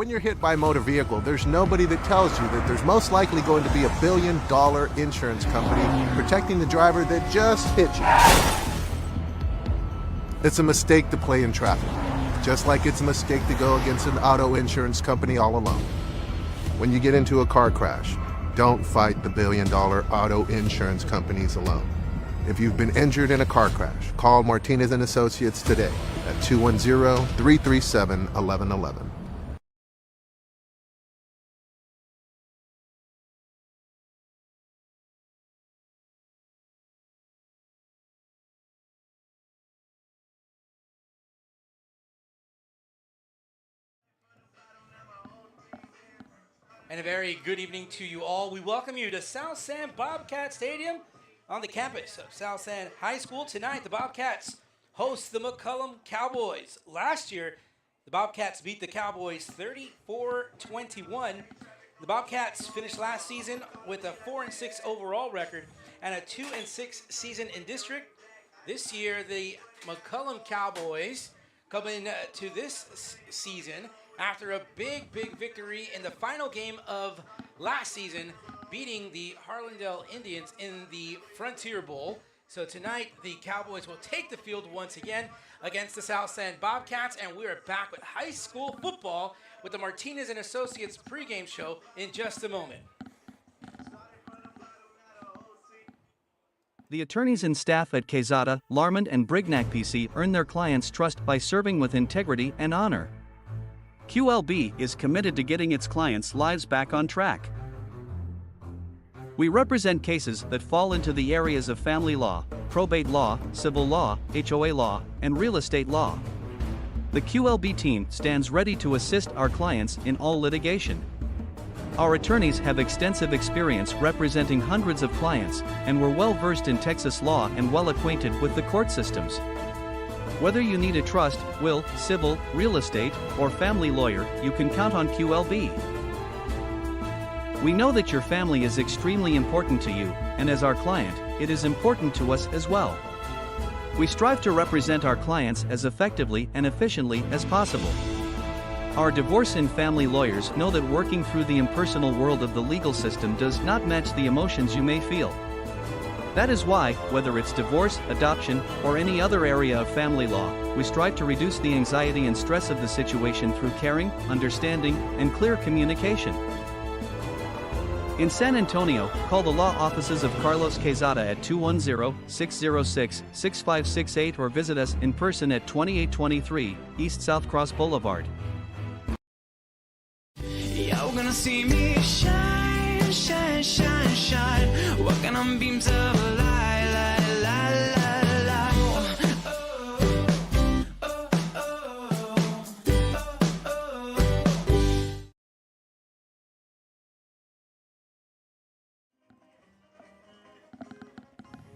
When you're hit by a motor vehicle, there's nobody that tells you that there's most likely going to be $1 billion insurance company protecting the driver that just hit you. It's a mistake to play in traffic, just like it's a mistake to go against an auto insurance company all alone. When you get into a car crash, don't fight the $1 billion auto insurance companies alone. If you've been injured in a car crash, call Martinez & Associates today at 210-337-1111. And a very good evening to you all. We welcome you to South San Bobcat Stadium on the campus of South San High School. Tonight, the Bobcats host the McCollum Cowboys. Last year, the Bobcats beat the Cowboys 34-21. The Bobcats finished last season with a 4-6 overall record and a 2-6 season in district. This year, the McCollum Cowboys come into this season after a big victory in the final game of last season, beating the Harlandale Indians in the Frontier Bowl. So tonight, the Cowboys will take the field once again against the South San Bobcats, and we are back with high school football with the Martinez & Associates pregame show in just a moment. The attorneys and staff at Quezada, Larmond, and Brignac PC earn their clients' trust by serving with integrity and honor. QLB is committed to getting its clients' lives back on track. We represent cases that fall into the areas of family law, probate law, civil law, HOA law, and real estate law. The QLB team stands ready to assist our clients in all litigation. Our attorneys have extensive experience representing hundreds of clients, and we're well versed in Texas law and well acquainted with the court systems. Whether you need a trust, will, civil, real estate, or family lawyer, you can count on QLB. We know that your family is extremely important to you, and as our client, it is important to us as well. We strive to represent our clients as effectively and efficiently as possible. Our divorce and family lawyers know that working through the impersonal world of the legal system does not match the emotions you may feel. That is why, whether it's divorce, adoption, or any other area of family law, we strive to reduce the anxiety and stress of the situation through caring, understanding, and clear communication. In San Antonio, call the law offices of Carlos Quezada at 210-606-6568 or visit us in person at 2823 East South Cross Boulevard. Y'all gonna see me shine, shine, shine, shine, walking on beams of light, light, light, light, light. Oh, oh, oh, oh, oh.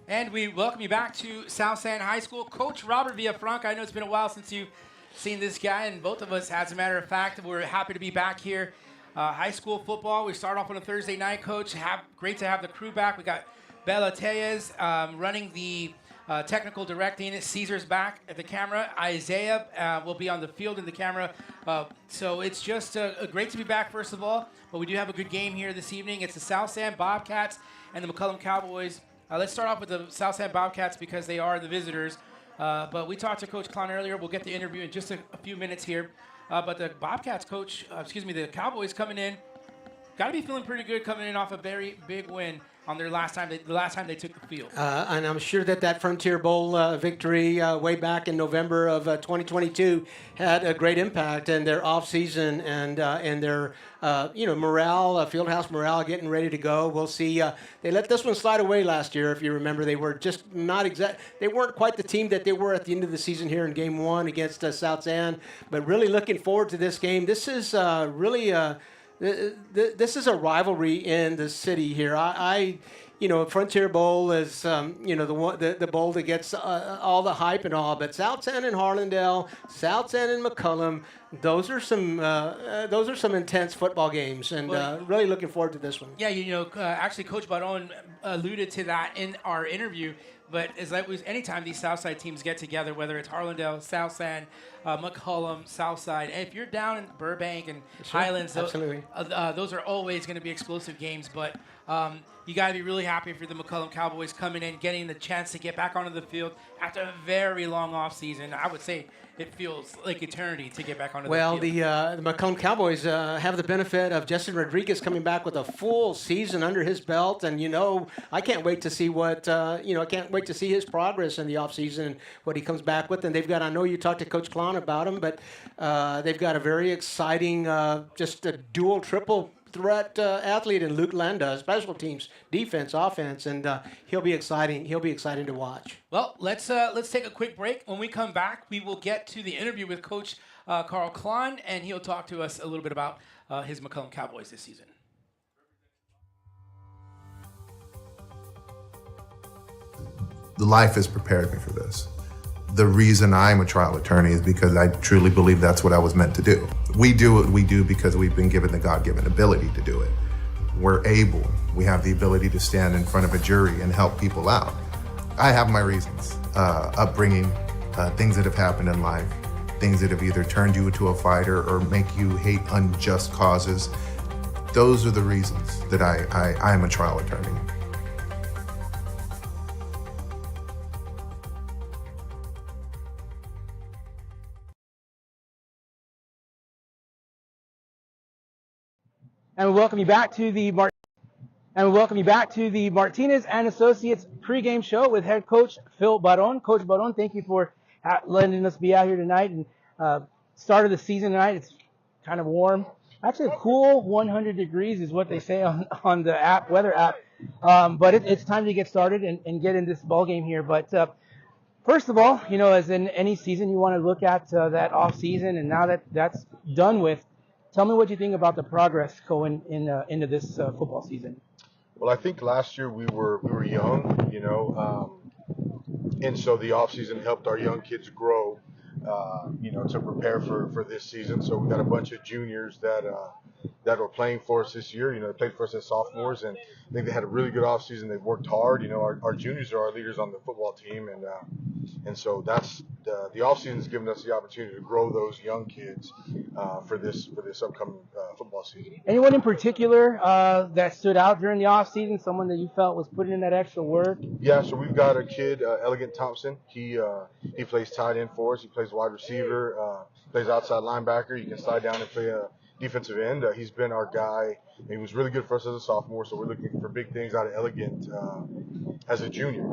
And we welcome you back to South San High School. Coach Robert Villafranca, I know it's been a while since you've seen this guy, and both of us, as a matter of fact, we're happy to be back here. High school football, we start off on a Thursday night, Coach. Great to have the crew back. We got Bella Tellez running the technical directing. Caesar's back at the camera. Isaiah will be on the field in the camera. So it's just great to be back, first of all. But we do have a good game here this evening. It's the South San Bobcats and the McCollum Cowboys. Let's start off with the South San Bobcats because they are the visitors. But we talked to Coach Clown earlier. We'll get the interview in just a few minutes here. But the Bobcats the Cowboys coming in, got to be feeling pretty good coming in off a very big win on their the last time they took the field. And I'm sure that Frontier Bowl victory way back in November of 2022 had a great impact in their offseason and their morale, fieldhouse morale, getting ready to go. We'll see. They let this one slide away last year, if you remember. They were just not they weren't quite the team that they were at the end of the season here in Game 1 against South San. But really looking forward to this game. This is really this is a rivalry in the city here. Frontier Bowl is, the bowl that gets all the hype and all. But South San and Harlandale, South San and McCollum, those are some intense football games, and really looking forward to this one. Yeah, actually, Coach Baron alluded to that in our interview. But anytime these Southside teams get together, whether it's Harlandale, South San, McCollum, Southside, if you're down in Burbank and Highlands, absolutely. Those are always going to be explosive games. But you got to be really happy for the McCollum Cowboys coming in, getting the chance to get back onto the field after a very long off season. I would say it feels like eternity to get back onto the field. Well, the McCollum Cowboys have the benefit of Justin Rodriguez coming back with a full season under his belt, and I can't wait to see I can't wait to see his progress in the offseason and what he comes back with. And they've got, I know you talked to Coach Klon about him, but they've got a very exciting, just a dual, triple threat athlete in Luke Landa, special teams, defense, offense, and he'll be exciting. He'll be exciting to watch. Well, let's take a quick break. When we come back, we will get to the interview with Coach Carl Klon, and he'll talk to us a little bit about his McCollum Cowboys this season. Life has prepared me for this. The reason I'm a trial attorney is because I truly believe that's what I was meant to do. We do what we do because we've been given the God-given ability to do it. We have the ability to stand in front of a jury and help people out. I have my reasons, upbringing, things that have happened in life, things that have either turned you into a fighter or make you hate unjust causes. Those are the reasons that I'm a trial attorney. And we welcome you back to the Martinez and Associates pregame show with head coach Phil Baron. Coach Baron, thank you for letting us be out here tonight and start of the season tonight. It's kind of warm. Actually, a cool 100 degrees is what they say on the app, weather app. But it's time to get started and get in this ball game here. But first of all, as in any season, you want to look at that off season, and now that that's done with, tell me what you think about the progress going into this football season. Well, I think last year we were young, and so the offseason helped our young kids grow, to prepare for this season. So we got a bunch of juniors that are playing for us this year. They played for us as sophomores, and I think they had a really good offseason. They've worked hard. Our juniors are our leaders on the football team, and so that's the offseason has given us the opportunity to grow those young kids for this upcoming football season. Anyone in particular that stood out during the offseason, someone that you felt was putting in that extra work? Yeah, so we've got a kid, Elegant Thompson. He plays tight end for us. He plays wide receiver, plays outside linebacker. You can slide down and play a defensive end. He's been our guy. He was really good for us as a sophomore, so we're looking for big things out of Elegant as a junior.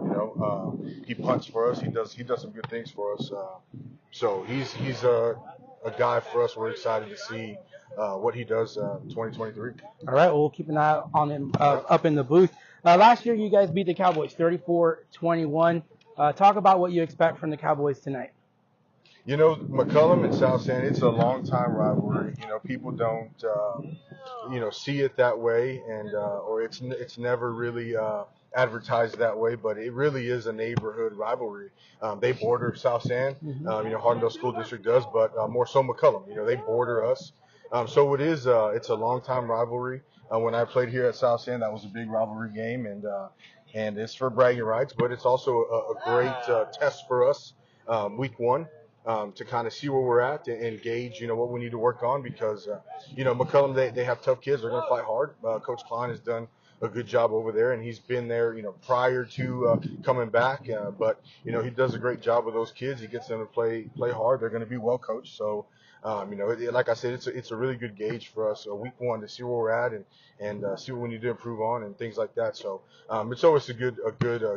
He punts for us. He does some good things for us. So he's a guy for us. We're excited to see what he does in 2023. All right, well, we'll keep an eye on him up in the booth. Last year, you guys beat the Cowboys 34-21. Talk about what you expect from the Cowboys tonight. McCollum and South San, it's a long-time rivalry. People don't, see it that way, and or it's never really advertised that way, but it really is a neighborhood rivalry. They border South San, Harlandale School District does, but more so McCollum. They border us. So it is. It's a long-time rivalry. When I played here at South San, that was a big rivalry game, and it's for bragging rights, but it's also a great test for us, week one. To kind of see where we're at and gauge, what we need to work on because, McCollum, they have tough kids. They're going to fight hard. Coach Klein has done a good job over there, and he's been there, prior to coming back. But, he does a great job with those kids. He gets them to play hard. They're going to be well coached. So, like I said, it's a really good gauge for us, week one, to see where we're at and see what we need to improve on and things like that. So it's always a good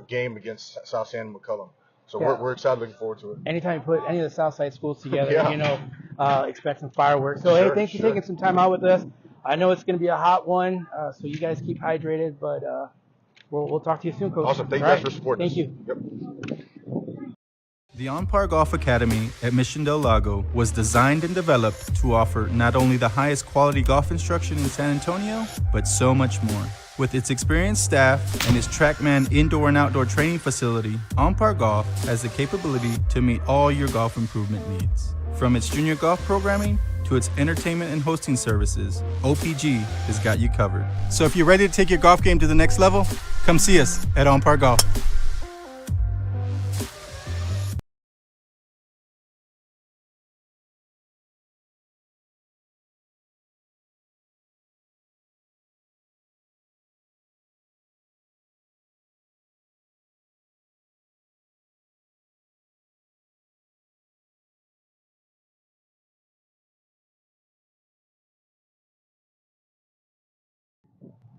game against South San and McCollum. So yeah. We're excited, looking forward to it. Anytime you put any of the Southside schools together, expect some fireworks. So, hey, thanks for taking some time out with us. I know it's going to be a hot one, so you guys keep hydrated, but we'll talk to you soon, Coach. Awesome. Thank you guys for supporting us. Thank you. Yep. The On-Par Golf Academy at Mission Del Lago was designed and developed to offer not only the highest quality golf instruction in San Antonio, but so much more. With its experienced staff and its TrackMan indoor and outdoor training facility, On Par Golf has the capability to meet all your golf improvement needs. From its junior golf programming to its entertainment and hosting services, OPG has got you covered. So if you're ready to take your golf game to the next level, come see us at On Par Golf.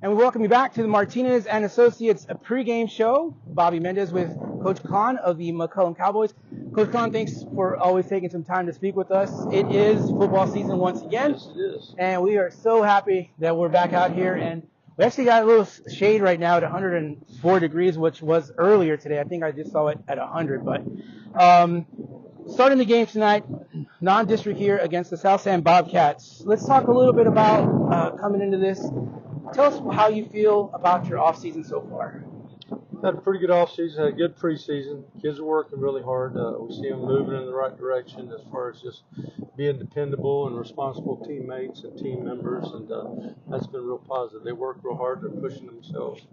And we welcome you back to the Martinez and Associates pregame show. Bobby Mendez with Coach Khan of the McCollum Cowboys. Coach Khan, thanks for always taking some time to speak with us. It is football season once again. Yes, it is. And we are so happy that we're back out here. And we actually got a little shade right now at 104 degrees, which was earlier today. I think I just saw it at 100. But starting the game tonight, non-district here against the South San Bobcats. Let's talk a little bit about coming into this. Tell us how you feel about your off-season so far. Had a pretty good off-season, had a good preseason. Kids are working really hard. We see them moving in the right direction as far as just being dependable and responsible teammates and team members, and that's been real positive. They work real hard. They're pushing themselves,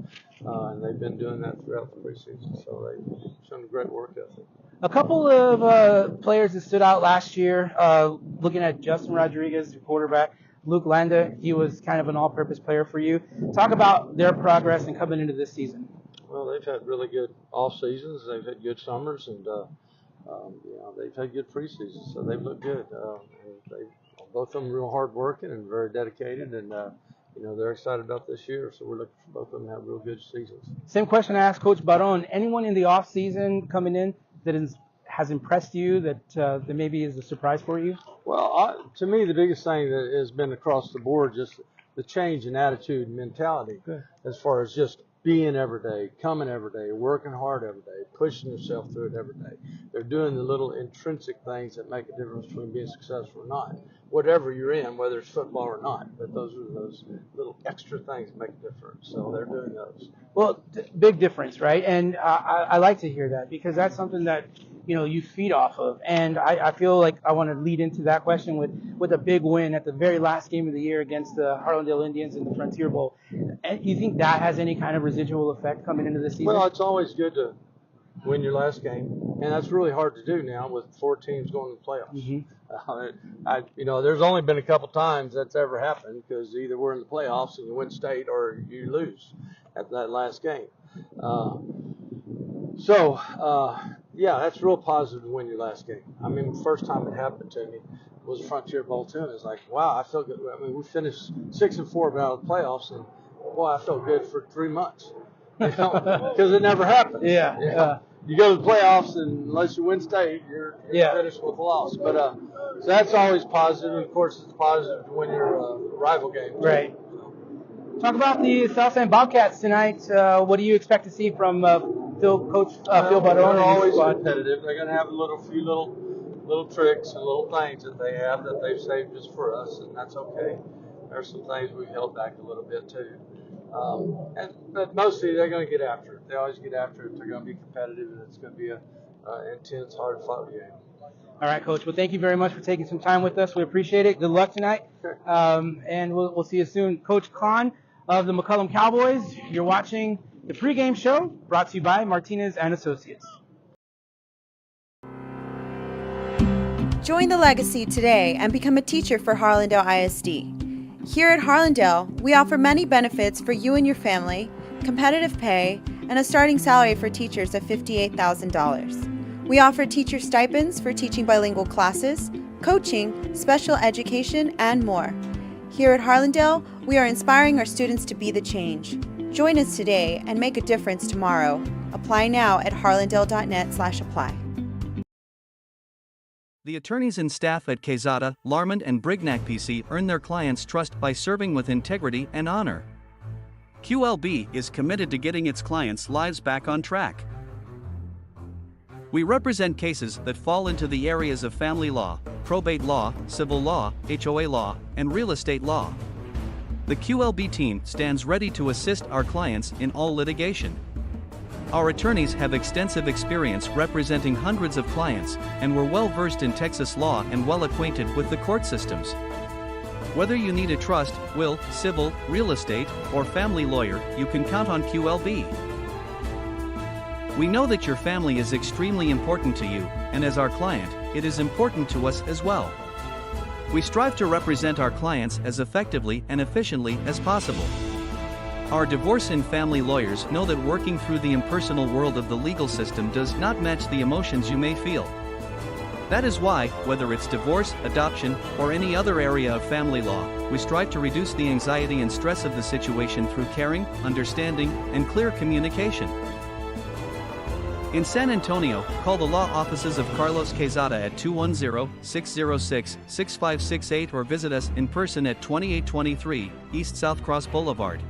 and they've been doing that throughout the preseason. So they've shown a great work ethic. A couple of players that stood out last year, looking at Justin Rodriguez, the quarterback, Luke Landa, he was kind of an all-purpose player for you. Talk about their progress and coming into this season. Well, they've had really good off seasons. They've had good summers, and they've had good preseasons. So they've looked good. And both of them real hard working and very dedicated, and they're excited about this year. So we're looking for both of them to have real good seasons. Same question I asked Coach Baron. Anyone in the off season coming in that has impressed you that maybe is a surprise for you? Well, to me, the biggest thing that has been across the board, just the change in attitude and mentality. Good. As far as just being every day, coming every day, working hard every day, pushing yourself through it every day. They're doing the little intrinsic things that make a difference between being successful or not. Whatever you're in, whether it's football or not, but those are those little extra things that make a difference. So they're doing those. Well, big difference, right? And I like to hear that because that's something that you feed off of. And I feel like I want to lead into that question with a big win at the very last game of the year against the Harlandale Indians in the Frontier Bowl. And you think that has any kind of residual effect coming into the season? Well, it's always good to win your last game, and that's really hard to do now with 4 teams going to the playoffs. Mm-hmm. There's only been a couple times that's ever happened because either we're in the playoffs and you win state or you lose at that last game. Yeah, that's real positive to win your last game. I mean, the first time it happened to me was a Frontier Bowl too. It's like, wow, I feel good. I mean, we finished 6-4 out of the playoffs, and boy, I felt good for 3 months. Because it never happens. Yeah. You go to the playoffs, and unless you win state, you're finished with a loss. But so that's always positive. And of course, it's positive to win your rival game. Right. Talk about the South San Bobcats tonight. What do you expect to see from Coach Phil Baron? They're always competitive. They're going to have a few little tricks and little things that they have that they've saved just for us, and that's okay. There's some things we've held back a little bit too. But mostly they're going to get after it. They always get after it. They're going to be competitive, and it's going to be an intense, hard-fought game. All right, Coach. Well, thank you very much for taking some time with us. We appreciate it. Good luck tonight. Sure. And we'll see you soon. Coach Khan of the McCollum Cowboys, you're watching the pregame show brought to you by Martinez and Associates. Join the legacy today and become a teacher for Harlandale ISD. Here at Harlandale, we offer many benefits for you and your family, competitive pay, and a starting salary for teachers of $58,000. We offer teacher stipends for teaching bilingual classes, coaching, special education, and more. Here at Harlandale, we are inspiring our students to be the change. Join us today and make a difference tomorrow. Apply now at harlandale.net/apply. The attorneys and staff at Quezada, Larmond, and Brignac PC earn their clients' trust by serving with integrity and honor. QLB is committed to getting its clients' lives back on track. We represent cases that fall into the areas of family law, probate law, civil law, HOA law, and real estate law. The QLB team stands ready to assist our clients in all litigation. Our attorneys have extensive experience representing hundreds of clients, and we're well versed in Texas law and well acquainted with the court systems. Whether you need a trust, will, civil, real estate, or family lawyer, you can count on QLB. We know that your family is extremely important to you, and as our client, it is important to us as well. We strive to represent our clients as effectively and efficiently as possible. Our divorce and family lawyers know that working through the impersonal world of the legal system does not match the emotions you may feel. That is why, whether it's divorce, adoption, or any other area of family law, we strive to reduce the anxiety and stress of the situation through caring, understanding, and clear communication. In San Antonio, call the law offices of Carlos Quezada at 210-606-6568 or visit us in person at 2823 East South Cross Boulevard.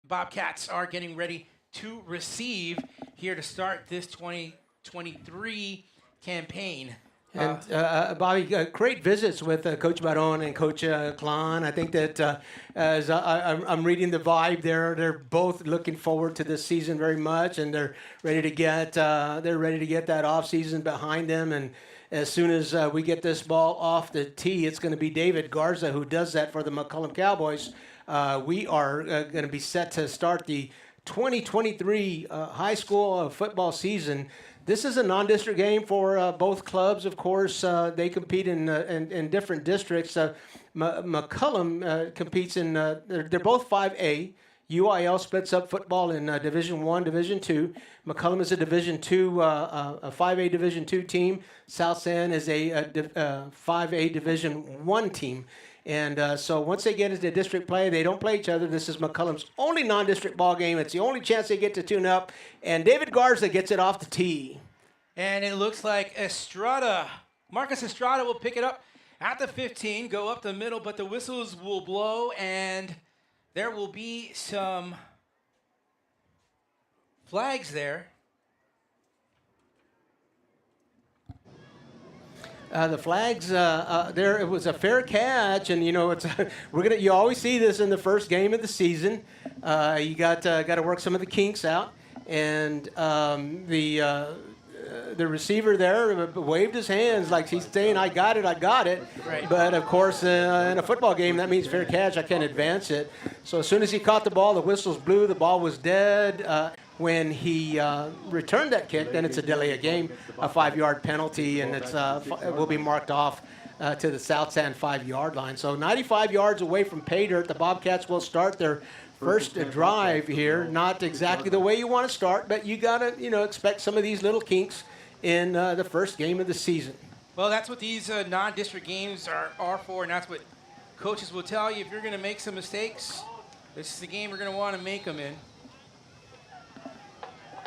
Bobcats are getting ready to receive here to start this 2023 campaign. And Bobby, great visits with Coach Baron and Coach Klon. I think that as I'm reading the vibe there, they're both looking forward to this season very much, and they're ready to get that off season behind them. And as soon as we get this ball off the tee, it's going to be David Garza who does that for the McCollum Cowboys. We are going to be set to start the 2023 high school football season. This is a non-district game for both clubs. Of course, they compete in different districts. McCollum competes in. They're both 5A. UIL splits up football in Division I, Division II. McCollum is a Division II, a 5A Division II team. South San is a 5A Division I team. And so once they get into district play, they don't play each other. This is McCollum's only non-district ball game. It's the only chance they get to tune up. And David Garza gets it off the tee. And it looks like Marcus Estrada will pick it up at the 15, go up the middle, but the whistles will blow, and there will be some flags there. The flags there. It was a fair catch, and you know you always see this in the first game of the season. You got to work some of the kinks out, and the receiver there waved his hands like he's saying, "I got it." Right. But of course, in a football game, that means fair catch. I can't advance it. So as soon as he caught the ball, the whistles blew. The ball was dead. When he returned that kick, then it's a delay of game, a 5-yard penalty, and it will be marked off to the South San 5-yard line. So 95 yards away from pay dirt, the Bobcats will start their first drive here. Not exactly the way you want to start, but you got to expect some of these little kinks in the first game of the season. Well, that's what these non-district games are for, and that's what coaches will tell you. If you're going to make some mistakes, this is the game you're going to want to make them in.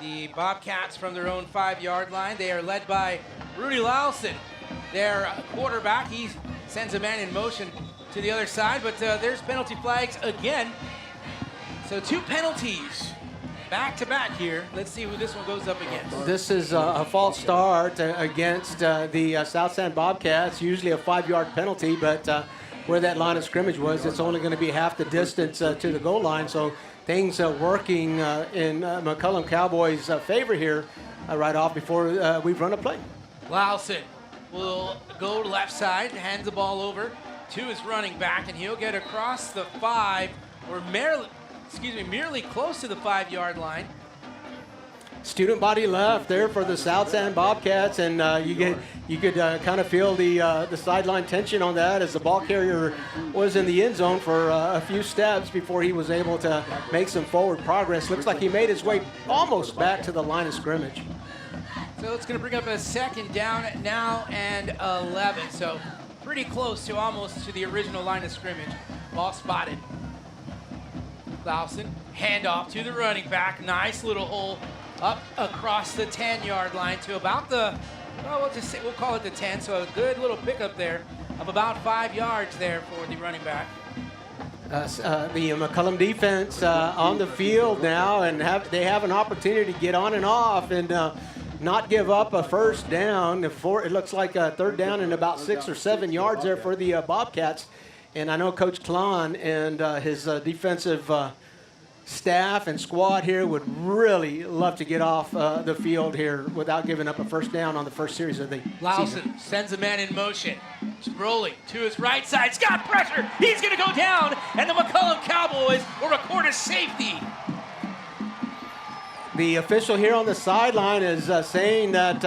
The Bobcats from their own 5-yard line. They are led by Rudy Lawson, their quarterback. He sends a man in motion to the other side, but there's penalty flags again. So 2 penalties back-to-back here. Let's see who this one goes up against. This is a false start against the South San Bobcats, usually a 5-yard penalty, but where that line of scrimmage was, it's only going to be half the distance to the goal line. So things working in McCollum Cowboys' favor here right off before we've run a play. Lawson will go to left side, hands the ball over to his running back, and he'll get across the 5, or merely close to the 5-yard line. Student body left there for the South San Bobcats, and you could kind of feel the sideline tension on that as the ball carrier was in the end zone for a few steps before he was able to make some forward progress. Looks like he made his way almost back to the line of scrimmage. So it's going to bring up a second down now and 11. So pretty close to almost to the original line of scrimmage. Ball spotted. Lawson, handoff to the running back. Nice little hole up across the 10-yard line to about the, we'll call it the 10. So a good little pickup there of about 5 yards there for the running back. The McCollum defense on the field now, and they have an opportunity to get on and off and not give up a first down. It looks like a third down and about 6 or 7 yards there for the Bobcats. And I know Coach Klon and his defensive staff and squad here would really love to get off the field here without giving up a first down on the first series of the season. Lawson sends a man in motion. Rolling to his right side. Scott pressure. He's going to go down. And the McCollum Cowboys will record a safety. The official here on the sideline is saying that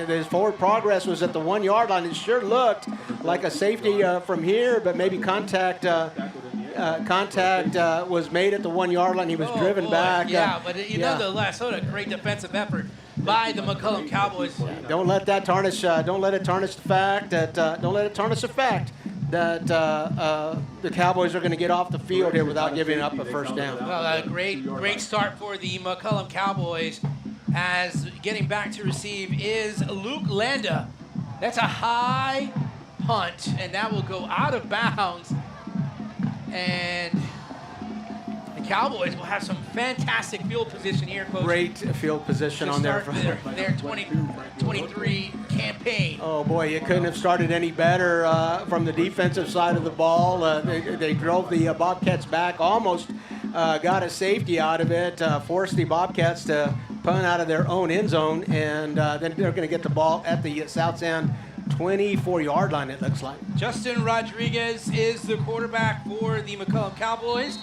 his forward progress was at the 1 yard line. It sure looked like a safety from here, but maybe contact was made at the 1 yard line. He was driven back. Yeah, but nonetheless, what a great defensive effort by the McCollum Cowboys. Don't let that tarnish. Don't let it tarnish the fact that. Don't let it tarnish the fact that the Cowboys are going to get off the field here without giving up a first down. Well, a great start for the McCollum Cowboys, as getting back to receive is Luke Landa. That's a high punt, and that will go out of bounds. And the Cowboys will have some fantastic field position here, Coach. Great field position on their 2023 campaign. Oh boy, you couldn't have started any better from the defensive side of the ball. They drove the Bobcats back, almost got a safety out of it, forced the Bobcats to punt out of their own end zone, and then they're going to get the ball at the South End 24-yard line, it looks like. Justin Rodriguez is the quarterback for the McCollum Cowboys.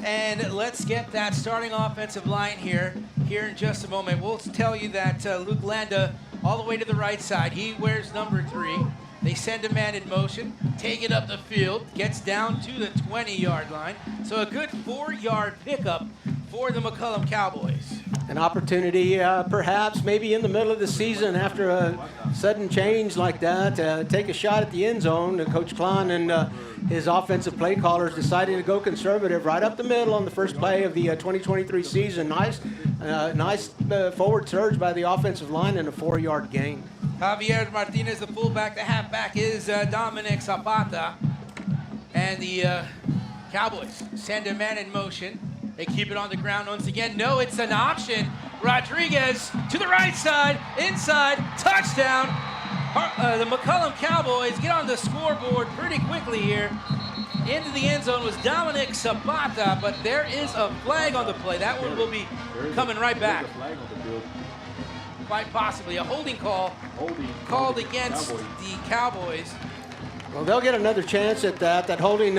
And let's get that starting offensive line here in just a moment. We'll tell you that Luke Landa, all the way to the right side, he wears number 3. They send a man in motion, take it up the field, gets down to the 20-yard line. So a good 4-yard pickup for the McCollum Cowboys. An opportunity, perhaps, maybe in the middle of the season after a sudden change like that, take a shot at the end zone. Coach Klon and his offensive play callers decided to go conservative right up the middle on the first play of the 2023 season. Nice forward surge by the offensive line and a 4-yard gain. Javier Martinez, the fullback. The halfback is Dominic Zapata. And the Cowboys send a man in motion. They keep it on the ground once again. No, it's an option. Rodriguez to the right side, inside, touchdown. The McCollum Cowboys get on the scoreboard pretty quickly here. Into the end zone was Dominic Zapata, but there is a flag on the play. That one will be coming right back. Quite possibly a holding call called against the Cowboys. Well, they'll get another chance at that. That holding.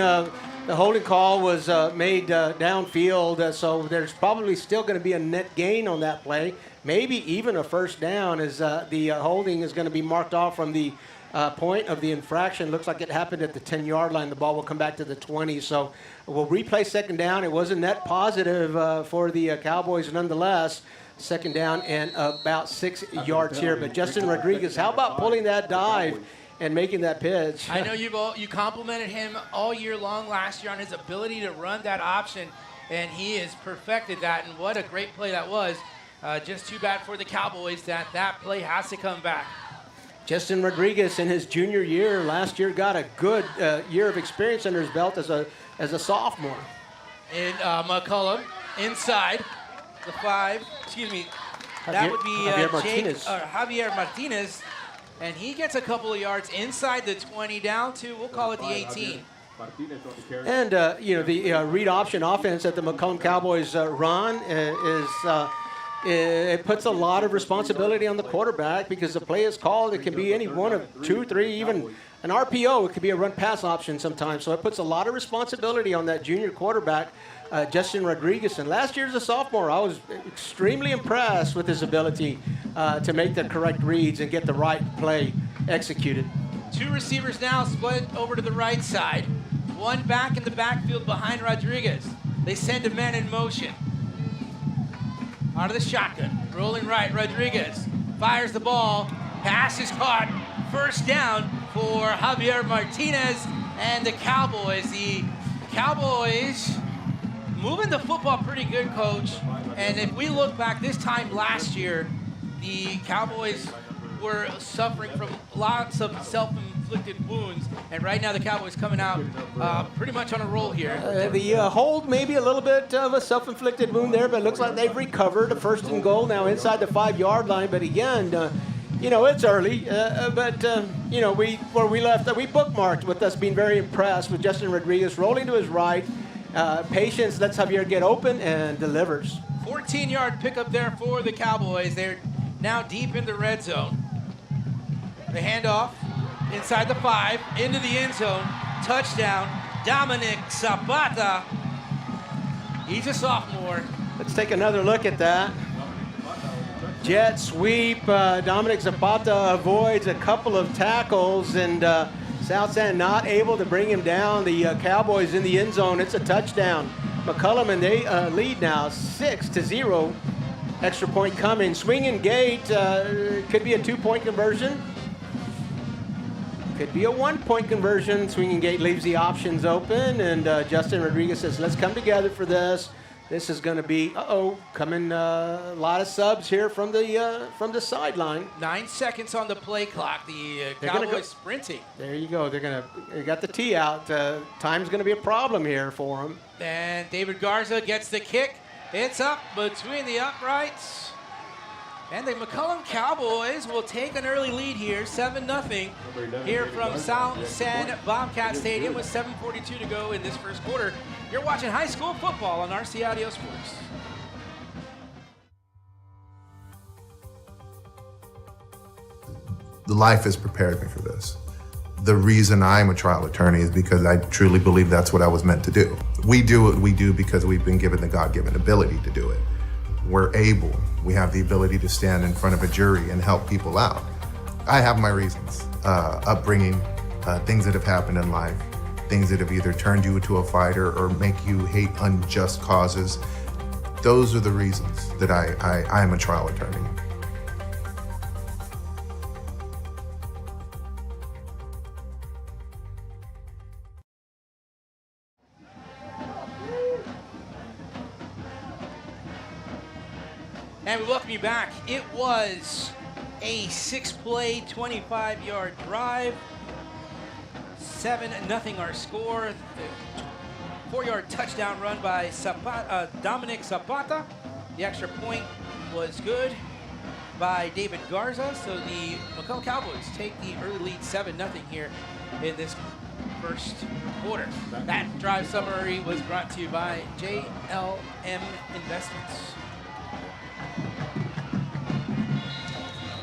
The holding call was made downfield, so there's probably still going to be a net gain on that play. Maybe even a first down, as the holding is going to be marked off from the point of the infraction. Looks like it happened at the 10-yard line. The ball will come back to the 20. So we'll replay second down. It was a net positive for the Cowboys nonetheless. Second down and about 6 yards here. But Justin Rodriguez, how about pulling that dive and making that pitch? I know you complimented him all year long last year on his ability to run that option, and he has perfected that, and what a great play that was. Just too bad for the Cowboys that play has to come back. Justin Rodriguez in his junior year last year got a good year of experience under his belt as a sophomore. And McCollum inside the 5, that would be Javier Martinez. And he gets a couple of yards inside the 20 down to, we'll call it the 18. And, the read option offense that the McCollum Cowboys run it puts a lot of responsibility on the quarterback because the play is called. It can be any one of 2, 3, even an RPO. It could be a run-pass option sometimes. So it puts a lot of responsibility on that junior quarterback, Justin Rodriguez. And last year as a sophomore, I was extremely impressed with his ability to make the correct reads and get the right play executed. 2 receivers now split over to the right side. 1 back in the backfield behind Rodriguez. They send a man in motion. Out of the shotgun, rolling right, Rodriguez fires the ball. Pass is caught. First down for Javier Martinez and the Cowboys. The Cowboys moving the football pretty good, Coach. And if we look back this time last year, the Cowboys were suffering from lots of self-inflicted wounds. And right now the Cowboys coming out pretty much on a roll here. The hold maybe a little bit of a self-inflicted wound there, but it looks like they've recovered. A 1st and goal now inside the 5-yard line. But again, it's early. Where we left, we bookmarked with us being very impressed with Justin Rodriguez rolling to his right. Patience lets Javier get open and delivers. 14-yard pickup there for the Cowboys. They're now deep in the red zone. The handoff inside the 5, into the end zone. Touchdown, Dominic Zapata. He's a sophomore. Let's take another look at that. Jet sweep. Dominic Zapata avoids a couple of tackles, and South San not able to bring him down. The Cowboys in the end zone. It's a touchdown. McCollum, and they lead now 6-0. Extra point coming. Swinging gate. Could be a 2-point conversion. Could be a 1-point conversion. Swinging gate leaves the options open, and Justin Rodriguez says, let's come together for this. This is going to be, coming a lot of subs here from the sideline. 9 seconds on the play clock. The Cowboys sprinting. There you go. They got the tee out. Time's going to be a problem here for them. And David Garza gets the kick. It's up between the uprights. And the McCollum Cowboys will take an early lead here, 7-0, here from South San Bobcat Stadium with 7:42 to go in this first quarter. You're watching high school football on RC Audio Sports. Life has prepared me for this. The reason I'm a trial attorney is because I truly believe that's what I was meant to do. We do what we do because we've been given the God-given ability to do it. We have the ability to stand in front of a jury and help people out. I have my reasons. Upbringing, things that have happened in life, things that have either turned you into a fighter or make you hate unjust causes. Those are the reasons that I am a trial attorney. And we welcome you back. It was a 6-play, 25-yard drive. 7-0 our score. The 4-yard touchdown run by Dominic Zapata. The extra point was good by David Garza. So the McCollum Cowboys take the early lead 7-0 here in this first quarter. That drive summary was brought to you by JLM Investments.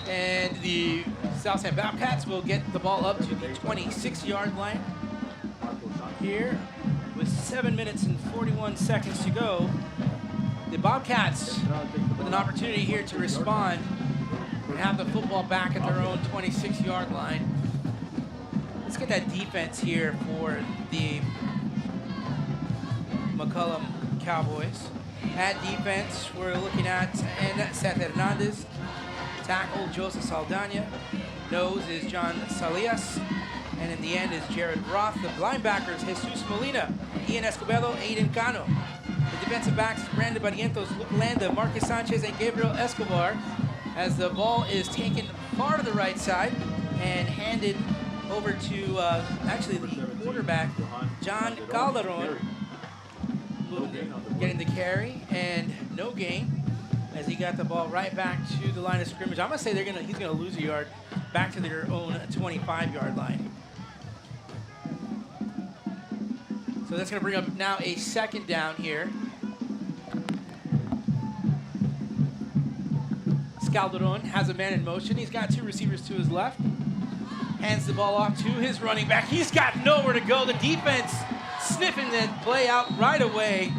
And the South San Bobcats will get the ball up to the 26-yard line here with 7 minutes and 41 seconds to go. The Bobcats with an opportunity here to respond and have the football back at their own 26-yard line. Let's get that defense here for the McCollum Cowboys. At defense, we're looking at Seth Hernandez. Tackle, Joseph Saldana. Nose is John Salias. And in the end is Jared Roth. The linebackers, Jesus Molina, Ian Escobedo, Aiden Cano. The defensive backs, Brandon Barrientos, Luke Landa, Marcus Sanchez, and Gabriel Escobar. As the ball is taken far to the right side and handed over to actually the quarterback, John Calderon, getting the carry and no gain, as he got the ball right back to the line of scrimmage. I'm gonna say he's gonna lose a yard back to their own 25-yard line. So that's gonna bring up now a 2nd down here. Calderon has a man in motion. He's got 2 receivers to his left. Hands the ball off to his running back. He's got nowhere to go. The defense sniffing that play out right away,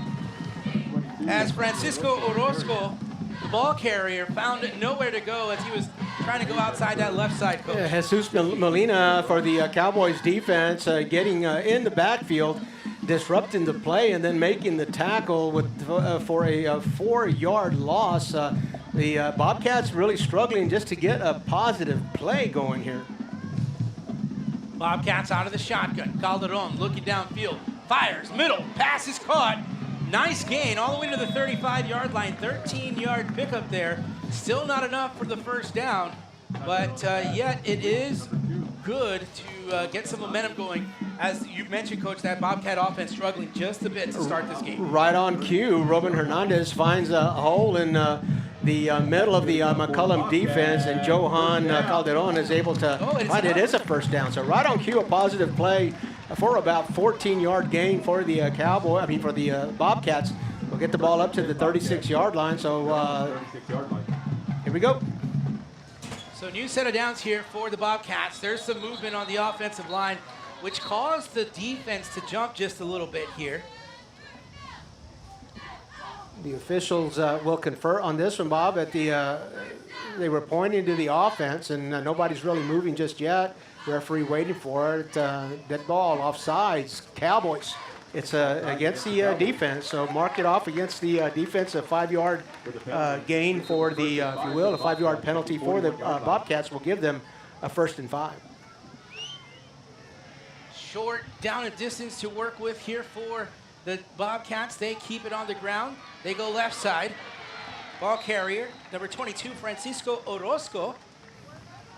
as Francisco Orozco, the ball carrier, found nowhere to go as he was trying to go outside that left side, coach. Yeah, Jesus Molina for the Cowboys defense getting in the backfield, disrupting the play, and then making the tackle for a 4-yard loss. The Bobcats really struggling just to get a positive play going here. Bobcats out of the shotgun. Calderon looking downfield. Fires, middle, pass is caught. Nice gain all the way to the 35-yard line. 13-yard pickup there. Still not enough for the first down, but yet it is good to get some momentum going. As you mentioned, Coach, that Bobcat offense struggling just a bit to start this game. Right on cue, Robin Hernandez finds a hole in the middle of the McCollum defense, and Johan Calderon is able to find it. Is a first down. So right on cue, a positive play for about 14-yard gain for the for the Bobcats. We'll get the ball up to the 36-yard line. So here we go. So new set of downs here for the Bobcats. There's some movement on the offensive line, which caused the defense to jump just a little bit here. The officials will confer on this one, Bob. They were pointing to the offense, and nobody's really moving just yet. Referee waiting for it. Dead ball, offsides, Cowboys. It's against the defense, so mark it off against the defense. A 5-yard gain for the, if you will, a 5-yard penalty for the Bobcats will give them a 1st and 5. Short down and distance to work with here for the Bobcats. They keep it on the ground. They go left side. Ball carrier, number 22, Francisco Orozco.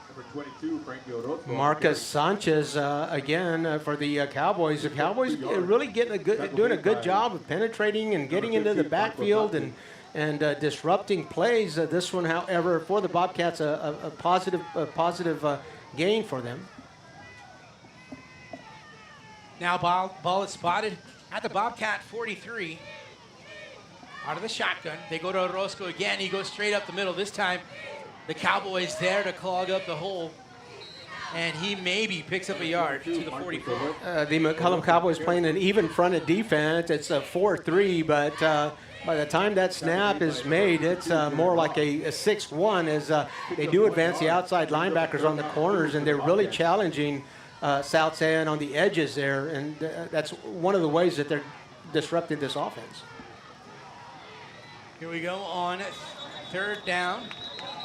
Number 22, Frankie Orozco. Marcus Sanchez again for the Cowboys. The Cowboys really doing a good job of penetrating and getting into the backfield and disrupting plays. This one, however, for the Bobcats, a positive gain for them. Now ball is spotted at the Bobcat 43. Out of the shotgun, they go to Orozco again. He goes straight up the middle. This time, the Cowboys there to clog up the hole, and he maybe picks up a yard to the 44. The McCollum Cowboys playing an even-fronted defense. It's a 4-3, but by the time that snap is made, it's more like a 6-1 as they do advance the outside linebackers on the corners, and they're really challenging South San on the edges there, and that's one of the ways that they're disrupting this offense. Here we go on 3rd down.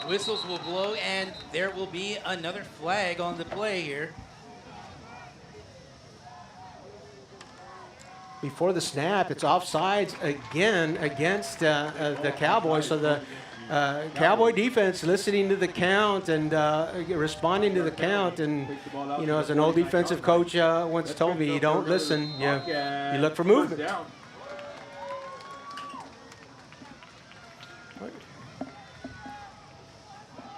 Whistles will blow, and there will be another flag on the play here. Before the snap, it's offsides again against the Cowboys. So the Cowboy defense listening to the count and responding to the count. And, you know, as an old defensive coach once told me, you don't listen, you look for movement.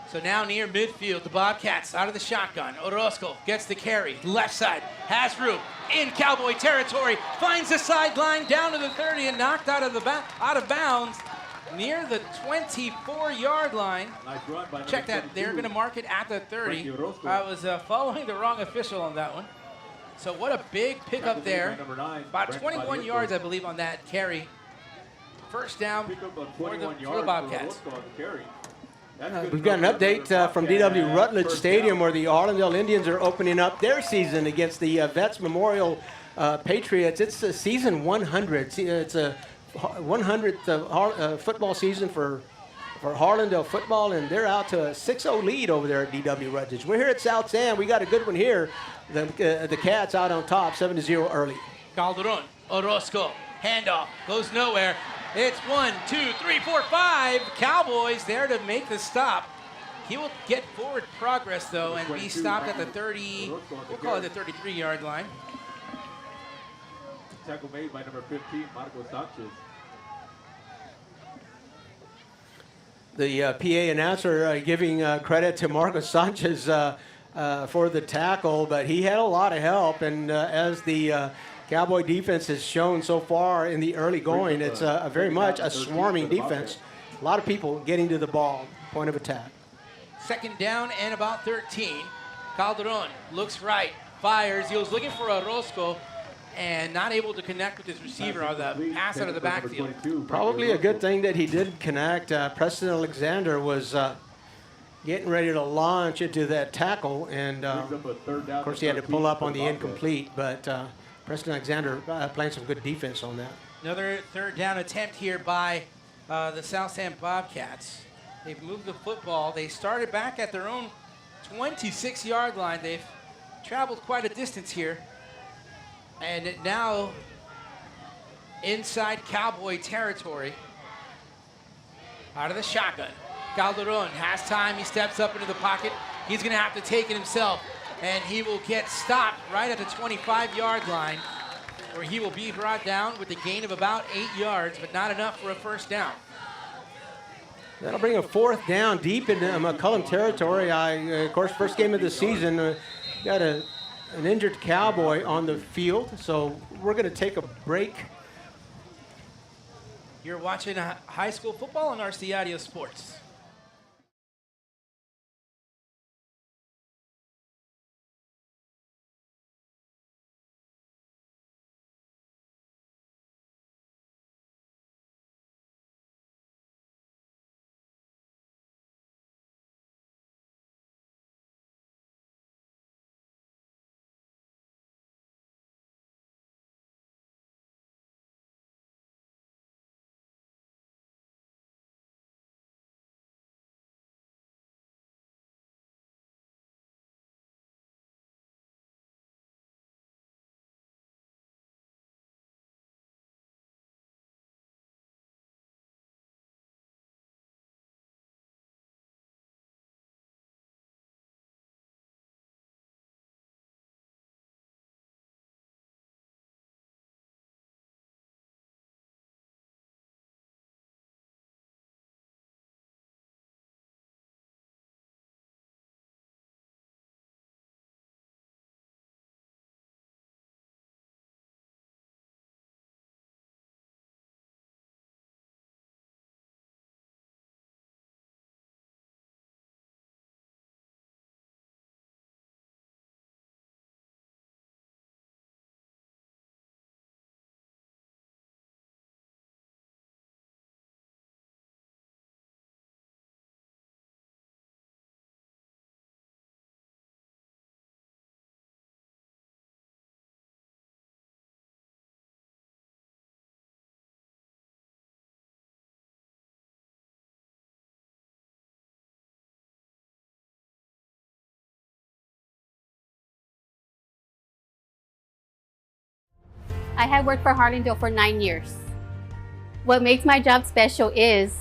So now near midfield, the Bobcats out of the shotgun. Orozco gets the carry, left side, has room in Cowboy territory, finds the sideline down to the 30 and knocked out of bounds near the 24-yard line. Nice run by Check that, they're going to mark it at the 30. I was following the wrong official on that one. So what a big pickup there. About 21 yards, I believe, on that carry. First down for the Bobcats. We've got an update from DW Rutledge Stadium where the Arlingale Indians are opening up their season against the Vets Memorial Patriots. It's season 100. It's a 100th football season for Harlandale football, and they're out to a 6-0 lead over there at DW Rutledge. We're here at South San. We got a good one here. The Cats out on top, 7-0 early. Calderon, Orozco, handoff, goes nowhere. It's 1, 2, 3, 4, 5. Cowboys there to make the stop. He will get forward progress, though, and be stopped at the 30, we'll call it the 33-yard line. Tackle made by number 15, Marco Sanchez. The PA announcer giving credit to Marcos Sanchez for the tackle, but he had a lot of help, and as the Cowboy defense has shown so far in the early going, it's very much a swarming defense. A lot of people getting to the ball, point of attack. 2nd down and about 13. Calderon looks right, fires. He was looking for Orozco and not able to connect with his receiver on the pass out of the backfield. Probably a good thing that he did connect. Preston Alexander was getting ready to launch into that tackle, and of course he had to pull up on the incomplete, but Preston Alexander playing some good defense on that. Another 3rd down attempt here by the South San Bobcats. They've moved the football. They started back at their own 26-yard line. They've traveled quite a distance here. And now inside Cowboy territory. Out of the shotgun. Calderon has time. He steps up into the pocket. He's going to have to take it himself. And he will get stopped right at the 25-yard line, where he will be brought down with a gain of about 8 yards, but not enough for a first down. That'll bring a fourth down deep into McCollum territory. Of course, first game of the season, got an injured Cowboy on the field, so we're going to take a break. You're watching high school football on RC Audio Sports. I have worked for Harlandale for 9 years. What makes my job special is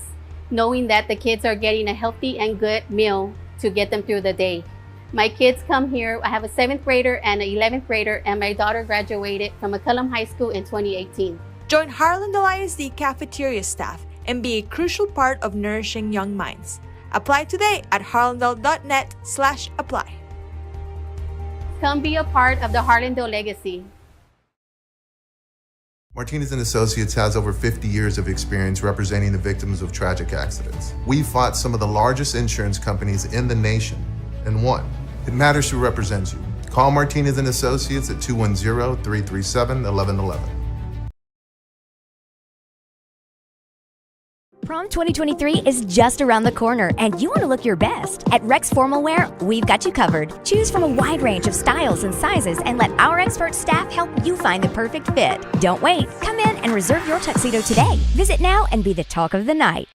knowing that the kids are getting a healthy and good meal to get them through the day. My kids come here. I have a 7th grader and an 11th grader, and my daughter graduated from McCollum High School in 2018. Join Harlandale ISD cafeteria staff and be a crucial part of nourishing young minds. Apply today at harlandale.net/apply. Come be a part of the Harlandale legacy. Martinez & Associates has over 50 years of experience representing the victims of tragic accidents. We fought some of the largest insurance companies in the nation and won. It matters who represents you. Call Martinez & Associates at 210-337-1111. Prom 2023 is just around the corner, and you want to look your best. At Rex Formal Wear, we've got you covered. Choose from a wide range of styles and sizes and let our expert staff help you find the perfect fit. Don't wait. Come in and reserve your tuxedo today. Visit now and be the talk of the night.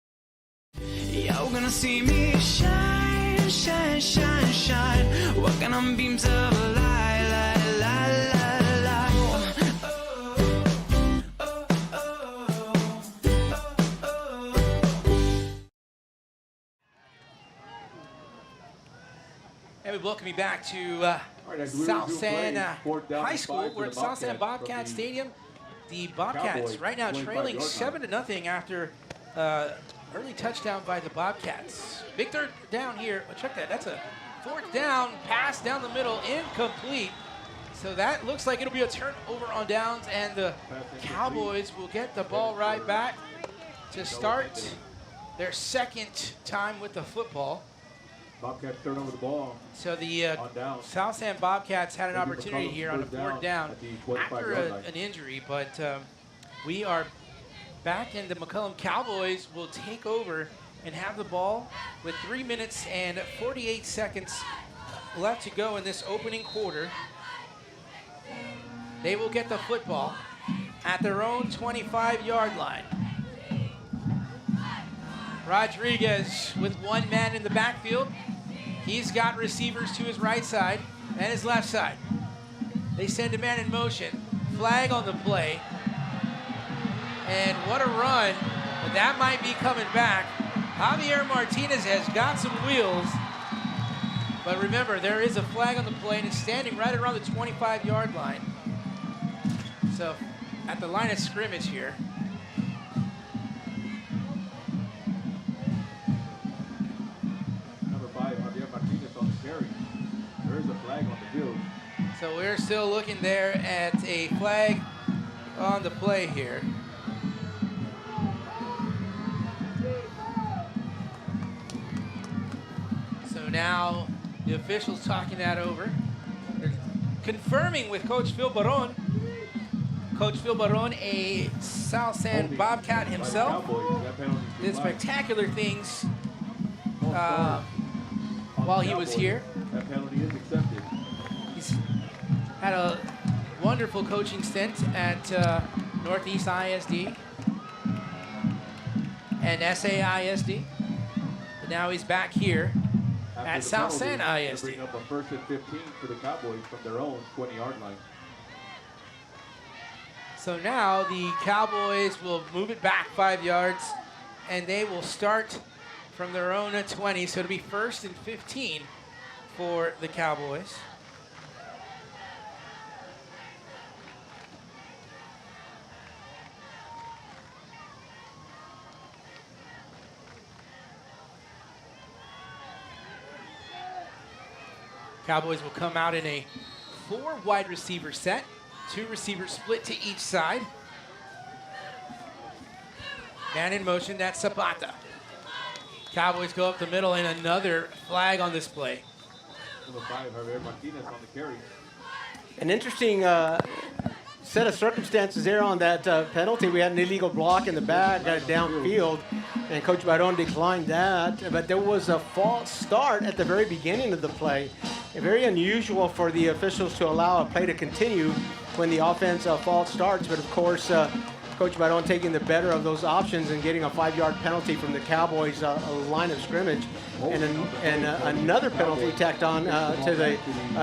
You're gonna see me shine, shine, shine, shine. Walking on beams of light, light, light, light, light. And we welcome you back to South San High School. We're at South San Bobcat Stadium. The Bobcats right now trailing 7-0 after early touchdown by the Bobcats. Big third down here. Oh, check that. That's a 4th down. Pass down the middle. Incomplete. So that looks like it'll be a turnover on downs, and the Cowboys will get the ball right back to start their 2nd time with the football. Bobcats turn over the ball. So the South San Bobcats had an opportunity here on a 4th down after an injury, but we are back, and the McCollum Cowboys will take over and have the ball with 3 minutes and 48 seconds left to go in this opening quarter. They will get the football at their own 25-yard line. Rodriguez with one man in the backfield. He's got receivers to his right side and his left side. They send a man in motion. Flag on the play. And what a run. But that might be coming back. Javier Martinez has got some wheels. But remember, there is a flag on the play, and it's standing right around the 25-yard line. So at the line of scrimmage here. Number 5, Javier Martinez on the carry. There is a flag on the field. So we're still looking there at a flag on the play here. So now the officials talking that over. They're confirming with Coach Phil Baron. Coach Phil Baron, a South San Bobcat himself, did spectacular things while he was here. That penalty is accepted. He's had a wonderful coaching stint at Northeast ISD and SAISD. But now he's back here at South San ISD. Bring up a 1st and 15 for the Cowboys from their own 20-yard line. So now the Cowboys will move it back 5 yards, and they will start from their own 20. So it'll be 1st and 15 for the Cowboys. Cowboys will come out in a 4 wide receiver set. 2 receivers split to each side. Man in motion, that's Zapata. Cowboys go up the middle, and another flag on this play. Number 5, Javier Martinez on the carry. An interesting set of circumstances there on that penalty. We had an illegal block in the back downfield, and Coach Baron declined that. But there was a false start at the very beginning of the play. Very unusual for the officials to allow a play to continue when the offense false starts. But of course, Coach Baron taking the better of those options and getting a 5-yard penalty from the Cowboys line of scrimmage. And another penalty tacked on to the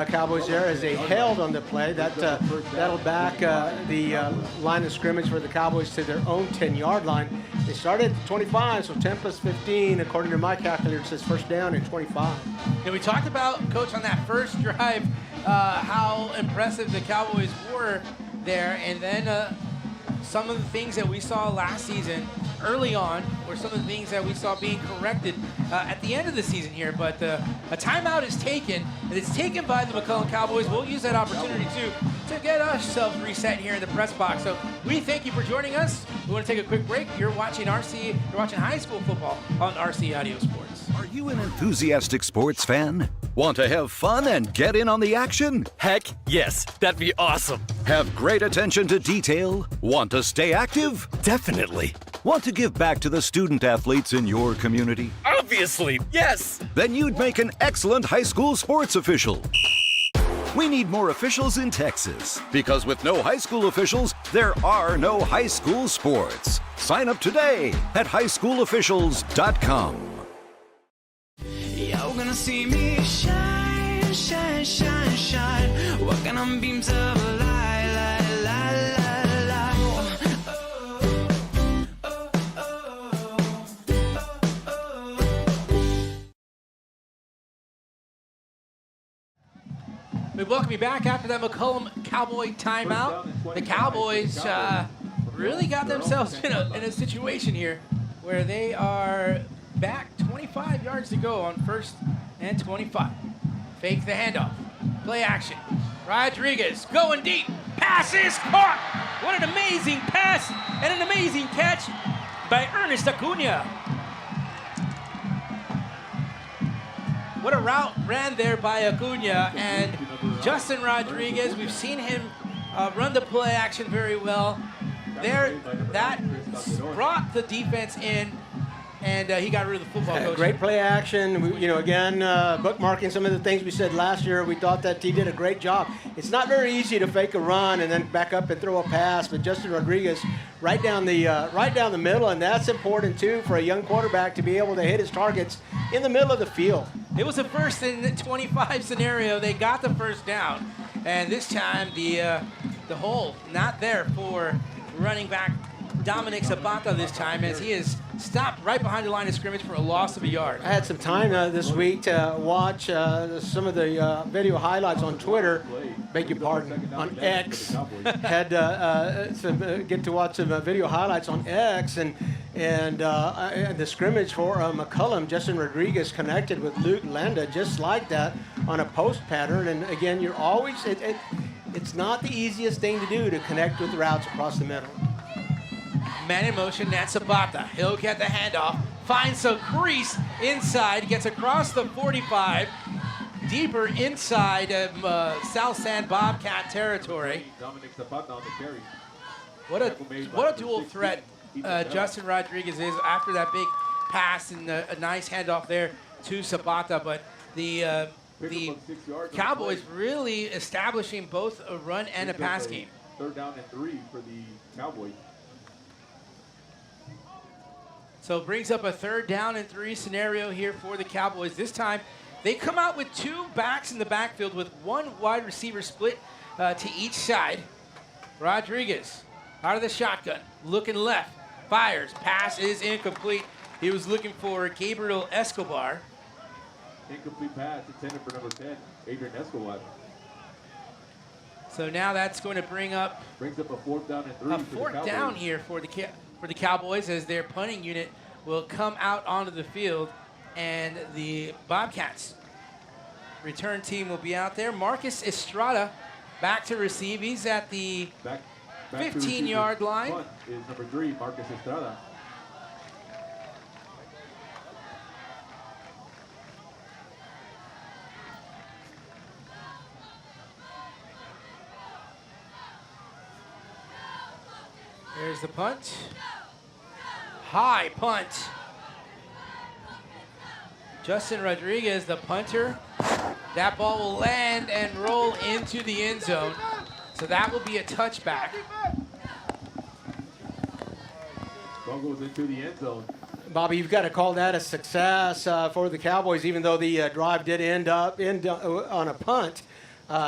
Cowboys there as they held on the play. That'll back the line of scrimmage for the Cowboys to their own 10-yard line. They started at 25, so 10 plus 15, according to my calculator, it says 1st down and 25. And we talked about, Coach, on that first drive, how impressive the Cowboys were there. And then some of the things that we saw last season early on were some of the things that we saw being corrected at the end of the season here. But a timeout is taken, and it's taken by the McCollum Cowboys. We'll use that opportunity to get ourselves reset here in the press box. So we thank you for joining us. We want to take a quick break. You're watching high school football on RC Audio Sports. Are you an enthusiastic sports fan? Want to have fun and get in on the action? Heck, yes. That'd be awesome. Have great attention to detail? Want to stay active? Definitely. Want to give back to the student athletes in your community? Obviously, yes. Then you'd make an excellent high school sports official. We need more officials in Texas, because with no high school officials, there are no high school sports. Sign up today at highschoolofficials.com. You're gonna see me shine, shine, shine, shine. Walking on beams of light, light, light, light, light. We welcome you back after that McCollum Cowboy timeout. The Cowboys really got themselves in a situation here where they are back 25 yards to go on 1st and 25. Fake the handoff. Play action. Rodriguez going deep. Pass is caught. What an amazing pass and an amazing catch by Ernest Acuna. What a route ran there by Acuna, and Justin Rodriguez, we've seen him run the play action very well. There, that brought the defense in, and he got rid of the football coach. Great play action. Again, bookmarking some of the things we said last year. We thought that he did a great job. It's not very easy to fake a run and then back up and throw a pass, but Justin Rodriguez right down the middle, and that's important too for a young quarterback to be able to hit his targets in the middle of the field. It was a 1st and 25 scenario. They got the 1st down, and this time the hole not there for running back Dominic Zapata this time, as he is stopped right behind the line of scrimmage for a loss of a yard. I had some time this week to watch some of the video highlights on Twitter. Beg your pardon, on X. Had get to watch some video highlights on X, and the scrimmage for McCollum. Justin Rodriguez connected with Luke Landa just like that on a post pattern. And again, you're always it's not the easiest thing to do to connect with routes across the middle. Man in motion, Nat Sabata. He'll get the handoff, finds a crease inside, gets across the 45, deeper inside South San Bobcat territory. What a dual threat Justin Rodriguez is after that big pass and a nice handoff there to Sabata. But the Cowboys really establishing both a run and a pass game. 3rd down and 3 for the Cowboys. So it brings up a 3rd down and 3 scenario here for the Cowboys. This time, they come out with 2 backs in the backfield with 1 wide receiver split to each side. Rodriguez out of the shotgun, looking left, fires, pass is incomplete. He was looking for Gabriel Escobar. Incomplete pass intended for number 10, Adrian Escobar. So now that's going to brings up a 4th down and 3. A 4th down here for the Cowboys as their punting unit will come out onto the field, and the Bobcats return team will be out there. Marcus Estrada back to receive. He's at the 15-yard line. Punt is number 3, Marcus Estrada. There's the punt. High punt. Justin Rodriguez, the punter. That ball will land and roll into the end zone. So that will be a touchback. Ball goes into the end zone. Bobby, you've got to call that a success for the Cowboys, even though the drive did end on a punt.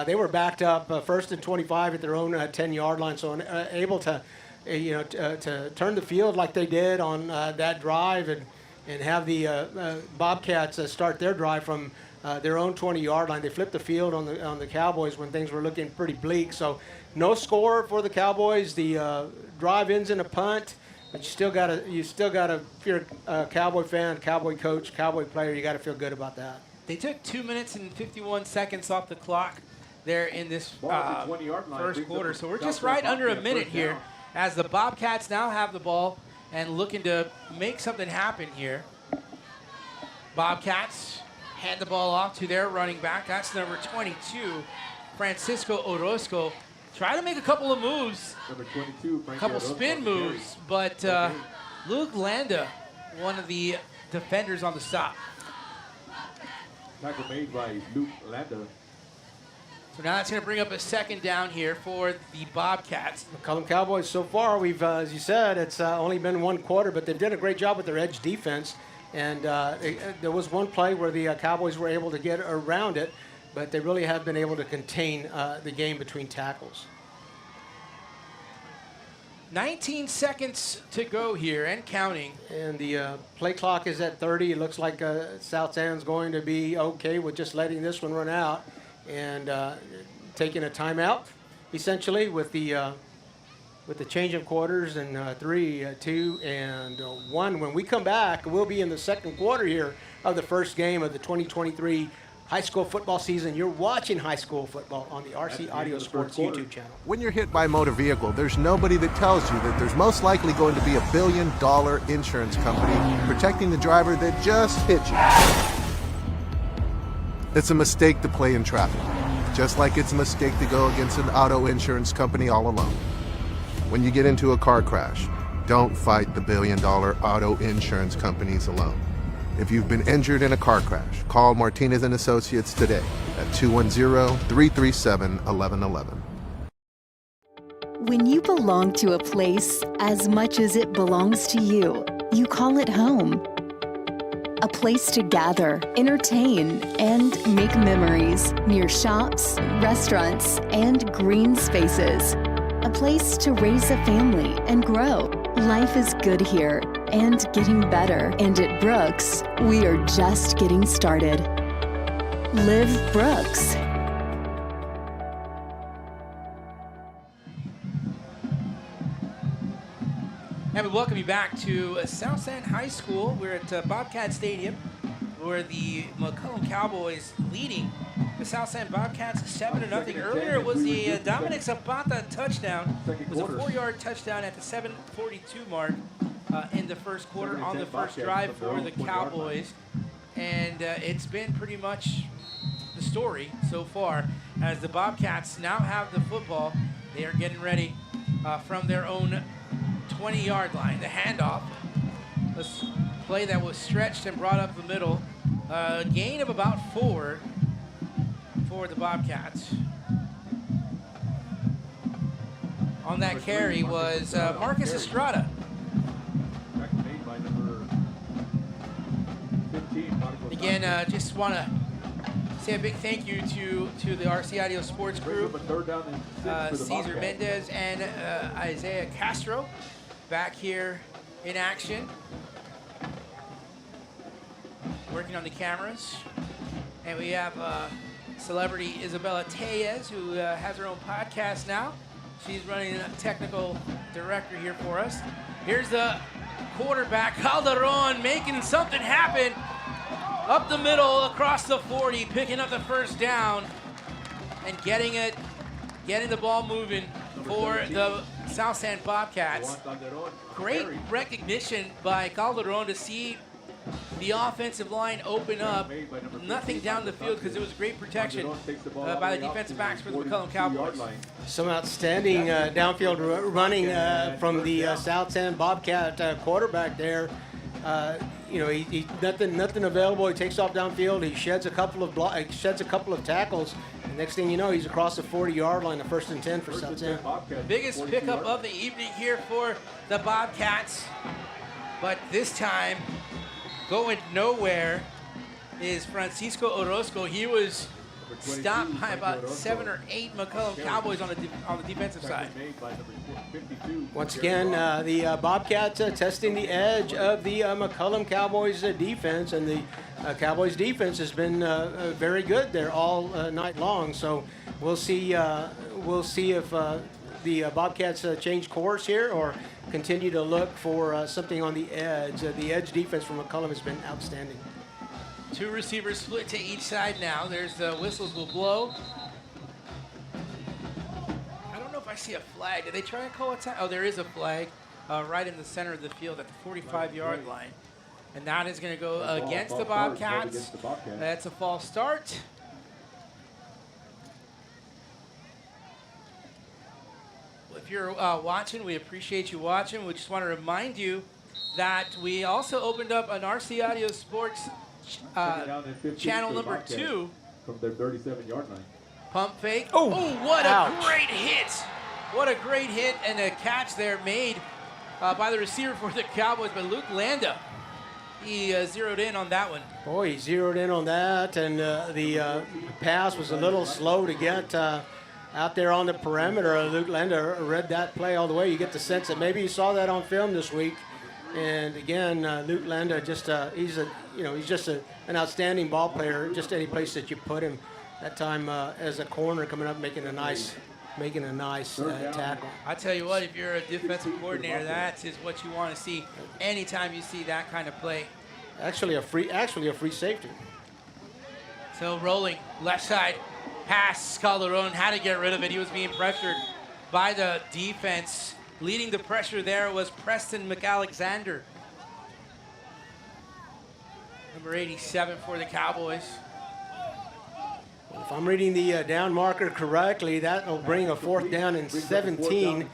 They were backed up 1st and 25 at their own 10-yard line, so able to to turn the field like they did on that drive and have the Bobcats start their drive from their own 20-yard line. They flipped the field on the Cowboys when things were looking pretty bleak. So no score for the Cowboys. The drive ends in a punt, but you still gotta if you're a Cowboy fan, Cowboy coach, Cowboy player, you got to feel good about that. They took 2 minutes and 51 seconds off the clock there in this first quarter. So we're just right under a minute here as the Bobcats now have the ball and looking to make something happen here. Bobcats hand the ball off to their running back. That's number 22, Francisco Orozco. Try to make a couple of moves, number 22, a couple spin moves, but Luke Landa, one of the defenders on the stop. Tackle made by Luke Landa. So now that's going to bring up a 2nd down here for the Bobcats. McCollum Cowboys, so far, we've, as you said, it's only been 1 quarter, but they've done a great job with their edge defense. And there was one play where the Cowboys were able to get around it, but they really have been able to contain the game between tackles. 19 seconds to go here and counting. And the play clock is at 30. It looks like South San's going to be okay with just letting this one run out and taking a timeout, essentially, with the change of quarters and 3, 2, and 1. When we come back, we'll be in the 2nd quarter here of the first game of the 2023 high school football season. You're watching high school football on the RC Audio Sports YouTube channel. When you're hit by a motor vehicle, there's nobody that tells you that there's most likely going to be a $1 billion insurance company protecting the driver that just hit you. It's a mistake to play in traffic, just like it's a mistake to go against an auto insurance company all alone. When you get into a car crash, don't fight the $1 billion auto insurance companies alone. If you've been injured in a car crash, call Martinez & Associates today at 210-337-1111. When you belong to a place as much as it belongs to you, you call it home. A place to gather, entertain, and make memories near shops, restaurants, and green spaces. A place to raise a family and grow. Life is good here. and getting better. And at Brooks, we are just getting started. Live Brooks. And we welcome you back to South San High School. We're at Bobcat Stadium, where the McCollum Cowboys leading the South San Bobcats 7-0. Earlier it was the Dominic Zapata touchdown. It was a 4-yard touchdown at the 7:42 mark in the first quarter on the first drive for the Cowboys. And it's been pretty much the story so far, as the Bobcats now have the football. They are getting ready from their own 20-yard line. The handoff, a play that was stretched and brought up the middle. Gain of about 4 for the Bobcats. On that carry was Marcus Estrada. Again, just want to say a big thank you to the RC Audio Sports Group, Cesar Mendez and Isaiah Castro back here in action, working on the cameras. And we have celebrity Isabella Tellez, who has her own podcast now. She's running a technical director here for us. Here's the quarterback, Calderon, making something happen up the middle across the 40, picking up the first down and getting the ball moving for the South San Bobcats. Great recognition by Calderon to see the offensive line open up. Nothing down the field because it was great protection by the defensive backs for the McCollum Cowboys. Some outstanding downfield running from the South San Bobcat quarterback there. He nothing available. He takes off downfield. He sheds a couple of tackles. And next thing you know, he's across the 40-yard line, the 1st and 10 for South San. Biggest pickup of the evening here for the Bobcats, but this time going nowhere is Francisco Orozco. He was stopped by about 7 or 8 McCollum Cowboys on the defensive side. Once again, the Bobcats testing the edge of the McCollum Cowboys defense, and the Cowboys defense has been very good there all night long. So we'll see if the Bobcats change course here or continue to look for something on the edge. The edge defense from McCollum has been outstanding. 2 receivers split to each side now. There's the whistles will blow. I don't know if I see a flag. Did they try and call a time? Oh, there is a flag right in the center of the field at the 45-yard line. And that is going to go against the Bobcats. That's a false start. If you're watching, we appreciate you watching. We just want to remind you that we also opened up an RC Audio Sports channel number 2 from their 37-yard line. Pump fake. Oh, what a great hit! What a great hit and a catch there made by the receiver for the Cowboys, but Luke Landa. He zeroed in on that one. Boy, he zeroed in on that, and the pass was a little slow to get out there on the perimeter. Luke Landa read that play all the way. You get the sense that maybe he saw that on film this week. And again, Luke Landa, he's just an outstanding ball player. Just any place that you put him. That time as a corner, coming up, making a nice tackle. I tell you what, if you're a defensive coordinator, that is what you want to see anytime you see that kind of play. Actually a free safety. So rolling left side pass. Calderon had to get rid of it. He was being pressured by the defense. Leading the pressure there was Preston McAlexander, number 87 for the Cowboys. If I'm reading the down marker correctly, that will bring a 4th down and 17.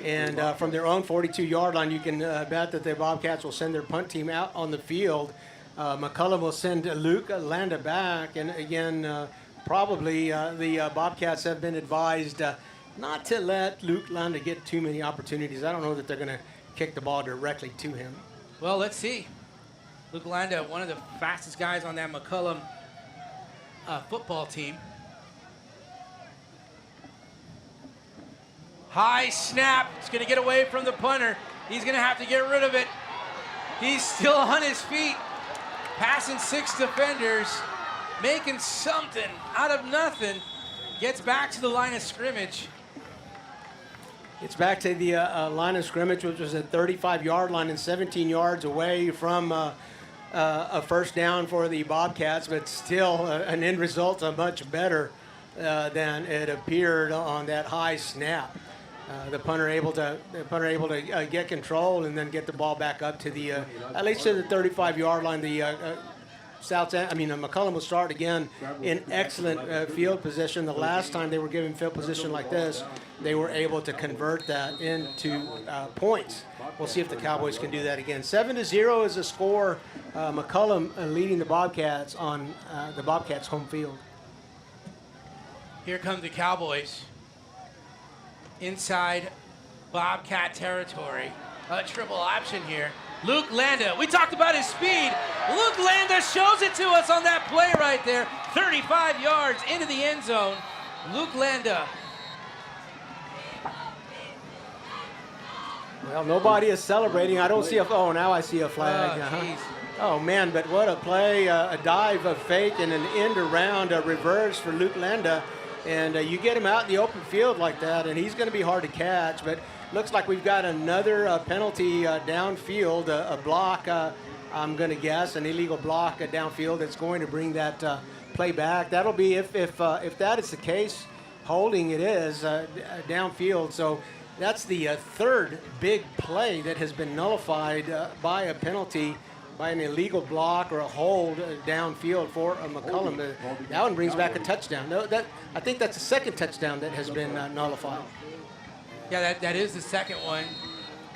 And from their own 42-yard line, you can bet that the Bobcats will send their punt team out on the field. McCollum will send Luke Landa back. And again, probably the Bobcats have been advised not to let Luke Landa get too many opportunities. I don't know that they're going to kick the ball directly to him. Well, let's see. Luke Landa, one of the fastest guys on that McCollum football team. High snap. It's going to get away from the punter. He's going to have to get rid of it. He's still on his feet, passing 6 defenders, making something out of nothing. Gets back to the line of scrimmage. It's back to the line of scrimmage, which was a 35-yard line and 17 yards away from a first down for the Bobcats, but still an end result much better than it appeared on that high snap. The punter able to get control and then get the ball back up to the at least to the 35-yard line. The McCollum will start again in excellent field position. The last time they were given field position like this, they were able to convert that into points. We'll see if the Cowboys can do that again. 7-0 is the score. McCollum leading the Bobcats on the Bobcats' home field. Here come the Cowboys. Inside Bobcat territory. A triple option here. Luke Landa, we talked about his speed. Luke Landa shows it to us on that play right there. 35 yards into the end zone. Luke Landa. Well, nobody is celebrating. I don't see now I see a flag. Oh, man, but what a play. A dive, a fake, and an end around, a reverse for Luke Landa. And you get him out in the open field like that, and he's going to be hard to catch. But looks like we've got another penalty downfield, a block, I'm going to guess, an illegal block downfield that's going to bring that play back. That'll be, if that is the case, holding it is downfield. So that's the third big play that has been nullified by a penalty, by an illegal block or a hold downfield for McCollum. That one brings back a touchdown. No, I think that's the second touchdown that has been nullified. Yeah, that is the second one.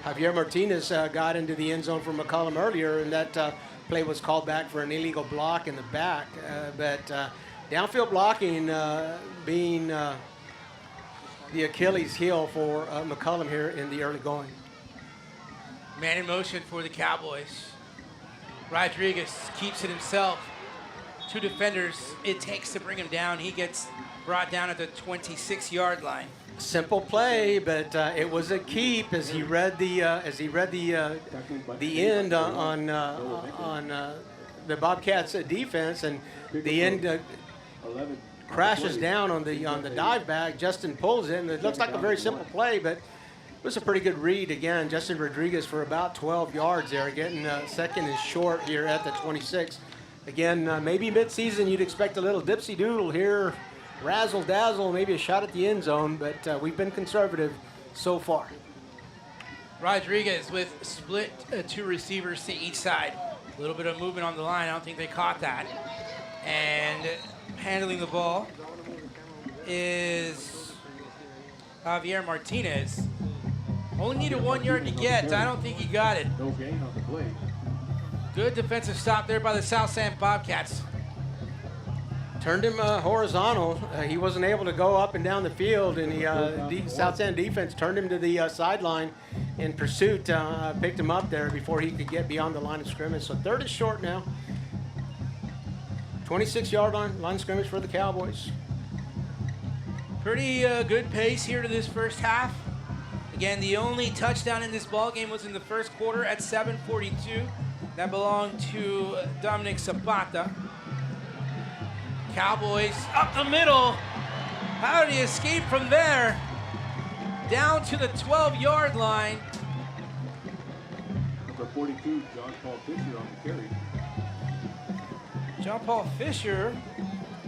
Javier Martinez got into the end zone for McCollum earlier, and that play was called back for an illegal block in the back. But downfield blocking being the Achilles heel for McCollum here in the early going. Man in motion for the Cowboys. Rodriguez keeps it himself. 2 defenders it takes to bring him down. He gets brought down at the 26-yard line. Simple play, but it was a keep as he read the end on the Bobcats defense, and the end crashes down on the dive back. Justin pulls it, and it looks like a very simple play, but it was a pretty good read again. Justin Rodriguez for about 12 yards there, getting second and short here at the 26. Again, maybe mid-season you'd expect a little dipsy-doodle here, razzle-dazzle, maybe a shot at the end zone, but we've been conservative so far. Rodriguez with split 2 receivers to each side. A little bit of movement on the line. I don't think they caught that. And handling the ball is Javier Martinez. Only needed 1 yard to get. I don't think he got it. No gain on the play. Good defensive stop there by the South San Bobcats. Turned him horizontal. He wasn't able to go up and down the field, and the South San defense turned him to the sideline in pursuit. Picked him up there before he could get beyond the line of scrimmage. So third is short now. 26-yard line of scrimmage for the Cowboys. Pretty good pace here to this first half. Again, the only touchdown in this ball game was in the first quarter at 7:42. That belonged to Dominic Zapata. Cowboys up the middle. How did he escape from there? Down to the 12-yard line. Number 42, John Paul Fisher on the carry. John Paul Fisher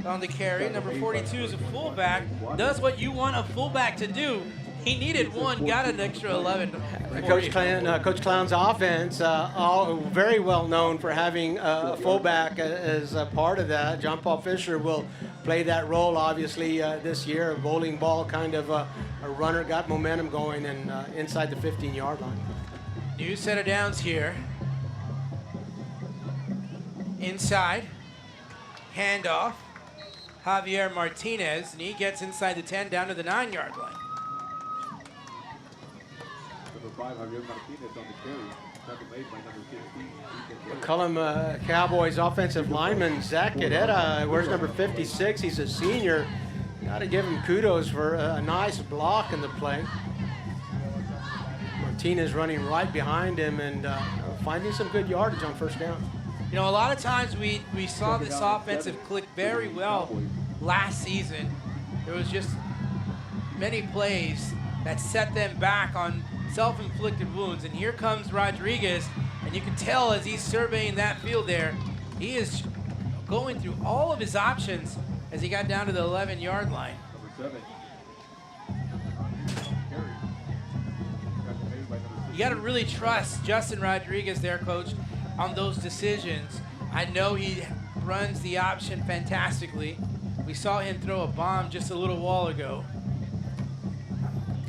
on the carry. Number 42 is a fullback. Does what you want a fullback to do. He needed 1, got an extra 11. Coach Clown's offense, all very well known for having a fullback as a part of that. John Paul Fisher will play that role, obviously, this year. A bowling ball kind of a runner, got momentum going and inside the 15-yard line. New set of downs here. Inside. Handoff. Javier Martinez, and he gets inside the 10 down to the 9-yard line. Number 5, Javier Martinez on the carry. Tackle made by number 15. McCollum Cowboys offensive lineman Zach Cadetta wears number 56. He's a senior. Got to give him kudos for a nice block in the play. Martinez running right behind him and finding some good yardage on first down. You know, a lot of times we saw this offensive click very well last season. There was just many plays that set them back on self-inflicted wounds. And here comes Rodriguez, and you can tell as he's surveying that field there, he is going through all of his options as he got down to the 11-yard line. You got to really trust Justin Rodriguez there, Coach, on those decisions. I know he runs the option fantastically. We saw him throw a bomb just a little while ago.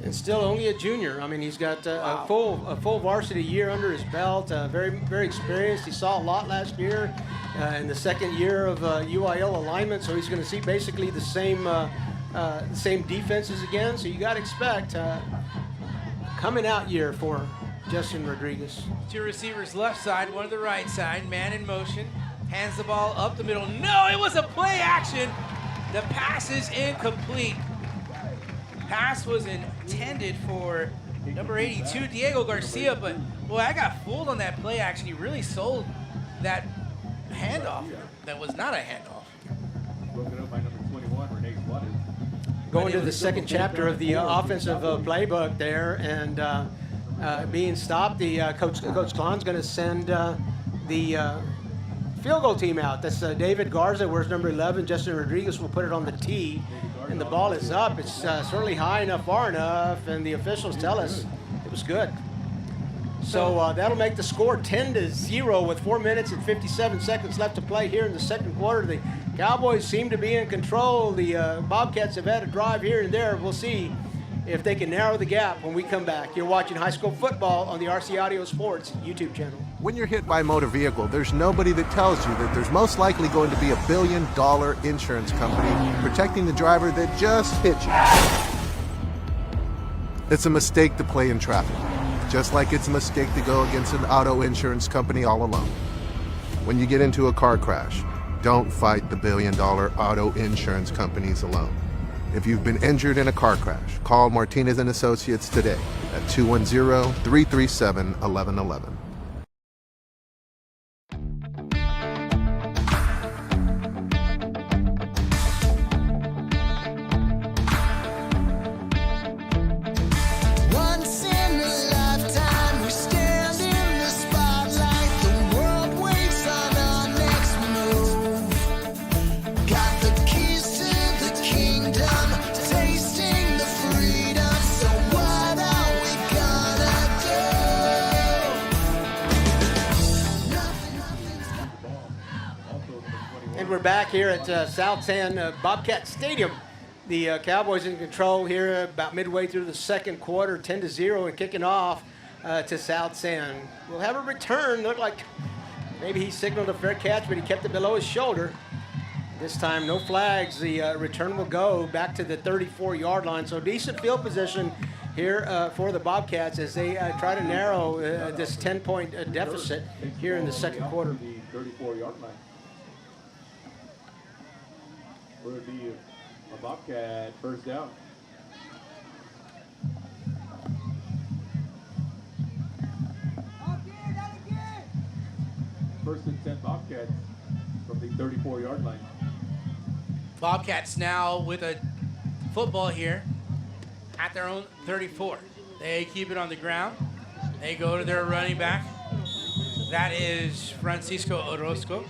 And still only a junior. I mean, he's got a full varsity year under his belt. Very, very experienced. He saw a lot last year in the second year of UIL alignment, so he's going to see basically the same defenses again. So you got to expect coming out year for Justin Rodriguez. Two receivers left side, one to the right side. Man in motion, hands the ball up the middle. No, it was a play action. The pass is incomplete. Pass was intended for number 82, Diego Garcia, but boy, I got fooled on that play action. He really sold that handoff. That was not a handoff. Broken up by number 21, Renee Suarez. Going to the second chapter of the offensive playbook there, and being stopped, the Coach Klon's going to send the field goal team out. That's David Garza, where's number 11. Justin Rodriguez will put it on the tee, and the ball is up. It's certainly high enough, far enough, and the officials tell us it was good. So that'll make the score 10-0 with 4 minutes and 57 seconds left to play here in the second quarter. The Cowboys seem to be in control. The Bobcats have had a drive here and there. We'll see if they can narrow the gap when we come back. You're watching high school football on the RC Audio Sports YouTube channel. When you're hit by a motor vehicle, there's nobody that tells you that there's most likely going to be $1 billion insurance company protecting the driver that just hit you. It's a mistake to play in traffic, just like it's a mistake to go against an auto insurance company all alone. When you get into a car crash, don't fight the $1 billion auto insurance companies alone. If you've been injured in a car crash, call Martinez & Associates today at 210-337-1111. Once in a lifetime, we stand in the spotlight. The world waits on our next move. Got the keys to the kingdom, tasting the freedom. So what are we gonna do? And we're back here at South San Bobcat Stadium. The Cowboys in control here about midway through the second quarter, 10-0, and kicking off to South San. We'll have a return. Looked like maybe he signaled a fair catch, but he kept it below his shoulder. This time, no flags. The return will go back to the 34-yard line. So decent field position here for the Bobcats as they try to narrow this 10-point deficit here in the second quarter. The 34-yard line. Will it be a Bobcat first down? First and 10 Bobcats from the 34-yard line. Bobcats now with a football here at their own 34. They keep it on the ground. They go to their running back. That is Francisco Orozco.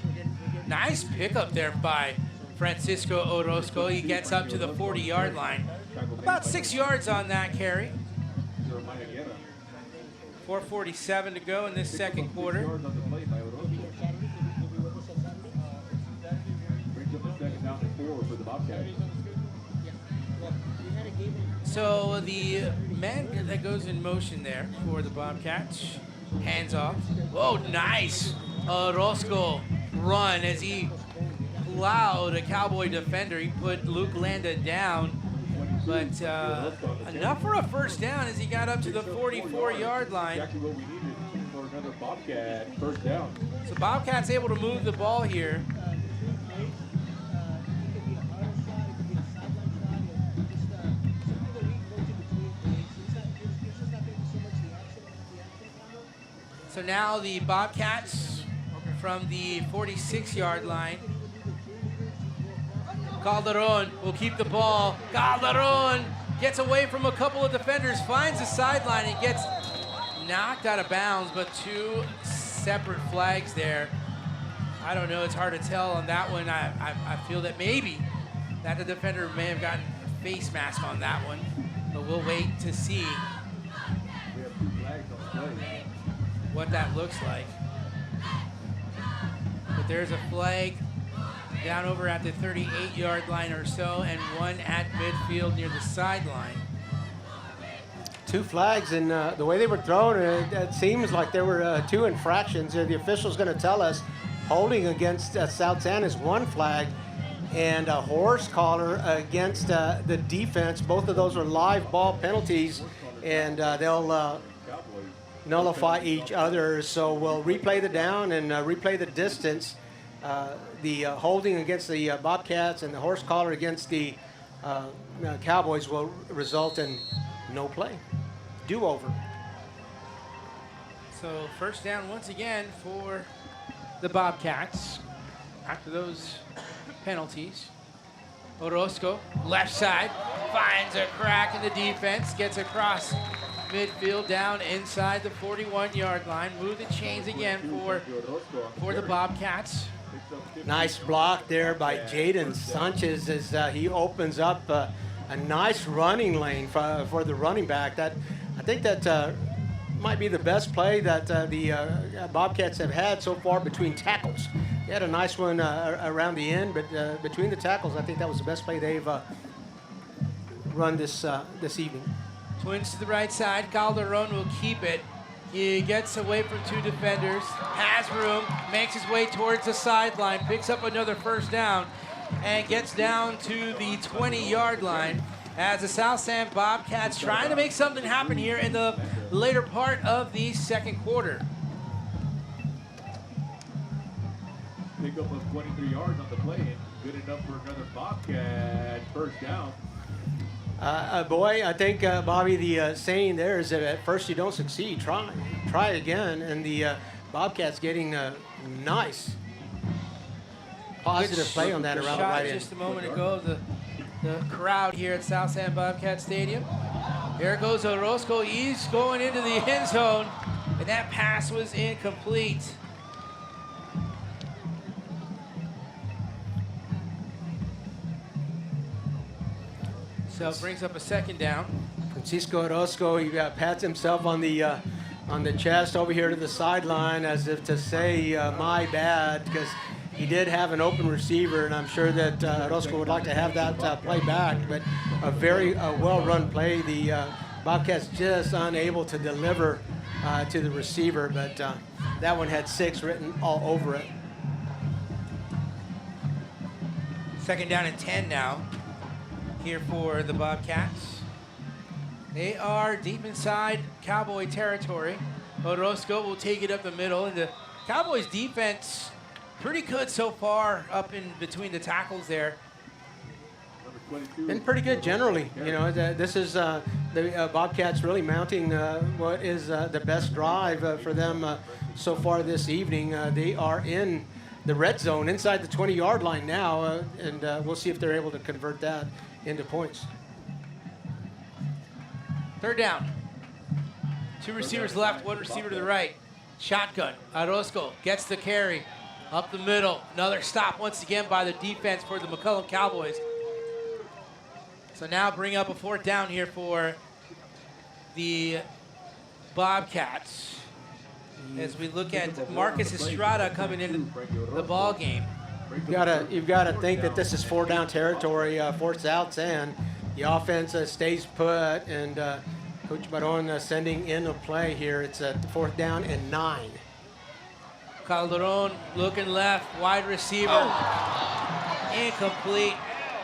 Nice pickup there by Francisco Orozco. He gets up to the 40-yard line. About 6 yards on that carry. 4:47 to go in this second quarter. Brings up the second down and 4 for the Bobcats. So the man that goes in motion there for the Bobcats, hands off. Whoa, nice Orozco run as he plowed a Cowboy defender. He put Luke Landa down, but enough for a first down as he got up to the 44-yard line. Exactly what we needed for another Bobcat first down. So Bobcats able to move the ball here. So now the Bobcats from the 46-yard line. Calderon will keep the ball. Calderon gets away from a couple of defenders, finds the sideline, and gets knocked out of bounds, but two separate flags there. I don't know, it's hard to tell on that one. I feel that maybe that the defender may have gotten a face mask on that one, but we'll wait to see what that looks like. But there's a flag down over at the 38-yard line or so, and one at midfield near the sideline. Two flags, and the way they were thrown, it seems like there were two infractions. The official's going to tell us holding against South San is one flag, and a horse collar against the defense. Both of those are live ball penalties, and they'll nullify each other. So we'll replay the down and replay the distance. The holding against the Bobcats and the horse collar against the Cowboys will result in no play. Do-over. So first down once again for the Bobcats after those penalties. Orozco, left side, finds a crack in the defense, gets across midfield down inside the 41-yard line. Move the chains again for the Bobcats. Nice block there by Jaden Sanchez as he opens up a nice running lane for the running back. I think that might be the best play that the Bobcats have had so far between tackles. They had a nice one around the end, but between the tackles, I think that was the best play they've run this evening. Twins to the right side. Calderon will keep it. He gets away from two defenders, has room, makes his way towards the sideline, picks up another first down, and gets down to the 20-yard line as the South San Bobcats trying to make something happen here in the later part of the second quarter. Pick up of 23 yards on the play, and good enough for another Bobcat first down. Boy, I think, Bobby, the saying there is that at first you don't succeed, try again, and the Bobcats getting a nice positive play on that around the right end. Just a moment ago, the crowd here at South San Bobcat Stadium. There goes Orozco. He's going into the end zone, and that pass was incomplete. So it brings up a second down. Francisco Orozco, he pats himself on the chest over here to the sideline as if to say, my bad, because he did have an open receiver, and I'm sure that Orozco would like to have that play back, but a very well-run play. The Bobcats just unable to deliver to the receiver, but that one had 6 written all over it. Second down and 10 now here for the Bobcats. They are deep inside Cowboy territory. Orozco will take it up the middle, and the Cowboys defense pretty good so far up in between the tackles there. Been pretty good generally. You know, this is the Bobcats really mounting what is the best drive for them so far this evening. They are in the red zone inside the 20-yard line now, and we'll see if they're able to convert that into points. Third down. 2 receivers left, 1 receiver to the right. Shotgun. Orozco gets the carry up the middle. Another stop once again by the defense for the McCollum Cowboys. So now bring up a 4th down here for the Bobcats as we look at Marcus Estrada coming into the ball game. You've got to think that this is 4-down territory for South San. The offense stays put, and Coach Baron sending in a play here. It's a 4th down and 9. Calderon looking left, wide receiver, incomplete.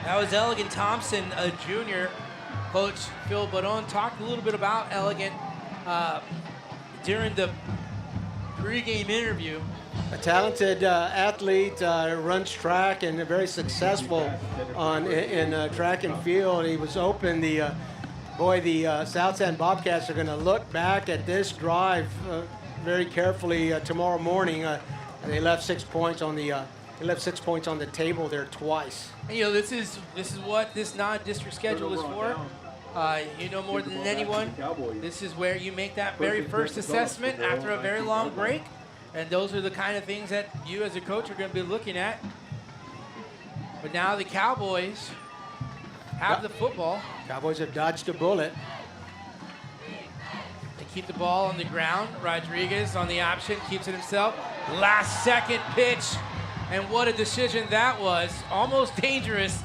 That was Elegant Thompson, a junior. Coach Phil Baron talked a little bit about Elegant during the pregame interview. A talented athlete, runs track and very successful in track and field. He was open. The South San Bobcats are going to look back at this drive very carefully tomorrow morning. They left 6 points on the table there twice. And, this is what this non-district schedule is for. You know more than anyone. This is where you make that very first assessment after a very long break, and those are the kind of things that you as a coach are going to be looking at. But now the Cowboys have the football. Cowboys have dodged a bullet. They keep the ball on the ground. Rodriguez on the option, keeps it himself. Last second pitch, and what a decision that was. Almost dangerous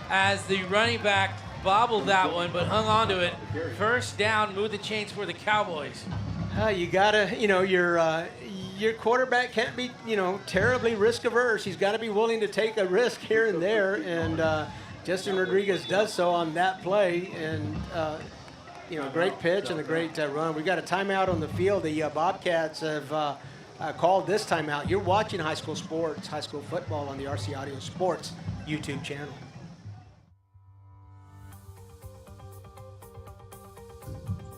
as the running back bobbled that one, but hung on to it. First down, move the chains for the Cowboys. You gotta, your quarterback can't be, terribly risk averse. He's got to be willing to take a risk here and there, and Justin Rodriguez does so on that play. And great pitch and a great run. We've got a timeout on the field. The Bobcats have called this timeout. You're watching high school sports, high school football on the RC Audio Sports YouTube channel.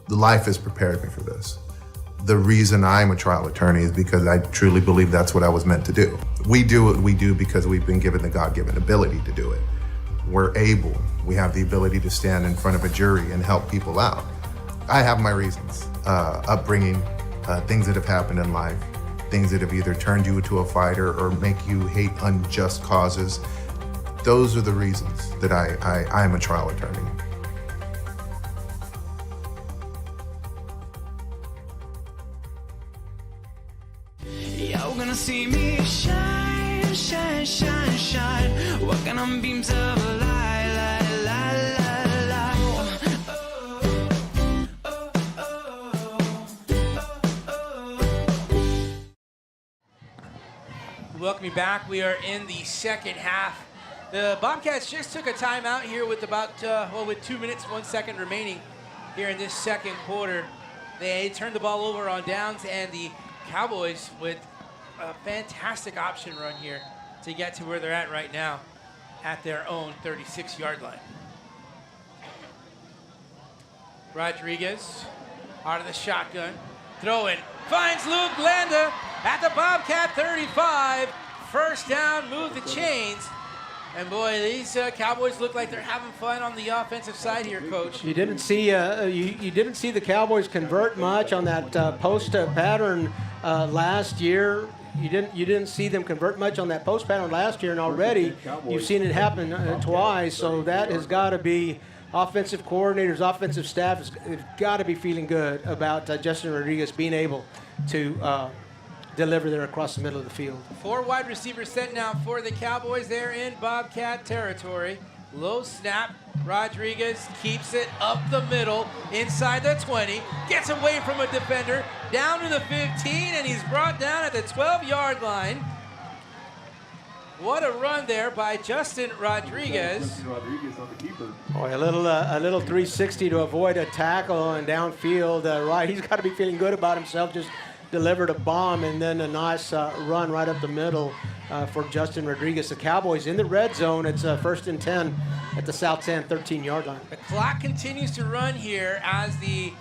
Life has prepared me for this. The reason I'm a trial attorney is because I truly believe that's what I was meant to do. We do what we do because we've been given the God-given ability to do it. We have the ability to stand in front of a jury and help people out. I have my reasons. Upbringing, things that have happened in life, things that have either turned you into a fighter or make you hate unjust causes. Those are the reasons that I'm a trial attorney. You're gonna see me shine, shine, shine, shine. Walking on beams of a light, light, light, light, light. Welcome you back. We are in the second half. The Bobcats just took a timeout here with about, with 2 minutes, 1 second remaining here in this second quarter. They turned the ball over on downs, and the Cowboys with a fantastic option run here to get to where they're at right now at their own 36-yard line. Rodriguez out of the shotgun, throwing, finds Luke Landa at the Bobcat 35. First down, move the chains. And boy, these Cowboys look like they're having fun on the offensive side here, Coach. You didn't see you didn't see the Cowboys convert much on that post pattern last year. You didn't see them convert much on that post pattern last year, and already you've seen it happen twice. So that has got to be offensive coordinators, offensive staff has got to be feeling good about Justin Rodriguez being able to deliver there across the middle of the field. 4 wide receivers set now for the Cowboys. They're in Bobcat territory. Low snap. Rodriguez keeps it up the middle, inside the 20, gets away from a defender, down to the 15, and he's brought down at the 12-yard line. What a run there by Justin Rodriguez. Boy, a little 360 to avoid a tackle and downfield. Right, he's got to be feeling good about himself. Just delivered a bomb and then a nice run right up the middle for Justin Rodriguez. The Cowboys in the red zone. It's 1st and 10 at the South San 13-yard line. The clock continues to run here as the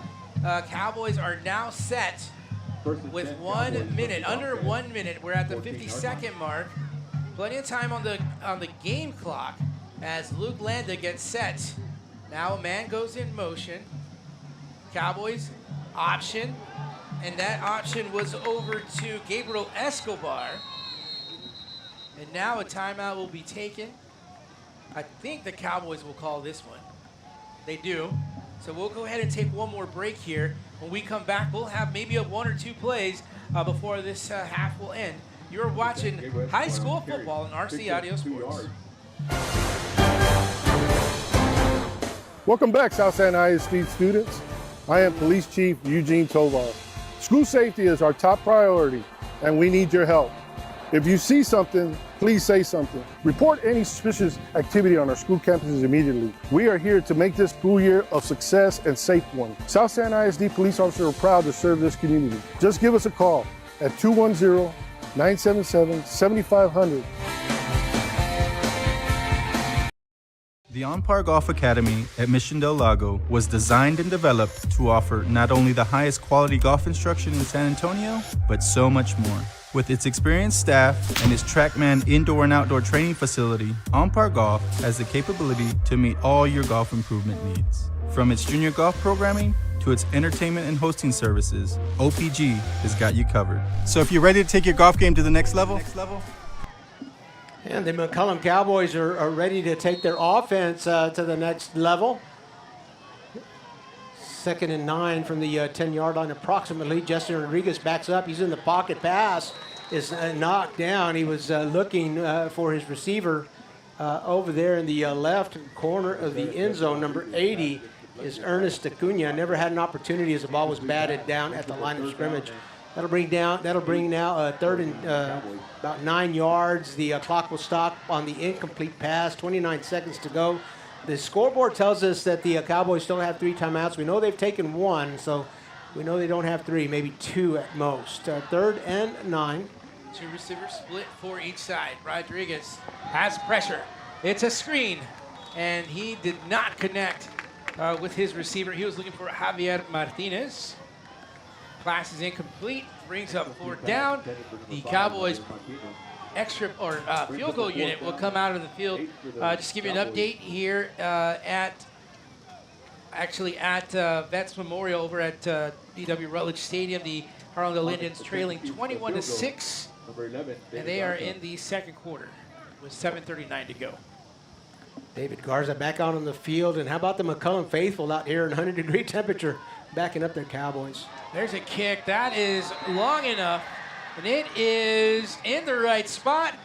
Cowboys are now set with 1 minute, under 1 minute. We're at the 52nd mark. Plenty of time on the game clock as Luke Landa gets set. Now a man goes in motion. Cowboys option, and that option was over to Gabriel Escobar. And now a timeout will be taken. I think the Cowboys will call this one. They do. So we'll go ahead and take one more break here. When we come back, we'll have maybe 1 or 2 plays before this half will end. You're watching high school football on RC Audio Sports. Welcome back, South San ISD students. I am Police Chief Eugene Tovar. School safety is our top priority, and we need your help. If you see something, please say something. Report any suspicious activity on our school campuses immediately. We are here to make this school year a success and safe one. South San ISD police officers are proud to serve this community. Just give us a call at 210-977-7500. The On Par Golf Academy at Mission Del Lago was designed and developed to offer not only the highest quality golf instruction in San Antonio, but so much more. With its experienced staff and its TrackMan indoor and outdoor training facility, On Par Golf has the capability to meet all your golf improvement needs. From its junior golf programming to its entertainment and hosting services, OPG has got you covered. So if you're ready to take your golf game to the next level, And the McCollum Cowboys are ready to take their offense to the next level. 2nd and 9 from the 10-yard line approximately. Justin Rodriguez backs up. He's in the pocket. Pass is knocked down. He was looking for his receiver over there in the left corner of the end zone. Number 80 is Ernest Acuna. Never had an opportunity as the ball was batted down at the line of scrimmage. That'll bring now a 3rd and about 9 yards. The clock will stop on the incomplete pass. 29 seconds to go. The scoreboard tells us that the Cowboys still have 3 timeouts. We know they've taken 1, so we know they don't have 3, maybe 2 at most. 3rd and 9. 2 receivers split for each side. Rodriguez has pressure. It's a screen, and he did not connect with his receiver. He was looking for Javier Martinez. Pass is incomplete. Brings up 4th down. The Cowboys field goal unit will come out of the field. Just to give you an update here at Vets Memorial over at B.W. Rutledge Stadium. The Harlandale Indians trailing 21-6, and they are in the 2nd quarter with 7:39 to go. David Garza back out on the field, and how about the McCollum faithful out here in 100-degree temperature backing up their Cowboys? There's a kick. That is long enough, and it is in the right spot.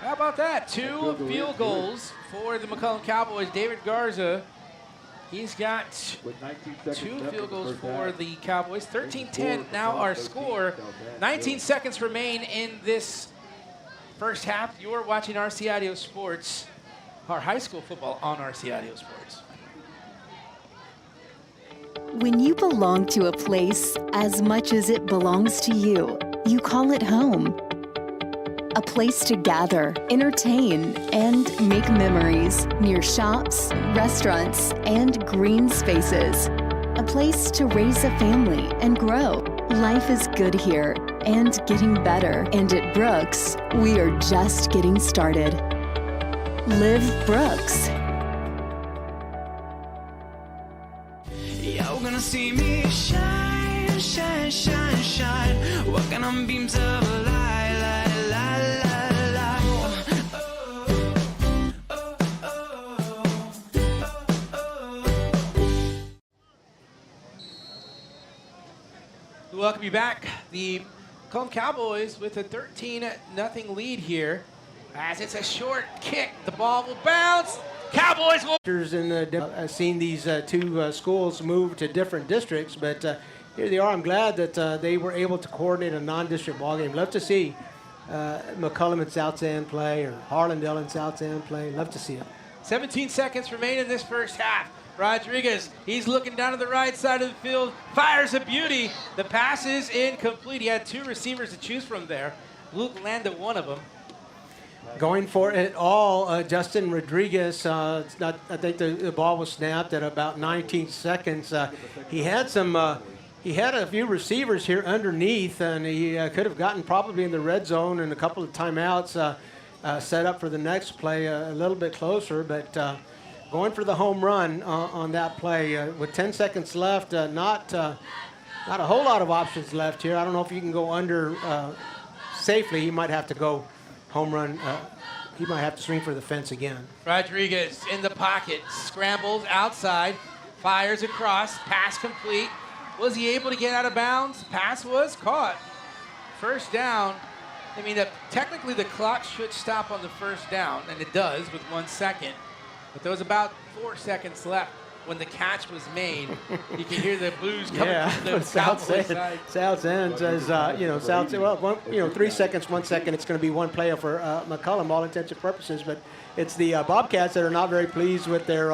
How about that? 2 field goals for the McCollum Cowboys. David Garza, he's got 2 field goals for the Cowboys. 13-10 now our score. 19 seconds remain in this first half. You're watching RC Audio Sports, our high school football on RC Audio Sports. When you belong to a place as much as it belongs to you, you call it home. A place to gather, entertain, and make memories near shops, restaurants, and green spaces. A place to raise a family and grow. Life is good here and getting better. And at Brooks, we are just getting started. Live Brooks. You're gonna see me shine, shine, shine, shine. Walking on beams of light, light, light, light, light. We welcome you back. The McCollum Cowboys with a 13-0 lead here. As it's a short kick, the ball will bounce. Cowboys will. I've seen these 2 schools move to different districts, but here they are. I'm glad that they were able to coordinate a non-district ball game. Love to see McCollum and South San play, or Harlandale and South San play. Love to see it. 17 seconds remain in this first half. Rodriguez, he's looking down to the right side of the field, fires a beauty. The pass is incomplete. He had 2 receivers to choose from there. Luke landed one of them. Going for it all, Justin Rodriguez. I think the ball was snapped at about 19 seconds. He had a few receivers here underneath, and he could have gotten probably in the red zone and a couple of timeouts set up for the next play a little bit closer. But going for the home run on that play with 10 seconds left, not a whole lot of options left here. I don't know if you can go under safely. He might have to go home run. He might have to swing for the fence again. Rodriguez in the pocket, scrambles outside, fires across, pass complete. Was he able to get out of bounds? Pass was caught. First down. I mean, technically the clock should stop on the first down, and it does with 1 second. But there was about 4 seconds left when the catch was made. You can hear the blues coming from the South side. South End says, South. 3 seconds, 1 second. It's going to be one play for McCollum, all intents and purposes. But it's the Bobcats that are not very pleased with their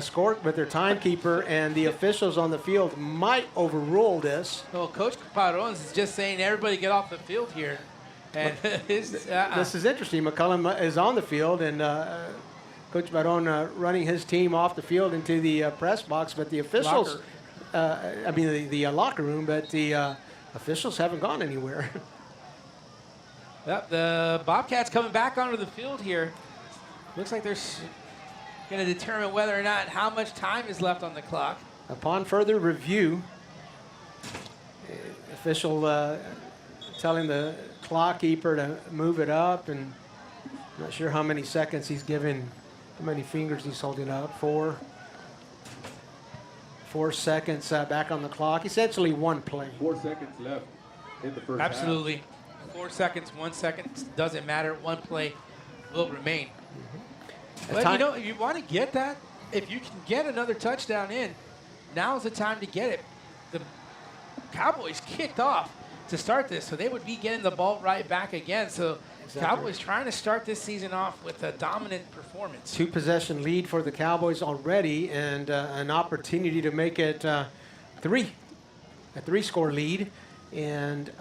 score, with their timekeeper, and the officials on the field might overrule this. Well, Coach Caparons is just saying everybody get off the field here. And this is interesting. McCollum is on the field, and Coach Baron running his team off the field into the press box, but the officials, the locker room, but the officials haven't gone anywhere. Yep, the Bobcats coming back onto the field here. Looks like they're going to determine whether or not how much time is left on the clock. Upon further review, official telling the clock keeper to move it up, and I'm not sure how many seconds he's given, how many fingers he's holding up. 4 seconds back on the clock. Essentially one play. 4 seconds left in the first Absolutely. half. 4 seconds, 1 second, doesn't matter. One play will remain. But you know, if you want to get that, if you can get another touchdown in, now's the time to get it. The Cowboys kicked off to start this, so they would be getting the ball right back again. So Cowboys trying to start this season off with a dominant performance. 2-possession lead for the Cowboys already, and an opportunity to make it a 3-score lead. And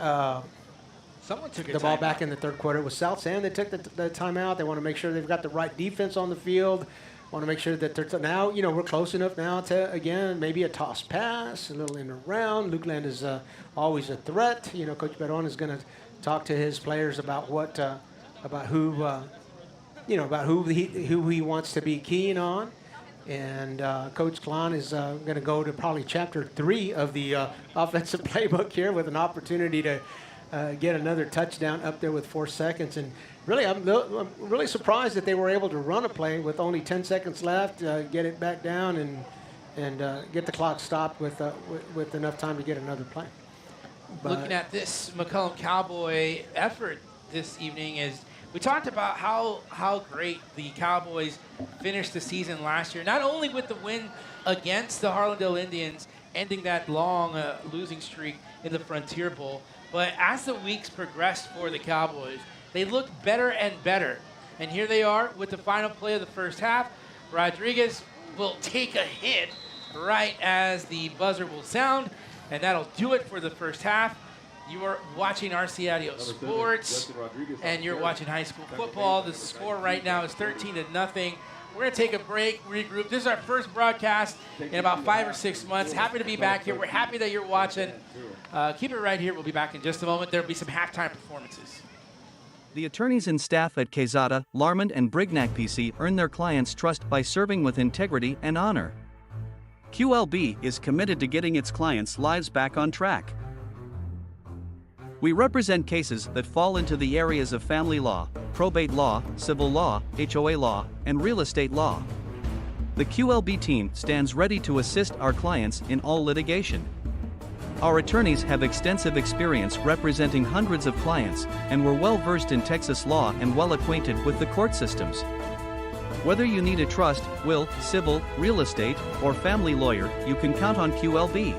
someone took the ball back in the third quarter. It was South San that took the timeout. They want to make sure they've got the right defense on the field. Want to make sure that they're now, we're close enough now to, again, maybe a toss pass, a little in and around. Luke Land is always a threat. Coach Baron is going to talk to his players about who he wants to be keen on. And Coach Klon is going to go to probably chapter 3 of the offensive playbook here with an opportunity to get another touchdown up there with 4 seconds. And really, I'm really surprised that they were able to run a play with only 10 seconds left, get it back down, and get the clock stopped with enough time to get another play. But looking at this McCollum Cowboy effort this evening, is we talked about how great the Cowboys finished the season last year, not only with the win against the Harlandale Indians, ending that long losing streak in the Frontier Bowl, but as the weeks progressed for the Cowboys, they looked better and better. And here they are with the final play of the first half. Rodriguez will take a hit right as the buzzer will sound, and that'll do it for the first half. You are watching RC Audio Sports, and you're watching high school football. The score right now is 13-0. We're going to take a break, regroup. This is our first broadcast in about 5 or 6 months. Happy to be back here. We're happy that you're watching. Keep it right here. We'll be back in just a moment. There'll be some halftime performances. The attorneys and staff at Quezada, Larmond, and Brignac PC earn their clients' trust by serving with integrity and honor. QLB is committed to getting its clients' lives back on track. We represent cases that fall into the areas of family law, probate law, civil law, HOA law, and real estate law. The QLB team stands ready to assist our clients in all litigation. Our attorneys have extensive experience representing hundreds of clients, and we're well versed in Texas law and well acquainted with the court systems. Whether you need a trust, will, civil, real estate, or family lawyer, you can count on QLB.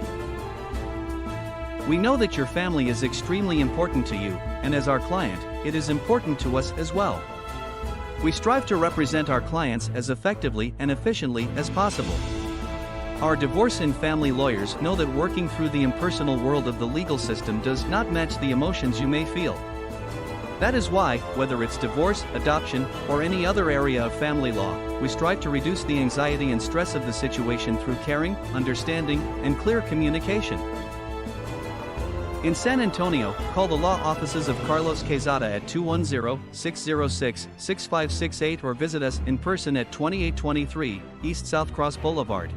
We know that your family is extremely important to you, and as our client, it is important to us as well. We strive to represent our clients as effectively and efficiently as possible. Our divorce and family lawyers know that working through the impersonal world of the legal system does not match the emotions you may feel. That is why, whether it's divorce, adoption, or any other area of family law, we strive to reduce the anxiety and stress of the situation through caring, understanding, and clear communication. In San Antonio, call the law offices of Carlos Quezada at 210-606-6568 or visit us in person at 2823 East South Cross Boulevard.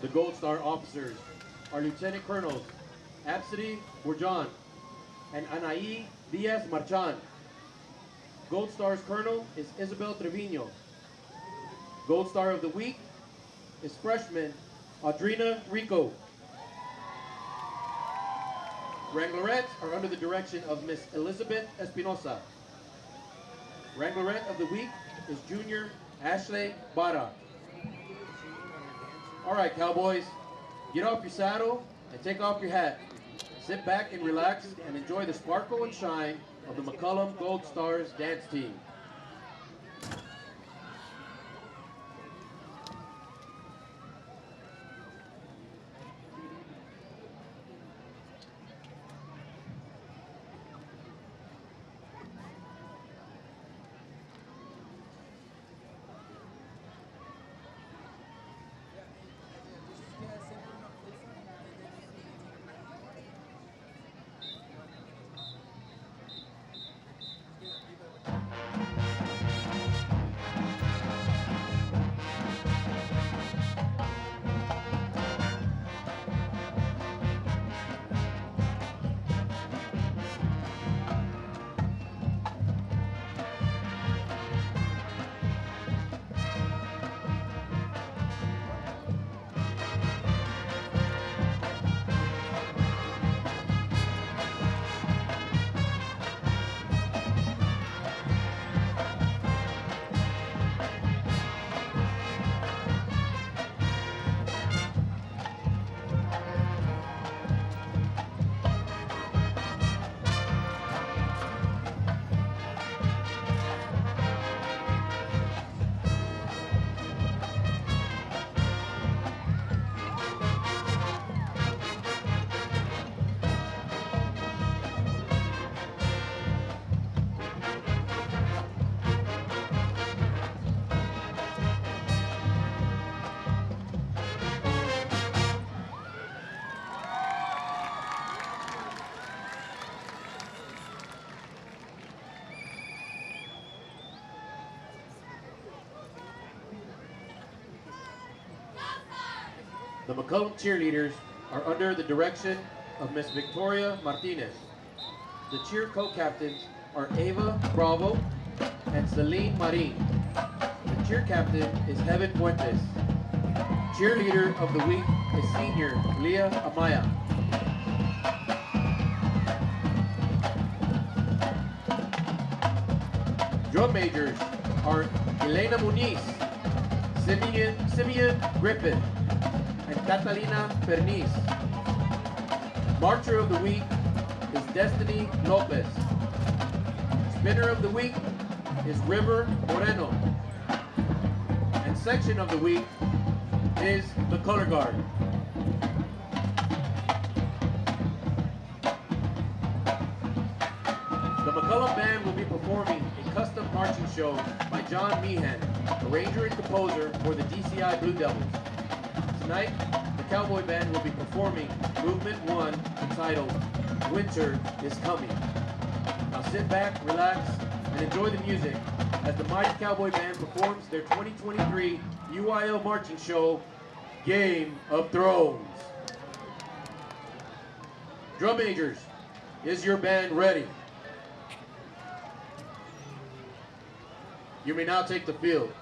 The Gold Star officers are Lieutenant Colonels Absidy Bourjan and Anaí Diaz Marchan. Gold Star's Colonel is Isabel Trevino. Gold Star of the Week is freshman Audrina Rico. Wranglerettes are under the direction of Miss Elizabeth Espinosa. Wranglerette of the Week is junior Ashley Barra. All right, Cowboys, get off your saddle and take off your hat. Sit back and relax and enjoy the sparkle and shine of the McCollum Gold Stars dance team. The McCollum cheerleaders are under the direction of Miss Victoria Martinez. The cheer co-captains are Ava Bravo and Celine Marin. The cheer captain is Heaven Fuentes. Cheerleader of the week is senior Leah Amaya. Drum majors are Elena Muniz, Simeon Griffin, and Catalina Perniz. Marcher of the week is Destiny Lopez. Spinner of the week is River Moreno. And section of the week is the color guard. The McCollum Band will be performing a custom marching show by John Meehan, arranger and composer for the DCI Blue Devils. Tonight, the Cowboy Band will be performing Movement 1 entitled Winter is Coming. Now sit back, relax, and enjoy the music as the Mighty Cowboy Band performs their 2023 UIL marching show, Game of Thrones. Drum majors, is your band ready? You may now take the field.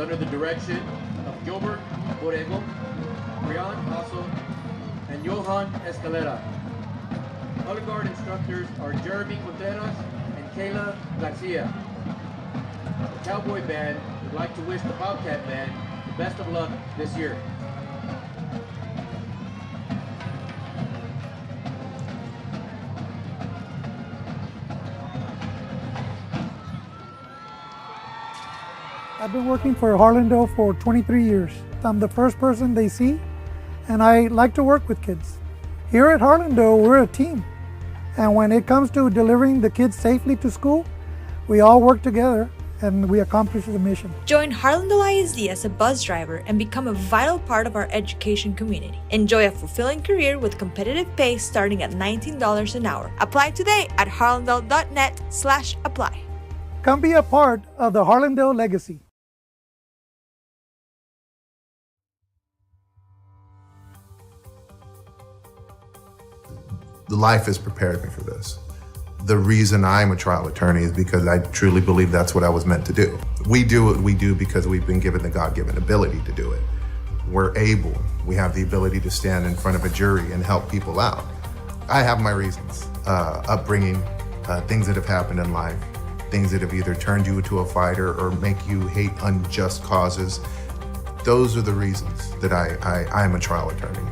under the direction of Gilbert Borrego, Brian Paso, and Johan Escalera. Color guard instructors are Jeremy Contreras and Kayla Garcia. The Cowboy Band would like to wish the Bobcat Band the best of luck this year. I've been working for Harlandale for 23 years. I'm the first person they see, and I like to work with kids. Here at Harlandale, we're a team. And when it comes to delivering the kids safely to school, we all work together and we accomplish the mission. Join Harlandale ISD as a bus driver and become a vital part of our education community. Enjoy a fulfilling career with competitive pay starting at $19 an hour. Apply today at harlandale.net/apply. Come be a part of the Harlandale legacy. Life has prepared me for this. The reason I'm a trial attorney is because I truly believe that's what I was meant to do. We do what we do because we've been given the God-given ability to do it. We have the ability to stand in front of a jury and help people out. I have my reasons, upbringing, things that have happened in life, things that have either turned you into a fighter or make you hate unjust causes. Those are the reasons that I'm a trial attorney.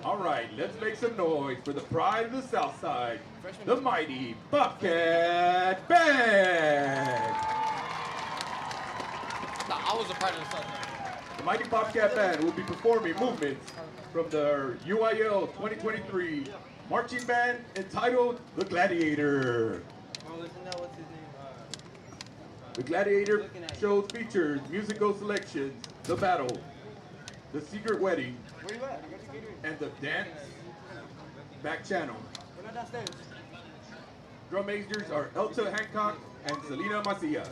All right, let's make some noise for the pride of the South Side, the mighty Bobcat Band. I was a part of the South Side. The mighty Bobcat Band will be performing movements from the UIL 2023 marching band entitled The Gladiator. The Gladiator shows features musical selections, The Battle, The Secret Wedding, and The Dance Back Channel. Drum majors are Elta Hancock and Selena Macias.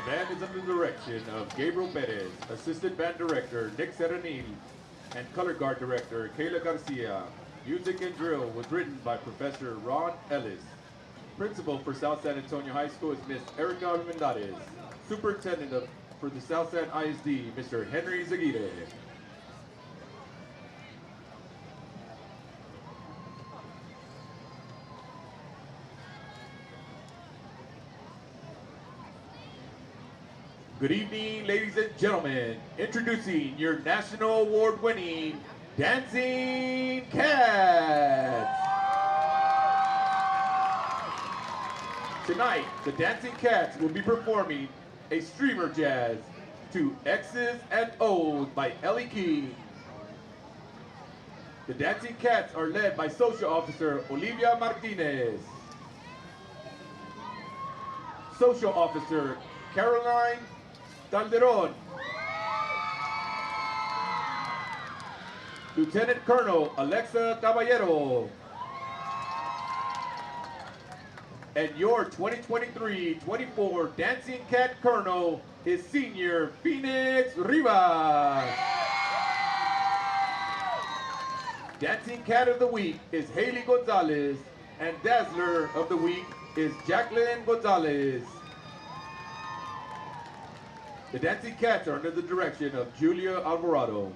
band is under the direction of Gabriel Perez, Assistant Band Director Nick Serenil, and Color Guard Director Kayla Garcia. Music and drill was written by Professor Ron Ellis. Principal for South San Antonio High School is Miss Erica Armendariz. Superintendent for the South San ISD, Mr. Henry Zaguire. Good evening, ladies and gentlemen. Introducing your national award-winning Dancing Cats. Tonight, the Dancing Cats will be performing a streamer jazz to X's and O's by Ellie King. The Dancing Cats are led by Social Officer Olivia Martinez. Social Officer Caroline Calderon. Lieutenant Colonel Alexa Caballero. And your 2023-24 Dancing Cat Colonel is Senior Phoenix Rivas. Dancing Cat of the Week is Haley Gonzalez, and Dazzler of the Week is Jacqueline Gonzalez. The Dancing Cats are under the direction of Julia Alvarado.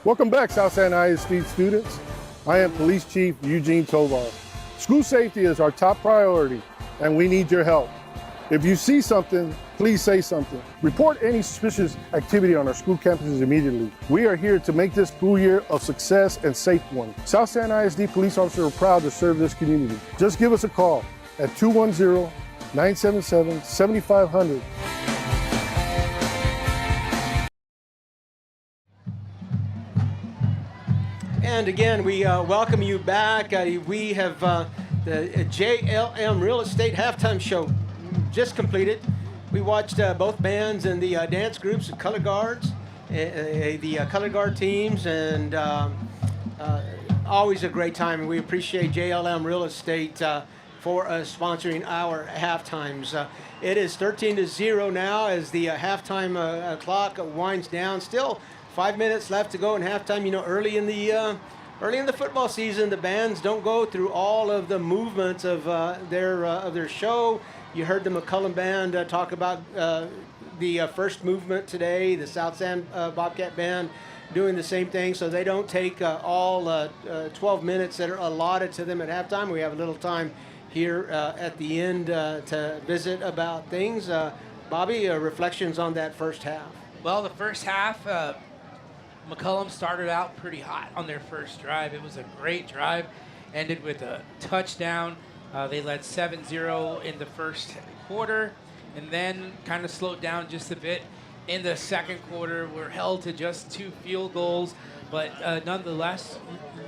Welcome back, South San ISD students. I am Police Chief Eugene Tovar. School safety is our top priority, and we need your help. If you see something, please say something. Report any suspicious activity on our school campuses immediately. We are here to make this school year a success and safe one. South San ISD police officers are proud to serve this community. Just give us a call at 210-977-7500. And again, we welcome you back. We have The JLM Real Estate halftime show just completed. We watched both bands and the dance groups, the color guards, the color guard teams, and always a great time. And we appreciate JLM Real Estate for sponsoring our halftimes. It is 13-0 now as the halftime clock winds down. Still 5 minutes left to go in halftime. You know, early in the football season, the bands don't go through all of the movements of their show. You heard the McCollum band talk about the first movement today. The South San Bobcat band doing the same thing, so they don't take all 12 minutes that are allotted to them at halftime. We have a little time here at the end to visit about things. Bobby, reflections on that first half. Well, the first half, McCollum started out pretty hot on their first drive. It was a great drive, ended with a touchdown. They led 7-0 in the first quarter, and then kind of slowed down just a bit in the second quarter. We're held to just 2 field goals, but nonetheless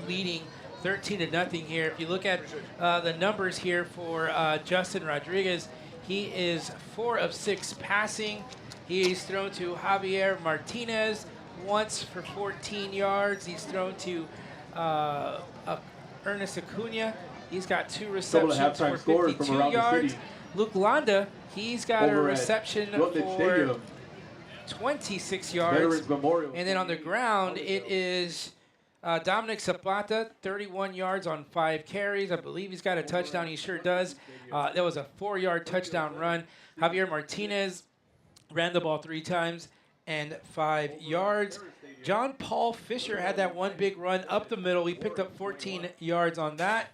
leading 13-0 here. If you look at the numbers here for Justin Rodriguez, he is 4 of 6 passing. He's thrown to Javier Martinez once for 14 yards. He's thrown to Ernest Acuna. He's got 2 receptions for 52 yards. Luke Landa, he's got a reception for 26 yards. And then on the ground, it is Dominic Zapata, 31 yards on 5 carries. I believe he's got a touchdown. He sure does. That was a 4-yard touchdown run. Javier Martinez ran the ball 3 times and 5 yards. John Paul Fisher had that one big run up the middle. He picked up 14 yards on that.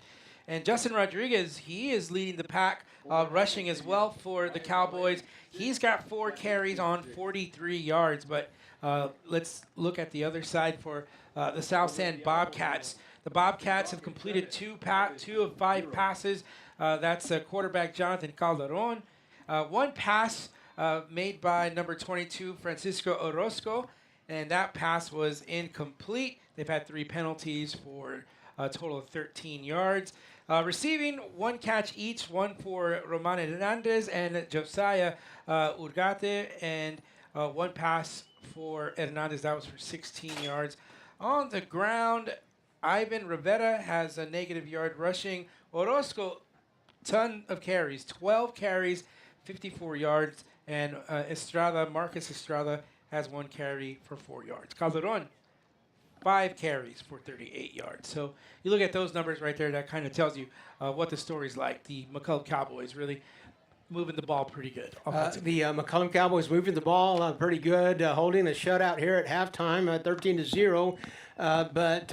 And Justin Rodriguez, he is leading the pack, rushing as well for the Cowboys. He's got 4 carries on 43 yards. But let's look at the other side for the South San Bobcats. The Bobcats have completed 2 of 5 passes. That's quarterback Jonathan Calderon. 1 pass made by number 22, Francisco Orozco, and that pass was incomplete. They've had 3 penalties for a total of 13 yards. Receiving 1 catch each, one for Roman Hernandez and Josiah Urgate, and 1 pass for Hernandez. That was for 16 yards. On the ground, Ivan Rivera has a negative yard rushing. Orozco, ton of carries, 12 carries, 54 yards. And Marcus Estrada has 1 carry for 4 yards. Calderon, 5 carries for 38 yards. So you look at those numbers right there, that kind of tells you what the story's like. The McCollum Cowboys really moving the ball pretty good. The McCollum Cowboys moving the ball pretty good, holding a shutout here at halftime, 13-0. But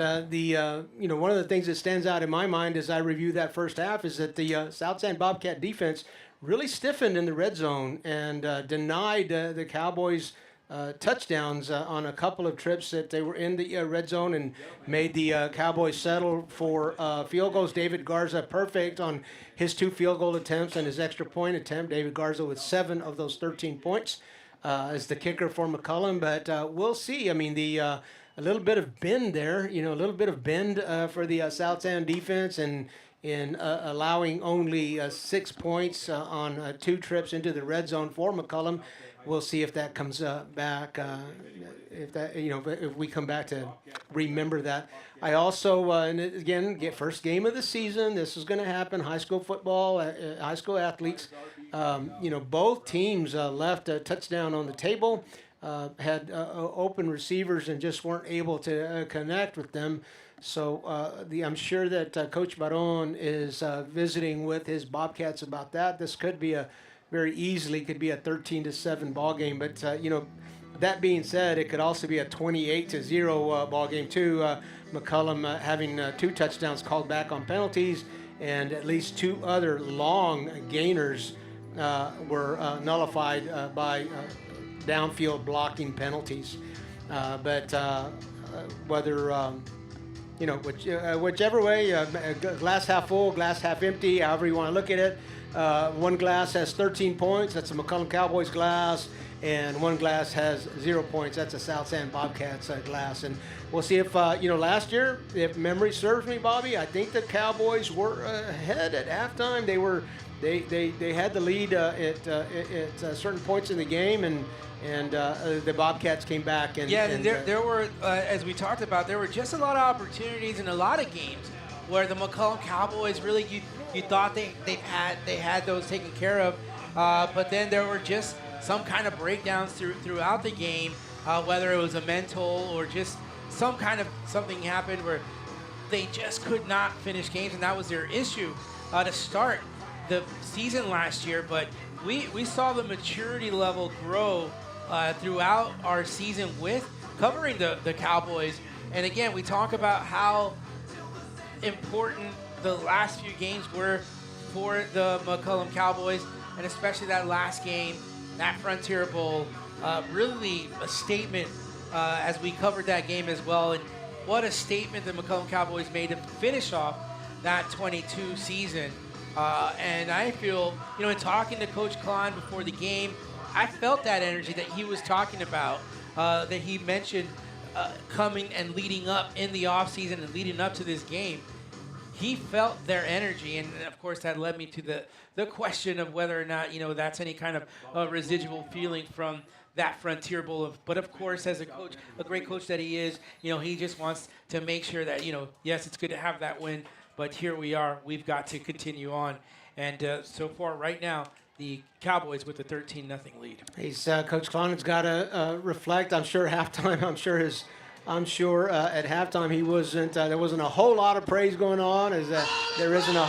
one of the things that stands out in my mind as I review that first half is that the South San Bobcat defense really stiffened in the red zone and denied the Cowboys touchdowns on a couple of trips that they were in the red zone, and made the Cowboys settle for field goals. David Garza perfect on his 2 field goal attempts and his extra point attempt. David Garza with 7 of those 13 points as the kicker for McCollum. But we'll see. I mean, a little bit of bend there, a little bit of bend for the South San defense, and in allowing only 6 points on 2 trips into the red zone for McCollum. We'll see if that comes back. If we come back to remember that. I also, and again, get first game of the season. This is going to happen. High school football, high school athletes. Both teams left a touchdown on the table. Had open receivers and just weren't able to connect with them. So I'm sure that Coach Baron is visiting with his Bobcats about that. This could be very easily could be a 13-7 ball game. But that being said, it could also be a 28-0 ball game too. McCollum having 2 touchdowns called back on penalties, and at least 2 other long gainers were nullified by downfield blocking penalties. Whichever way, glass half full, glass half empty, however you want to look at it. One glass has 13 points. That's the McCollum Cowboys glass. and one glass has 0 points. That's a South San Bobcats glass. And we'll see if, last year, if memory serves me, Bobby, I think the Cowboys were ahead at halftime. They had the lead at certain points in the game, and the Bobcats came back. There were, as we talked about, there were just a lot of opportunities in a lot of games where the McCollum Cowboys really, you thought they had those taken care of, but then there were just some kind of breakdowns throughout the game, whether it was a mental or just something happened where they just could not finish games, and that was their issue to start the season last year. But we saw the maturity level grow throughout our season with covering the Cowboys. And again, we talk about how important the last few games were for the McCollum Cowboys, and especially that last game, that Frontier Bowl, really a statement as we covered that game as well. And what a statement the McCollum Cowboys made to finish off that 22 season. And I feel, in talking to Coach Klein before the game, I felt that energy that he was talking about, that he mentioned coming and leading up in the offseason and leading up to this game. He felt their energy, and of course that led me to the question of whether or not, that's any kind of residual feeling from that Frontier Bowl. But of course, as a coach, a great coach that he is, he just wants to make sure that, yes, it's good to have that win, but here we are. We've got to continue on. And so far, right now, the Cowboys with a 13-0 lead. Coach Klein's got to reflect. I'm sure halftime. I'm sure at halftime he wasn't. There wasn't a whole lot of praise going on, as there isn't a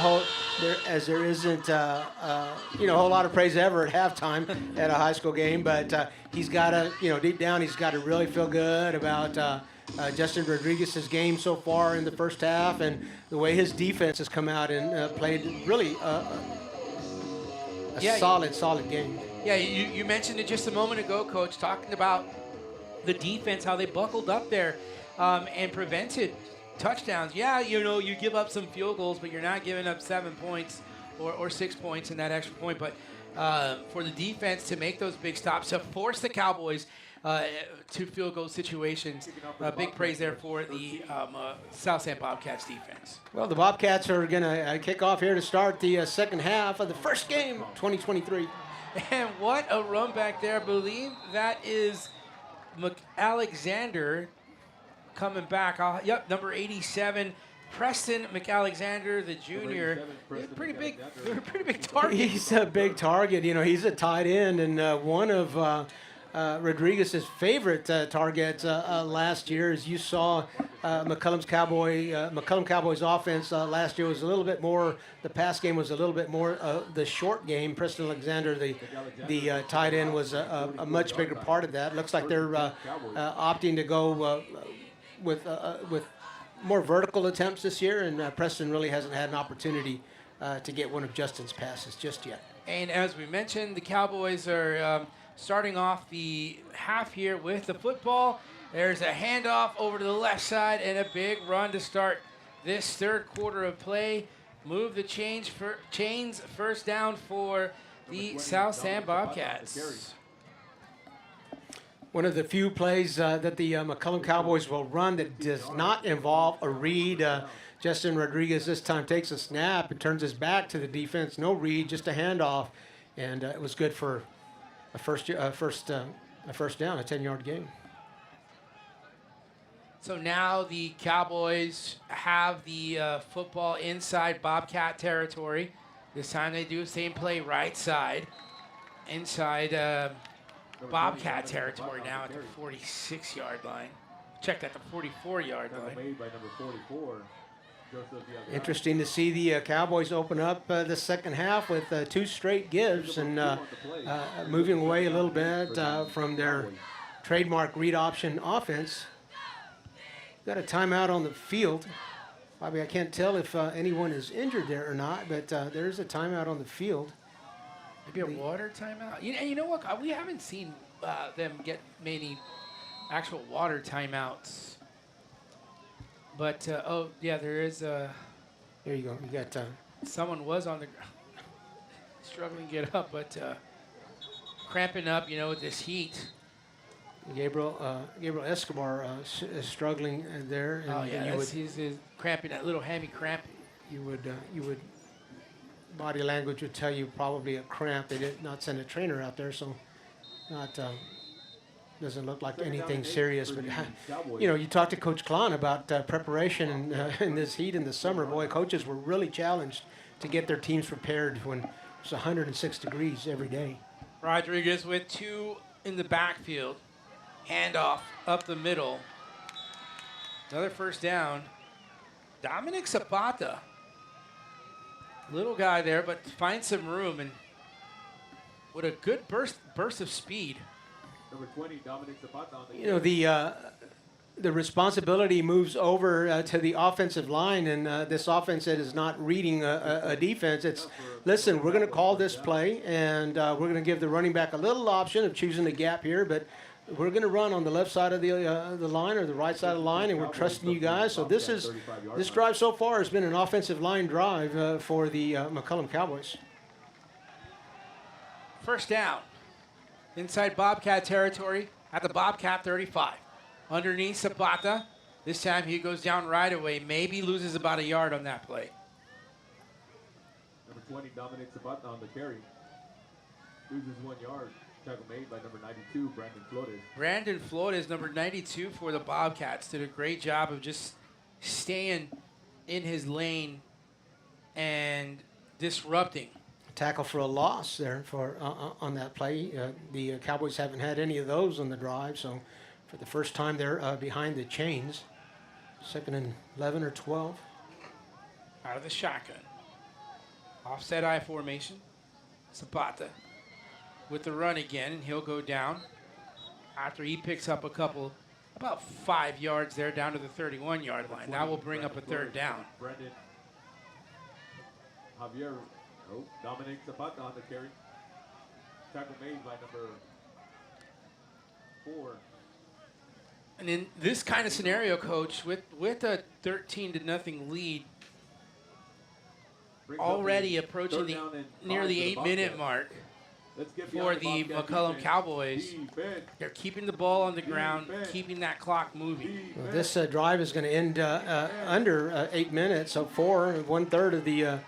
whole lot of praise ever at halftime at a high school game. But he's got to, deep down, he's got to really feel good about Justin Rodriguez's game so far in the first half, and the way his defense has come out and played really solid game. Yeah, you mentioned it just a moment ago, Coach, talking about the defense, how they buckled up there and prevented touchdowns. Yeah, you give up some field goals, but you're not giving up 7 points or 6 points in that extra point. But for the defense to make those big stops, to force the Cowboys to field goal situations, big praise there for the South San Bobcats defense. Well, the Bobcats are going to kick off here to start the second half of the first game, 2023. And what a run back there. I believe that is McAlexander coming back. Number 87, Preston McAlexander, the junior. Pretty big target. He's a big target. He's a tight end, and one of Rodriguez's favorite targets last year. As you saw, McCollum Cowboys offense last year was a little bit more. The pass game was a little bit more the short game. Preston Alexander, the tight end, was a much bigger part of that. Looks like they're opting to go with more vertical attempts this year, and Preston really hasn't had an opportunity to get one of Justin's passes just yet. And as we mentioned, the Cowboys are starting off the half here with the football. There's a handoff over to the left side and a big run to start this third quarter of play. Move the chains first down for the South San Bobcats. One of the few plays that the McCollum Cowboys will run that does not involve a read. Justin Rodriguez this time takes a snap and turns his back to the defense. No read, just a handoff, and it was good for a first down, a 10-yard gain. So now the Cowboys have the football inside Bobcat territory. This time they do the same play right side, inside Bobcat territory now at the 46-yard line. Check that, the 44-yard line. Made by number 44. Interesting to see the Cowboys open up the second half with 2 straight gives and moving away a little bit from their trademark read option offense. Got a timeout on the field. Bobby, I can't tell if anyone is injured there or not, but there's a timeout on the field. Maybe a water timeout? You know what? We haven't seen them get many actual water timeouts. But, there is a... There you go. You got... Someone was on the ground struggling to get up, but cramping up, you know, with this heat. Gabriel Escobar is struggling there. And He's cramping, that little hammy cramp. You would body language would tell you probably a cramp. They did not send a trainer out there, so not doesn't look like anything serious. But you know, you talk to Coach Klon about preparation in this heat in the summer. Boy, coaches were really challenged to get their teams prepared when it's 106 degrees every day. Rodriguez with 2 in the backfield. Handoff up the middle. Another first down. Dominic Zapata. Little guy there, but finds some room, and with a good burst of speed. Number 20, Dominic Zapata on the You know, the responsibility moves over to the offensive line, and this offense that is not reading a defense. It's, listen, we're going to call this play, and we're going to give the running back a little option of choosing the gap here, but we're going to run on the left side of the line or the right side of the line, and we're trusting you guys. So this drive so far has been an offensive line drive for the McCollum Cowboys. First down. Inside Bobcat territory at the Bobcat 35. Underneath Zapata. This time he goes down right away. Maybe loses about a yard on that play. Number 20, Dominic Zapata on the carry. Loses 1 yard. Tackle made by number 92, Brandon Flores. Brandon Flores, number 92 for the Bobcats, did a great job of just staying in his lane and disrupting. Tackle for a loss there for on that play. The Cowboys haven't had any of those on the drive, so for the first time they're behind the chains. 2nd and 11 or 12. Out of the shotgun. Offset I formation. Zapata with the run again, and he'll go down after he picks up about 5 yards there down to the 31-yard line. That will bring up a third down. Brandon Javier, Dominic Zapata on the carry. Tackle made by number 4. And in this kind of scenario, Coach, with a 13-0 lead, already approaching near the 8-minute mark for the McCollum Cowboys, they're keeping the ball on the ground, keeping that clock moving. Well, this drive is going to end under 8 minutes, so one third of the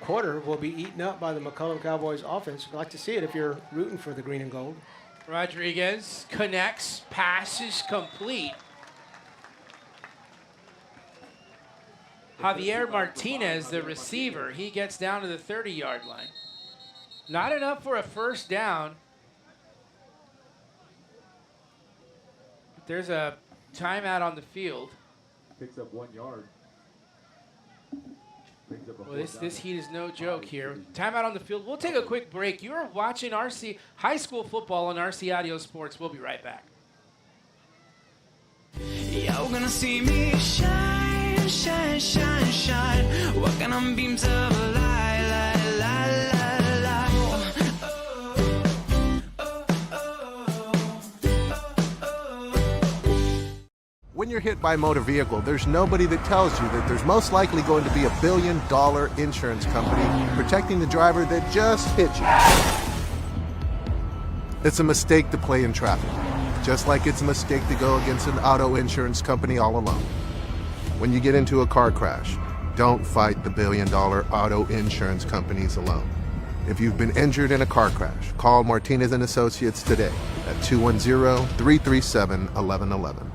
quarter will be eaten up by the McCollum Cowboys offense. I'd like to see it if you're rooting for the green and gold. Rodriguez connects, pass is complete. Javier Martinez, the receiver, he gets down to the 30-yard line. Not enough for a first down. There's a timeout on the field. Picks up 1 yard. Well, this heat is no joke here. Timeout on the field. We'll take a quick break. You are watching RC High School Football on RC Audio Sports. We'll be right back. You're gonna see me shine, shine, shine, shine. Walking on beams of a light, light, light, light, light. When you're hit by a motor vehicle, there's nobody that tells you that there's most likely going to be $1 billion insurance company protecting the driver that just hit you. It's a mistake to play in traffic, just like it's a mistake to go against an auto insurance company all alone. When you get into a car crash, don't fight the $1 billion auto insurance companies alone. If you've been injured in a car crash, call Martinez & Associates today at 210-337-1111.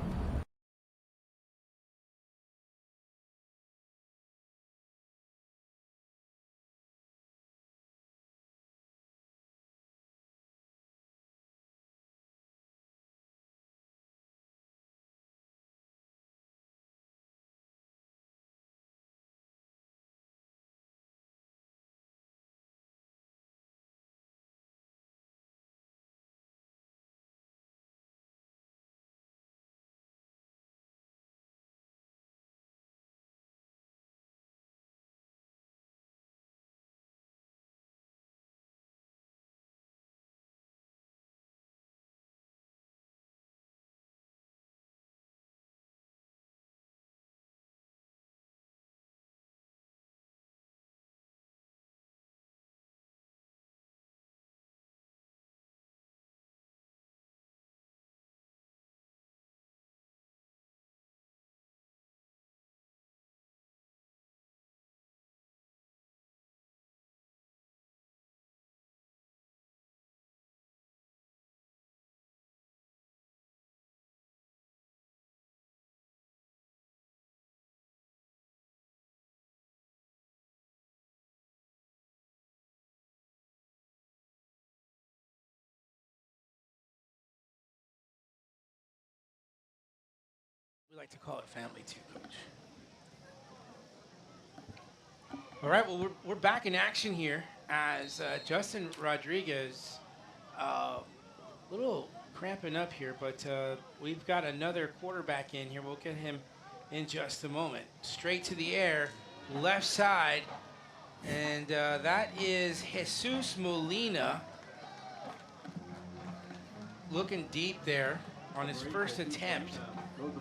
like to call it family too, Coach. All right, well, we're back in action here as Justin Rodriguez, little cramping up here, but we've got another quarterback in here. We'll get him in just a moment. Straight to the air, left side, and that is Jesus Molina looking deep there on his first attempt.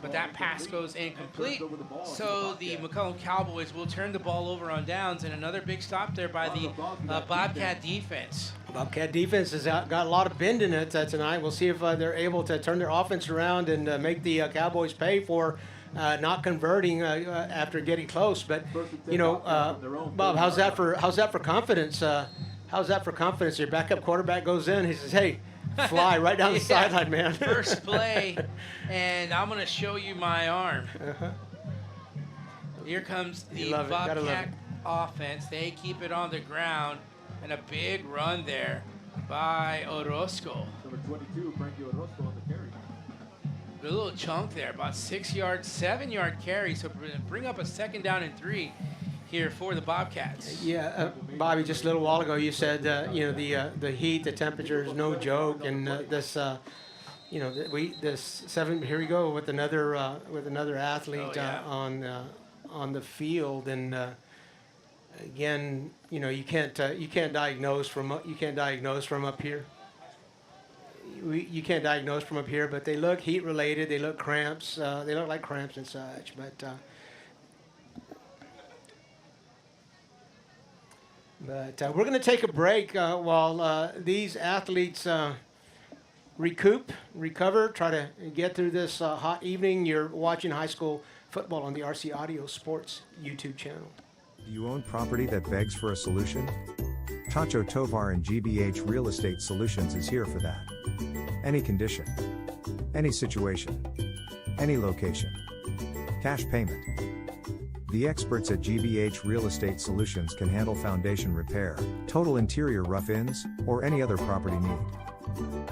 But that pass goes incomplete. So the McCollum Cowboys will turn the ball over on downs, and another big stop there by the Bobcat defense. Bobcat defense has got a lot of bend in it tonight. We'll see if they're able to turn their offense around and make the Cowboys pay for not converting after getting close. But you know, Bob, how's that for confidence? How's that for confidence? Your backup quarterback goes in. He says, "Hey, fly right down the sideline, man." First play, and I'm going to show you my arm. Here comes the Bobcat offense. They keep it on the ground, and a big run there by Orozco. Number 22, Frankie Orozco on the carry. A little chunk there, about 6 yards, 7 yard carry. So bring up a 2nd down and 3 here for the Bobcats. Yeah, Bobby, just a little while ago you said you know the heat, the temperature is no joke, and this you know here we go with another athlete on the field, and again, you know, you can't diagnose from up here. You can't diagnose from up here, but they look heat related. They look cramps. They look like cramps and such, but. But we're going to take a break while these athletes recover, try to get through this hot evening. You're watching high school football on the RC Audio Sports YouTube channel. Do you own property that begs for a solution? Tacho Tovar and GBH Real Estate Solutions is here for that. Any condition, any situation, any location. Cash payment. The experts at GBH Real Estate Solutions can handle foundation repair, total interior rough-ins, or any other property need.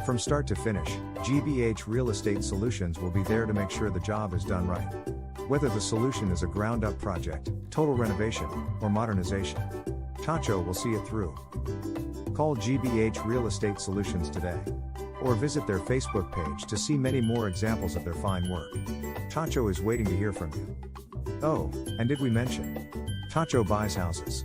From start to finish, GBH Real Estate Solutions will be there to make sure the job is done right. Whether the solution is a ground-up project, total renovation, or modernization, Tacho will see it through. Call GBH Real Estate Solutions today, or visit their Facebook page to see many more examples of their fine work. Tacho is waiting to hear from you. Oh, and did we mention? Tacho buys houses.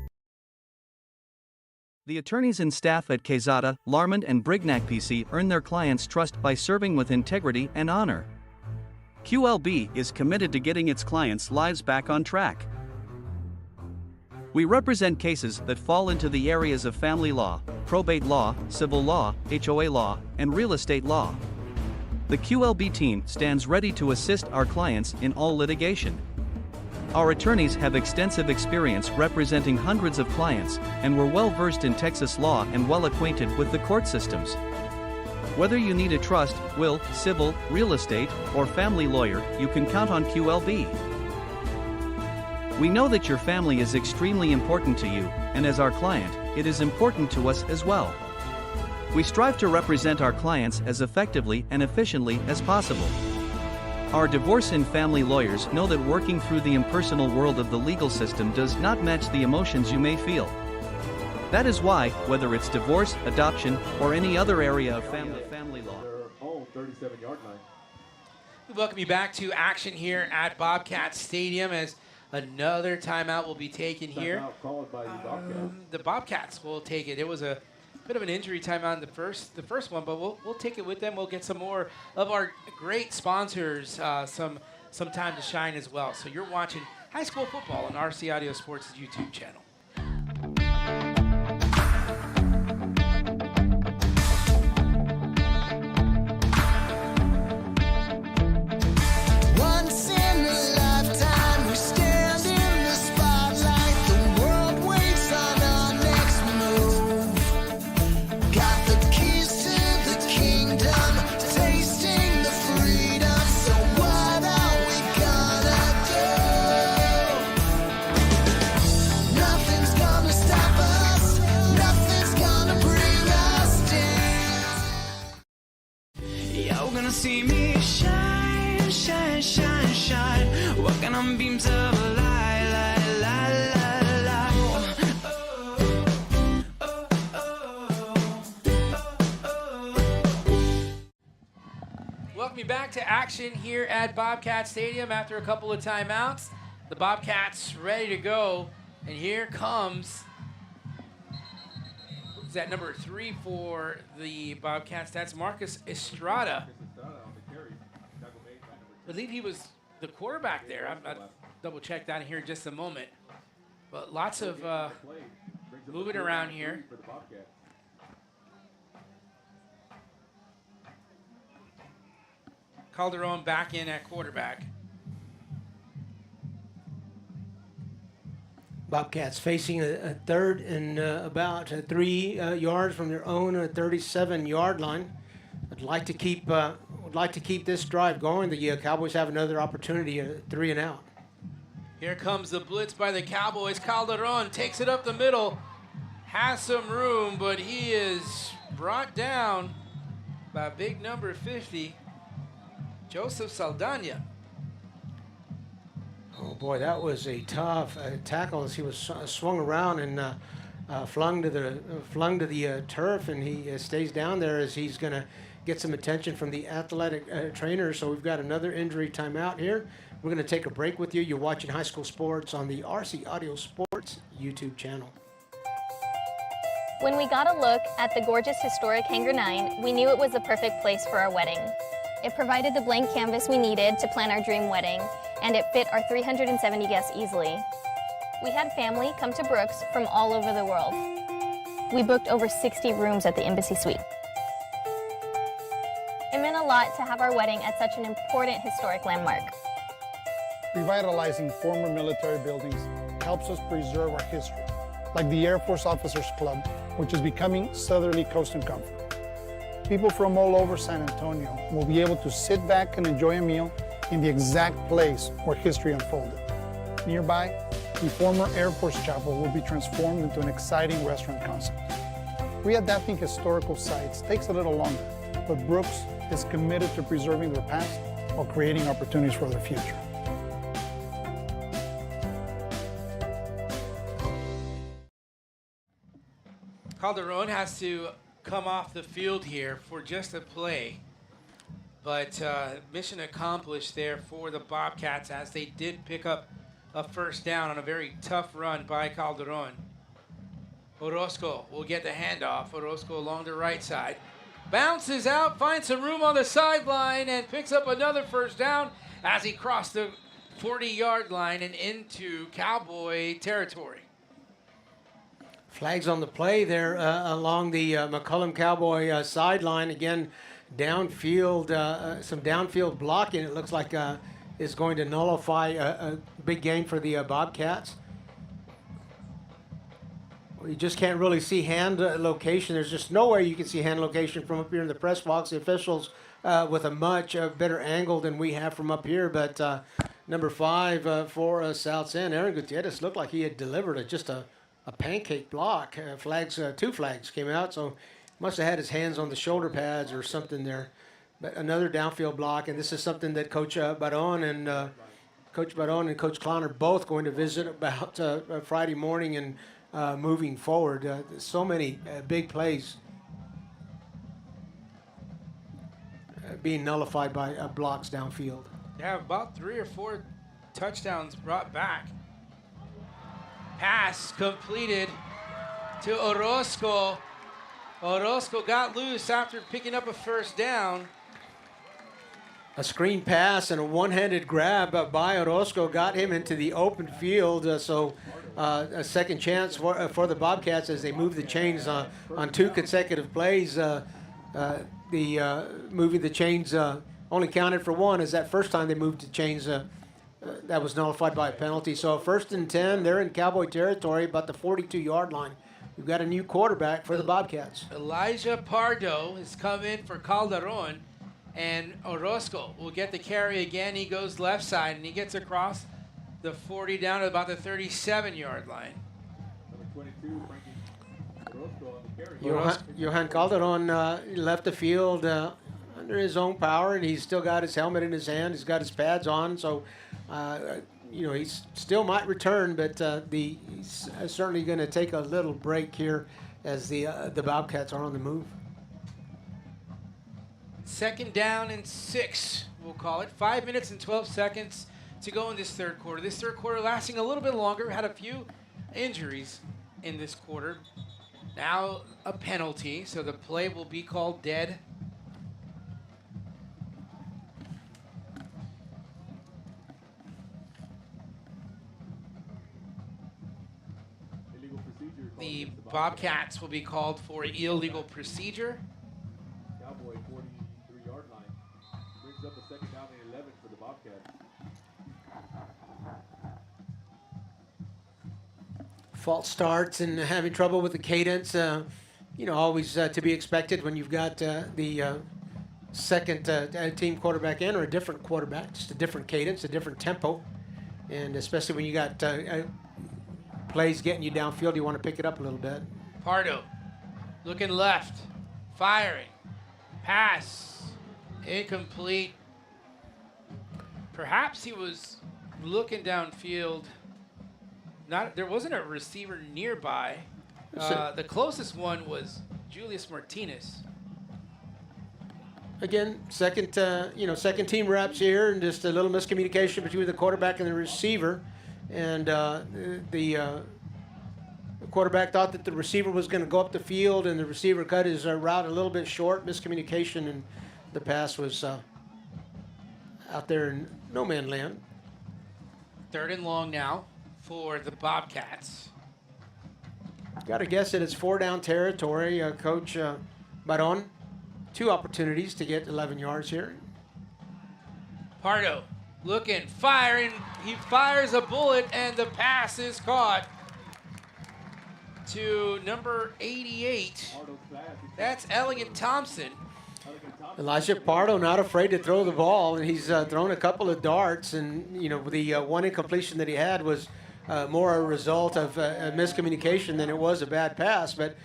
The attorneys and staff at Quezada, Larmond, and Brignac PC earn their clients' trust by serving with integrity and honor. QLB is committed to getting its clients' lives back on track. We represent cases that fall into the areas of family law, probate law, civil law, HOA law, and real estate law. The QLB team stands ready to assist our clients in all litigation. Our attorneys have extensive experience representing hundreds of clients, and we're well versed in Texas law and well acquainted with the court systems. Whether you need a trust, will, civil, real estate, or family lawyer, you can count on QLB. We know that your family is extremely important to you, and as our client, it is important to us as well. We strive to represent our clients as effectively and efficiently as possible. Our divorce and family lawyers know that working through the impersonal world of the legal system does not match the emotions you may feel. That is why, whether it's divorce, adoption, or any other area of family law. Their own 37-yard line. We welcome you back to action here at Bobcat Stadium as another timeout will be taken here. Timeout called by the Bobcats. The Bobcats will take it. It was a bit of an injury timeout in the first one, but we'll take it with them. We'll get some more of our great sponsors some time to shine as well. So you're watching high school football on RC Audio Sports' YouTube channel. Once in a lifetime, we stand in the spotlight. The world waits on our next move. Got the keys to the kingdom, tasting the freedom. So what are we gonna do? Nothing. shine, shine, shine. Walking on beams of light, light, light, light, light. Welcome you back to action here at Bobcat Stadium after a couple of timeouts. The Bobcats ready to go, and here comes, who's that, number 3 for the Bobcats? That's Marcus Estrada. I believe he was the quarterback there. I'll double check that here in just a moment. But lots of moving around here. Calderon back in at quarterback. Bobcats facing a third and about 3 yards from their own 37-yard line. I'd like to keep this drive going. The Cowboys have another opportunity, 3 and out. Here comes the blitz by the Cowboys. Calderon takes it up the middle, has some room, but he is brought down by big number 50, Joseph Saldana. Oh boy, that was a tough tackle as he was swung around and flung to the turf, and he stays down there as he's going to get some attention from the athletic trainer. So we've got another injury timeout here. We're going to take a break with you. You're watching High School Sports on the RC Audio Sports YouTube channel. When we got a look at the gorgeous historic Hangar 9, we knew it was the perfect place for our wedding. It provided the blank canvas we needed to plan our dream wedding, and it fit our 370 guests easily. We had family come to Brooks from all over the world. We booked over 60 rooms at the Embassy Suite. It meant a lot to have our wedding at such an important historic landmark. Revitalizing former military buildings helps us preserve our history, like the Air Force Officers Club, which is becoming Southerly Coast and Comfort. People from all over San Antonio will be able to sit back and enjoy a meal in the exact place where history unfolded. Nearby, the former Air Force Chapel will be transformed into an exciting restaurant concept. Readapting historical sites takes a little longer, but Brooks is committed to preserving their past while creating opportunities for their future. Calderon has to come off the field here for just a play, but mission accomplished there for the Bobcats as they did pick up a first down on a very tough run by Calderon. Orozco will get the handoff. Orozco along the right side. Bounces out, finds some room on the sideline, and picks up another first down as he crossed the 40-yard line and into Cowboy territory. Flags on the play there along the McCollum Cowboy sideline. Again, downfield, some downfield blocking. It looks like is going to nullify a big gain for the Bobcats. You just can't really see hand location. There's just no way you can see hand location from up here in the press box. The officials with a much better angle than we have from up here. But number 5 for South San, Aaron Gutierrez, looked like he had delivered just a pancake block. Flags, 2 flags came out, so must have had his hands on the shoulder pads or something there. But another downfield block, and this is something that Coach Baron and Coach Klein are both going to visit about Friday morning and moving forward. So many big plays being nullified by blocks downfield. They have about 3 or 4 touchdowns brought back. Pass completed to Orozco. Orozco got loose after picking up a first down. A screen pass and a one-handed grab by Orozco got him into the open field. So a second chance for the Bobcats as they move the chains on 2 consecutive plays. Moving the chains only counted for 1, as that first time they moved the chains that was nullified by a penalty. So 1st and 10, they're in Cowboy territory, about the 42-yard line. We've got a new quarterback for the Bobcats. Elijah Pardo has come in for Calderon, and Orozco will get the carry again. He goes left side, and he gets across the 40 down to about the 37-yard line. Johan Calderon left the field under his own power, and he's still got his helmet in his hand. He's got his pads on, so he still might return, but he's certainly going to take a little break here as the Bobcats are on the move. 2nd down and 6, we'll call it. 5 minutes and 12 seconds to go in this third quarter. This third quarter lasting a little bit longer. Had a few injuries in this quarter. Now a penalty, so the play will be called dead. The Bobcats will be called for illegal procedure. Cowboy 43-yard line. Brings up a 2nd down and 11 for the Bobcats. False starts and having trouble with the cadence, always to be expected when you've got the second team quarterback in, or a different quarterback, just a different cadence, a different tempo. And especially when you got plays getting you downfield, you want to pick it up a little bit. Pardo looking left, firing, pass, incomplete. Perhaps he was looking downfield. There wasn't a receiver nearby. The closest one was Julius Martinez. Again, second team reps here, and just a little miscommunication between the quarterback and the receiver. And the quarterback thought that the receiver was going to go up the field, and the receiver cut his route a little bit short. Miscommunication, and the pass was out there in no man's land. 3rd and long now for the Bobcats. Got to guess that it's 4-down territory. Coach Baron, 2 opportunities to get 11 yards here. Pardo looking, firing. He fires a bullet, and the pass is caught to number 88. That's Elliot Thompson. Elijah Pardo not afraid to throw the ball, and he's thrown a couple of darts, and the one incompletion that he had was more a result of a miscommunication than it was a bad pass, but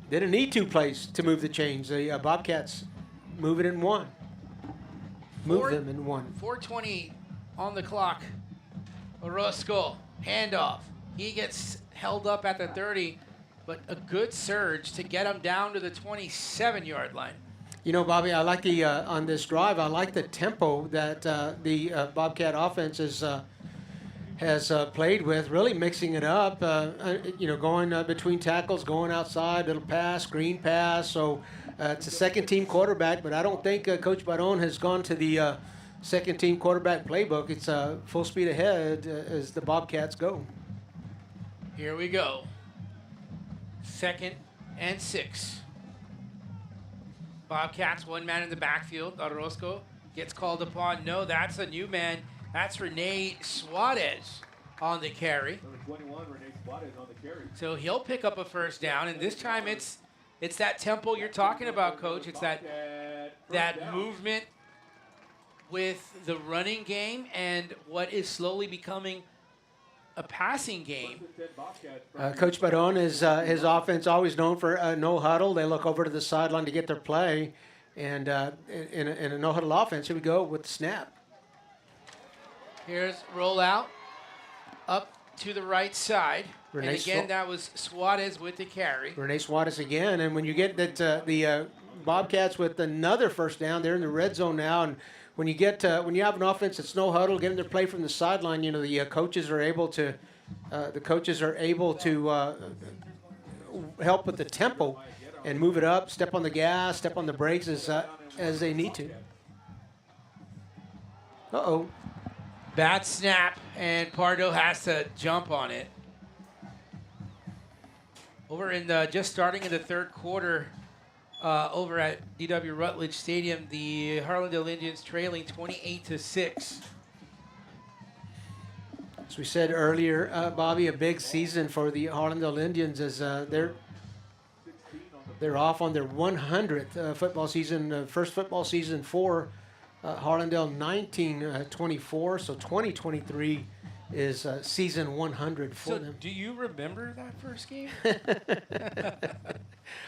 didn't need 2 plays to move the chains. The Bobcats move it in 1. Move them in 1. 4:20 on the clock. Orozco, handoff. He gets held up at the 30, but a good surge to get him down to the 27-yard line. Bobby, I like on this drive, I like the tempo that the Bobcat offense has played with, really mixing it up, going between tackles, going outside, little pass, screen pass. So it's a second-team quarterback, but I don't think Coach Baron has gone to the second-team quarterback playbook. It's full speed ahead as the Bobcats go. Here we go. 2nd and 6. Bobcats, 1 man in the backfield. Orozco gets called upon. No, that's a new man. That's Rene Suarez on the carry. Number 21, Rene Suarez on the carry. So he'll pick up a 1st down, and this time it's that tempo you're talking about, Coach. It's that movement with the running game and what is slowly becoming a passing game. Coach Baron is his offense always known for no huddle. They look over to the sideline to get their play, and in a no huddle offense, here we go with the snap. Here's rollout up to the right side. And again, that was Suarez with the carry. Rene Suarez again, and when you get that the Bobcats with another 1st down, they're in the red zone now, and when you have an offense that's no huddle, getting their play from the sideline, the coaches are able to help with the tempo and move it up, step on the gas, step on the brakes as they need to. Uh-oh. Bad snap, and Pardo has to jump on it. Over in just starting in the 3rd quarter, over at DW Rutledge Stadium, the Harlandale Indians trailing 28-6. As we said earlier, Bobby, a big season for the Harlandale Indians as they're off on their 100th football season, first football season for Harlandale, 1924. So 2023 season 100 for So, them. do you remember that first game?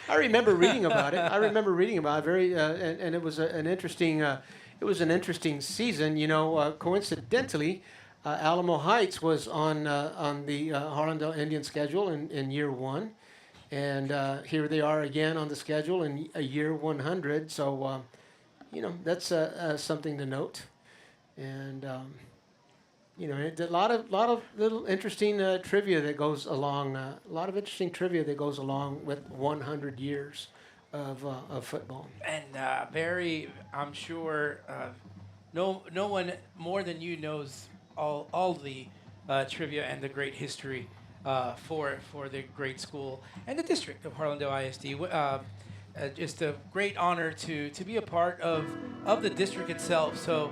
I remember reading about it. And it was an interesting. It was an interesting season. You know, coincidentally, Alamo Heights was on the Harlandale Indian schedule in year 1, and here they are again on the schedule in year 100. So, you know, that's something to note. And you know, a lot of little interesting trivia that goes along. A lot of interesting trivia that goes along with 100 years of football. And I'm sure, no one more than you knows all the trivia and the great history for the great school and the district of Harlandale ISD. Just a great honor to be a part of the district itself. So.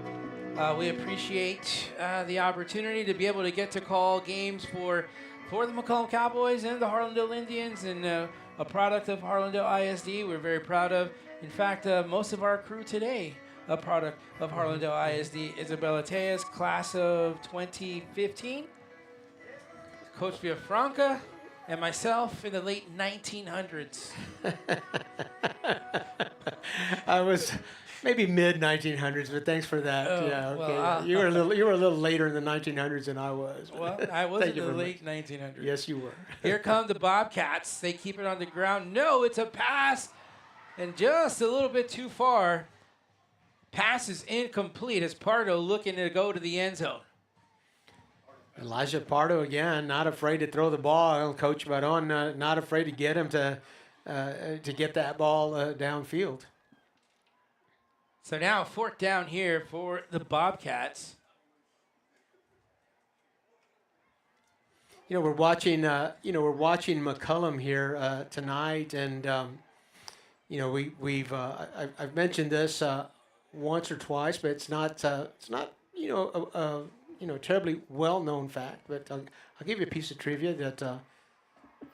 We appreciate the opportunity to be able to get to call games for the McCollum Cowboys and the Harlandale Indians, and a product of Harlandale ISD we're very proud of. In fact, most of our crew today, a product of Harlandale ISD. Isabella Tejas, class of 2015. Coach Villafranca, and myself in the late 1900s. I was... Maybe mid 1900s, but thanks for that. Oh, yeah, okay. well, you were a little later in the 1900s than I was. Well, I was in the late 1900s. Yes, you were. Here come the Bobcats. They keep it on the ground. No, it's a pass, and just a little bit too far. Pass is incomplete as Pardo looking to go to the end zone. Elijah Pardo again, not afraid to throw the ball. Coach Baron, not afraid to get him to get that ball downfield. So now 4th down here for the Bobcats. You know, we're watching McCollum here tonight, and you know, I've mentioned this once or twice, but it's not terribly well-known fact. But I'll give you a piece of trivia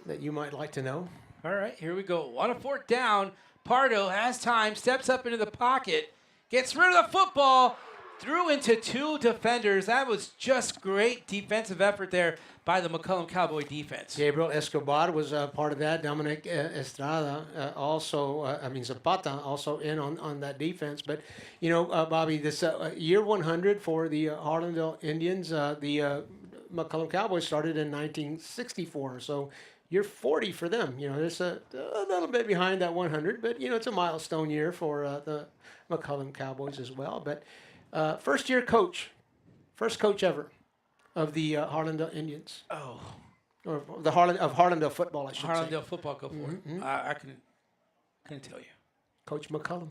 that you might like to know. All right, here we go. On a 4th down, Pardo has time, steps up into the pocket, gets rid of the football, threw into 2 defenders. That was just great defensive effort there by the McCollum Cowboy defense. Gabriel Escobar was part of that. Dominic Estrada Zapata also in on that defense. But, you know, Bobby, this year 100 for the Harlandale Indians, the McCollum Cowboys started in 1964. So year 40 for them. You know, it's a little bit behind that 100, but, you know, it's a milestone year for the McCollum Cowboys as well. But first coach ever of the Harlandale Indians. Oh. Or of Harlandale football, I should say. Harlandale football, go for it. I couldn't tell you. Coach McCollum.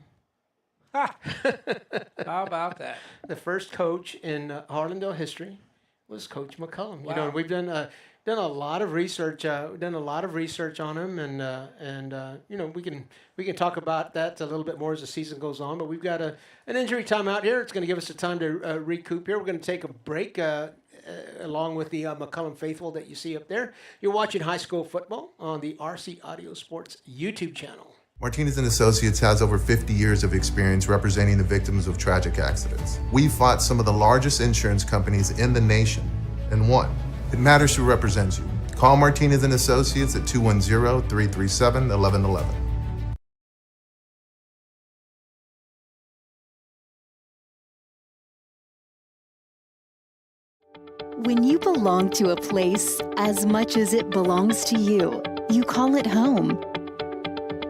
How about that? The first coach in Harlandale history was Coach McCollum. Wow. You know, we've done a lot of research. On him, and you know, we can talk about that a little bit more as the season goes on. But we've got an injury timeout here. It's going to give us a time to recoup here. We're going to take a break along with the McCollum faithful that you see up there. You're watching high school football on the RC Audio Sports YouTube channel. Martinez & Associates has over 50 years of experience representing the victims of tragic accidents. We fought some of the largest insurance companies in the nation and won. It matters who represents you. Call Martinez & Associates at 210-337-1111. When you belong to a place as much as it belongs to you, you call it home.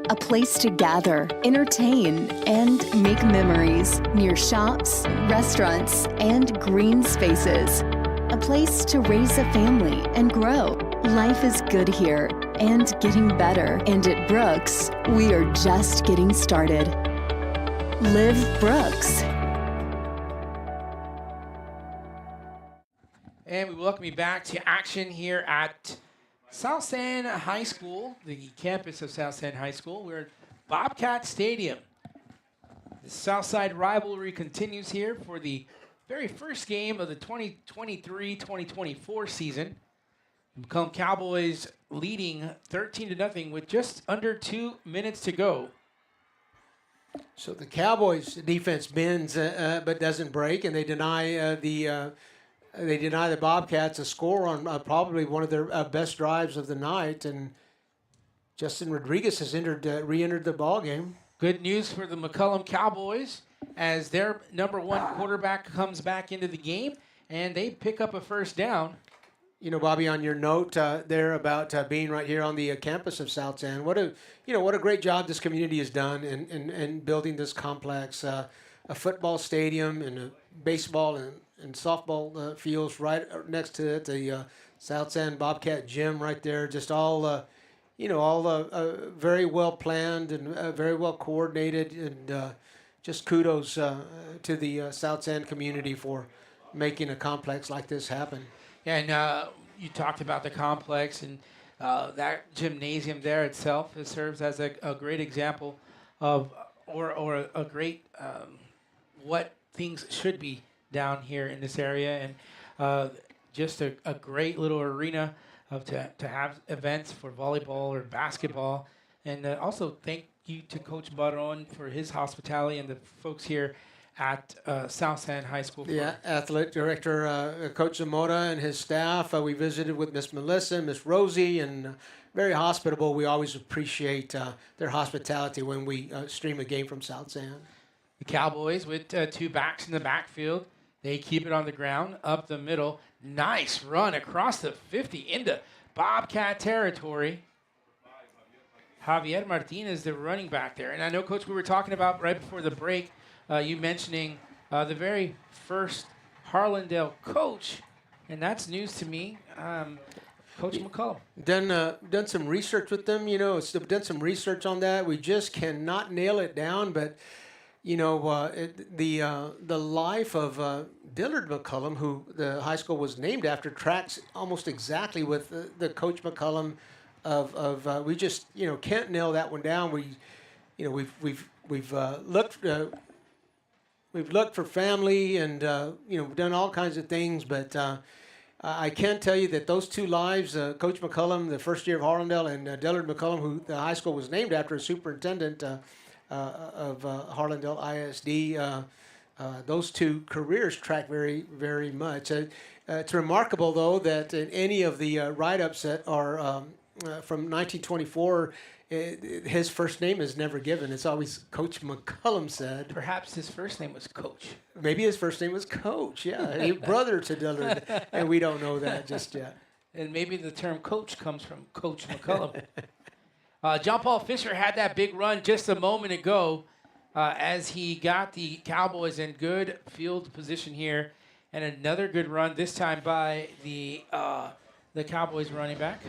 A place to gather, entertain, and make memories near shops, restaurants, and green spaces. A place to raise a family and grow. Life is good here and getting better. And at Brooks, we are just getting started. Live Brooks. And we welcome you back to action here at South San High School, the campus of South San High School. We're at Bobcat Stadium. The Southside rivalry continues here for the very first game of the 2023-2024 season. McCollum Cowboys leading 13-0 with just under 2 minutes to go. So the Cowboys defense bends but doesn't break, and they deny the they deny the Bobcats a score on probably one of their best drives of the night, and Justin Rodriguez has re-entered the ball game. Good news for the McCollum Cowboys as their number one quarterback comes back into the game, and they pick up a first down. You know, Bobby, on your note there about being right here on the campus of South San, what a great job this community has done in building this complex, a football stadium and a baseball and softball fields right next to it, the South San Bobcat gym right there, just all very well planned and very well coordinated, and just kudos to the South San community for making a complex like this happen. And you talked about the complex, and that gymnasium there itself, it serves as a great example of, or a great what things should be down here in this area, and just a great little arena to have events for volleyball or basketball. And also thank you to Coach Baron for his hospitality and the folks here at South San High School. Yeah, athletic director Coach Zamora and his staff. We visited with Miss Melissa and Miss Rosie, and very hospitable. We always appreciate their hospitality when we stream a game from South San. The Cowboys with two backs in the backfield. They keep it on the ground, up the middle. Nice run across the 50 into Bobcat territory. Javier Martinez, the running back there. And I know, Coach, we were talking about right before the break, you mentioning the very first Harlandale coach, and that's news to me, Coach McCollum. Done some research with them, done some research on that. We just cannot nail it down, but the life of Dillard McCollum, who the high school was named after, tracks almost exactly with the Coach McCollum of we just can't nail that one down. We've looked for family and done all kinds of things, but I can tell you that those two lives, Coach McCollum, the first year of Harlandale, and Dillard McCollum, who the high school was named after, a superintendent of Harlandale ISD, those two careers track very, very much. It's remarkable, though, that in any of the write-ups that are from 1924, his first name is never given. It's always Coach McCollum said. Perhaps his first name was Coach. Maybe his first name was Coach, yeah. He brother to Dillard, and we don't know that just yet. And maybe the term coach comes from Coach McCollum. John Paul Fisher had that big run just a moment ago as he got the Cowboys in good field position here. And another good run, this time by the Cowboys running back.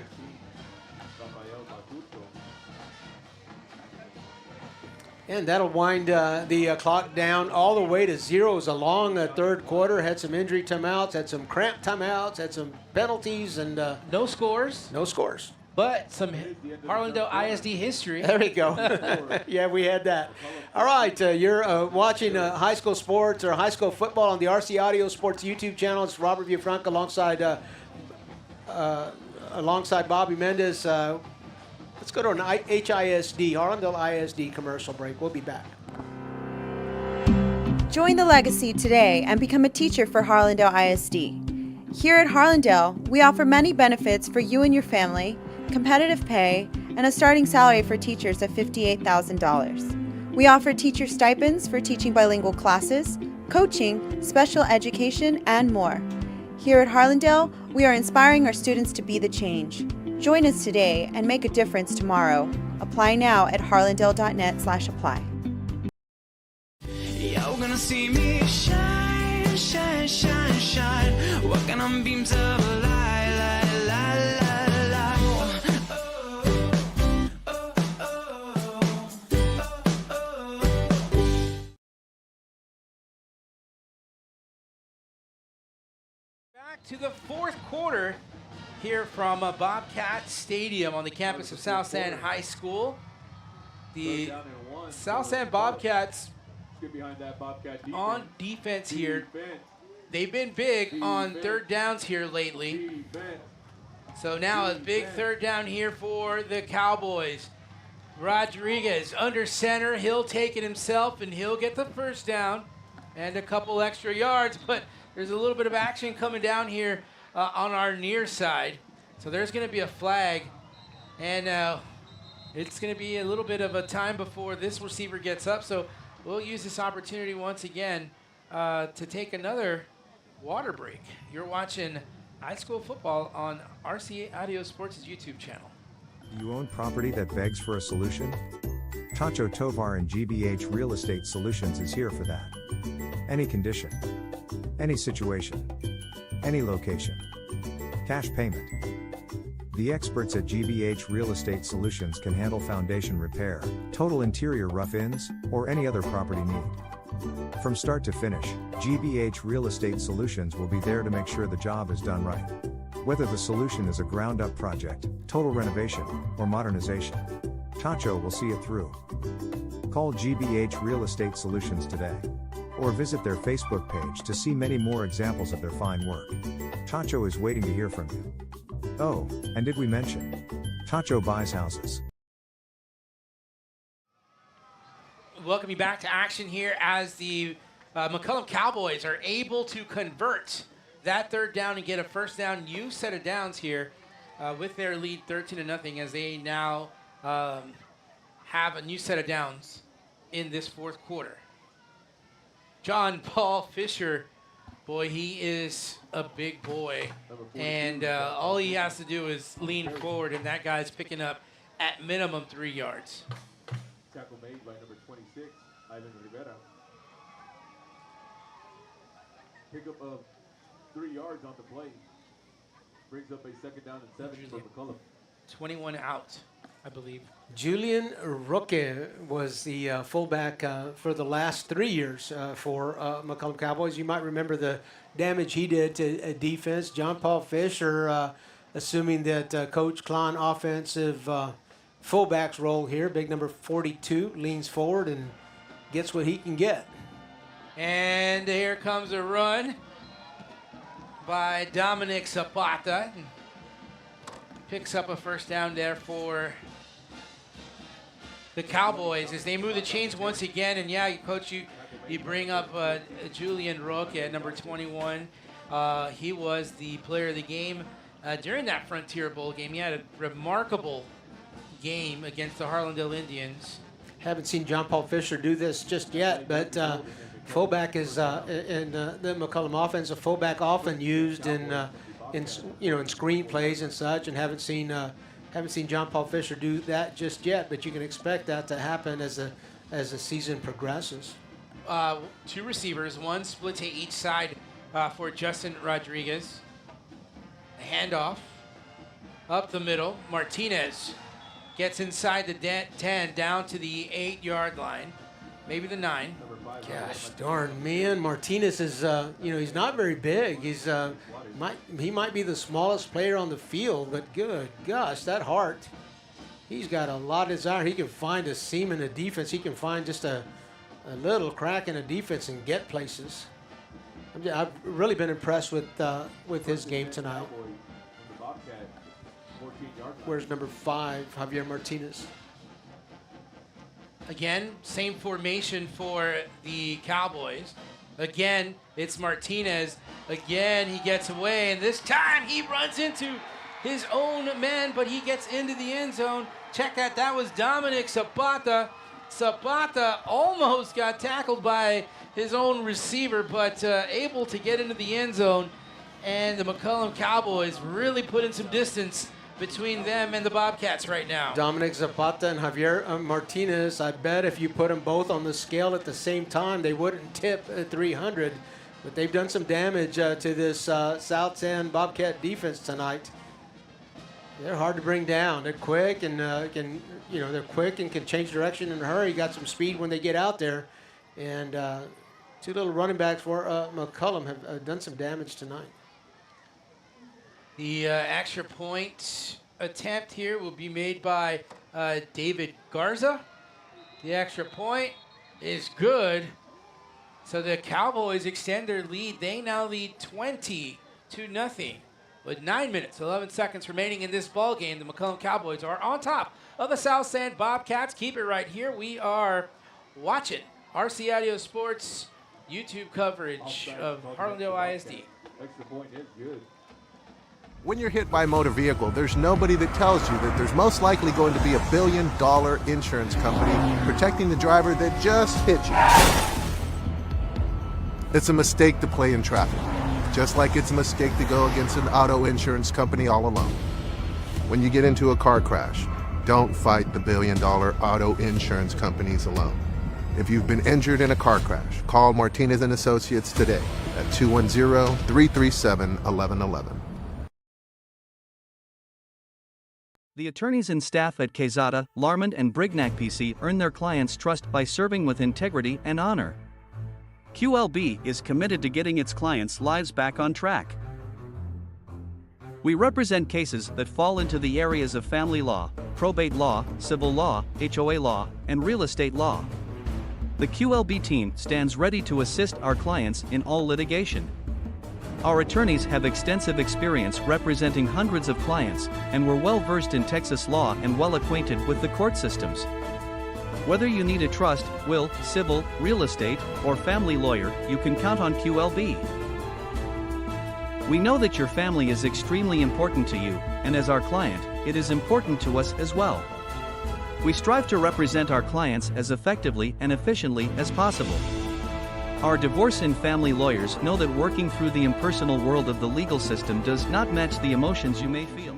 And that'll wind the clock down all the way to 0. It was a long third quarter. Had some injury timeouts, had some cramp timeouts, had some penalties, and no scores. No scores. But some Harlandale ISD history. There we go. Yeah, we had that. All right, you're watching high school sports or high school football on the RC Audio Sports YouTube channel. It's Robert Viafranca alongside Bobby Mendez. Let's go to an HISD, Harlandale ISD commercial break. We'll be back. Join the legacy today and become a teacher for Harlandale ISD. Here at Harlandale, we offer many benefits for you and your family, competitive pay, and a starting salary for teachers of $58,000. We offer teacher stipends for teaching bilingual classes, coaching, special education, and more. Here at Harlandale, we are inspiring our students to be the change. Join us today and make a difference tomorrow. Apply now at harlandale.net/apply. You're gonna see me shine, shine, shine, shine. Walking on beams of a light, light, light, light, light. Back to the fourth quarter here from Bobcat Stadium on the campus of South San High School. The South San Bobcats on defense here. They've been big on third downs here lately. So now a big third down here for the Cowboys. Rodriguez under center. He'll take it himself, and he'll get the first down and a couple extra yards. But there's a little bit of action coming down here on our near side. So there's going to be a flag, and it's going to be a little bit of a time before this receiver gets up. So we'll use this opportunity once again to take another water break. You're watching high school football on RCA Audio Sports' YouTube channel. You own property that begs for a solution? Tacho Tovar and GBH Real Estate Solutions is here for that. Any condition, any situation, any location. Cash payment. The experts at GBH Real Estate Solutions can handle foundation repair, total interior rough-ins, or any other property need. From start to finish, GBH Real Estate Solutions will be there to make sure the job is done right. Whether the solution is a ground-up project, total renovation, or modernization, Tacho will see it through. Call GBH Real Estate Solutions today, or visit their Facebook page to see many more examples of their fine work. Tacho is waiting to hear from you. Oh, and did we mention? Tacho buys houses. Welcome you back to action here as the McCollum Cowboys are able to convert that third down and get a first down. New set of downs here with their lead 13-0 as they now have a new set of downs in this fourth quarter. John Paul Fisher, boy, he is a big boy. And all he has to do is lean forward, and that guy's picking up at minimum 3 yards. Tackle made by number 26, Ivan Rivera. Pickup of 3 yards on the play. Brings up a second down and 7 for McCollum. 21 out, I believe. Julian Roque was the fullback for the last 3 years for McCollum Cowboys. You might remember the damage he did to defense. John Paul Fisher, assuming that Coach Klein offensive fullback's role here, big number 42, leans forward and gets what he can get. And here comes a run by Dominic Zapata. Picks up a first down there for the Cowboys as they move the chains once again. And yeah, Coach, you bring up Julian Roque at number 21. He was the player of the game during that Frontier Bowl game. He had a remarkable game against the Harlandale Indians. Haven't seen John Paul Fisher do this just yet, but fullback is in the McCollum offense. A fullback often used in screen plays and such, and haven't seen John Paul Fisher do that just yet. But you can expect that to happen as the season progresses. Two receivers, one split to each side for Justin Rodriguez. A handoff up the middle. Martinez gets inside the 10 down to the 8-yard line, maybe the 9. Gosh darn, man, Martinez is he's not very big. He might be the smallest player on the field, but good gosh, that heart. He's got a lot of desire. He can find a seam in the defense. He can find just a little crack in the defense and get places. I've really been impressed with his game tonight. Where's number 5, Javier Martinez? Again, same formation for the Cowboys. Again, it's Martinez. Again, he gets away, and this time he runs into his own man, but he gets into the end zone. Check that. That was Dominic Zapata. Zapata almost got tackled by his own receiver, but able to get into the end zone. And the McCollum Cowboys really put in some distance between them and the Bobcats right now. Dominic Zapata and Javier Martinez, I bet if you put them both on the scale at the same time, they wouldn't tip at 300. But they've done some damage to this South End Bobcat defense tonight. They're hard to bring down. They're quick and can change direction in a hurry. Got some speed when they get out there. And two little running backs for McCollum have done some damage tonight. The extra point attempt here will be made by David Garza. The extra point is good. So the Cowboys extend their lead. They now lead 20-0 with 9 minutes, 11 seconds remaining in this ball game. The McCollum Cowboys are on top of the South Sand Bobcats. Keep it right here. We are watching RC Audio Sports YouTube coverage of Harlandale ISD. Extra point is good. When you're hit by a motor vehicle, there's nobody that tells you that there's most likely going to be $1 billion insurance company protecting the driver that just hit you. It's a mistake to play in traffic, just like it's a mistake to go against an auto insurance company all alone. When you get into a car crash, don't fight the $1 billion auto insurance companies alone. If you've been injured in a car crash, call Martinez & Associates today at 210-337-1111. The attorneys and staff at Quezada, Larmond, and Brignac PC earn their clients' trust by serving with integrity and honor. QLB is committed to getting its clients' lives back on track. We represent cases that fall into the areas of family law, probate law, civil law, HOA law, and real estate law. The QLB team stands ready to assist our clients in all litigation. Our attorneys have extensive experience representing hundreds of clients, and we're well versed in Texas law and well acquainted with the court systems. Whether you need a trust, will, civil, real estate, or family lawyer, you can count on QLB. We know that your family is extremely important to you, and as our client, it is important to us as well. We strive to represent our clients as effectively and efficiently as possible. Our divorce and family lawyers know that working through the impersonal world of the legal system does not match the emotions you may feel.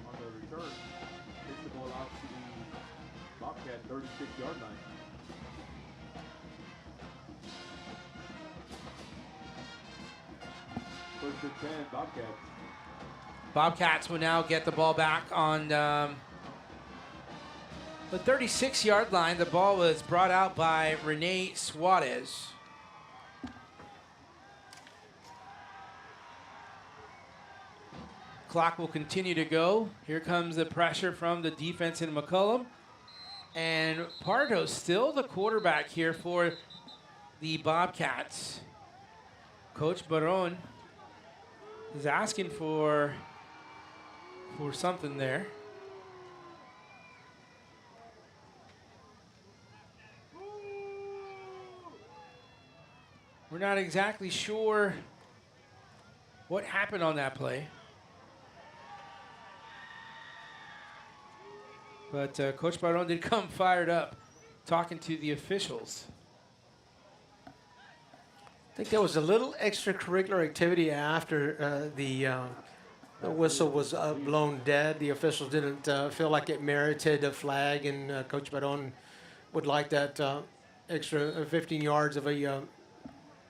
On the return, takes the ball out to the Bobcat 36-yard line. First and 10, Bobcats. Bobcats will now get the ball back on the 36-yard line. The ball was brought out by Rene Suarez. Clock will continue to go. Here comes the pressure from the defense in McCollum. And Pardo still the quarterback here for the Bobcats. Coach Baron is asking for something there. We're not exactly sure what happened on that play. But Coach Baron did come fired up talking to the officials. I think there was a little extracurricular activity after the whistle was blown dead. The officials didn't feel like it merited a flag, and Coach Baron would like that extra 15 yards of a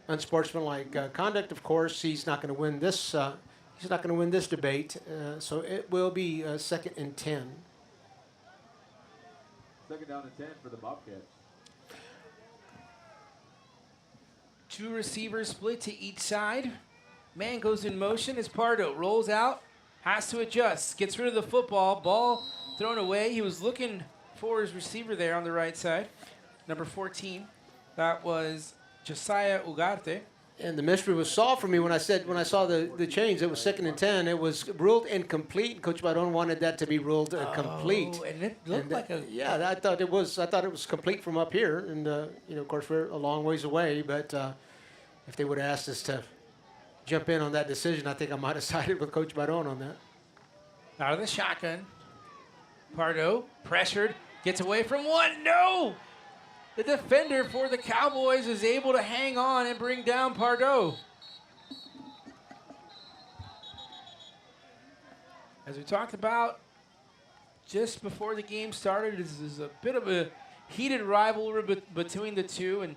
unsportsmanlike conduct. Of course, he's not going to win this. He's not going to win this debate, so it will be 2nd and 10. Second down and 10 for the Bobcats. Two receivers split to each side. Man goes in motion as Pardo rolls out, has to adjust, gets rid of the football, ball thrown away. He was looking for his receiver there on the right side, number 14. That was Josiah Ugarte. And the mystery was solved for me when I saw the change. It was 2nd and 10. It was ruled incomplete. Coach Baron wanted that to be ruled complete. And it looked like a I thought it was complete from up here, and of course we're a long ways away. But if they would have asked us to jump in on that decision, I think I might have sided with Coach Baron on that. Out of the shotgun, Pardo pressured, gets away from one. No. The defender for the Cowboys is able to hang on and bring down Pardo. As we talked about just before the game started, this is a bit of a heated rivalry between the two, and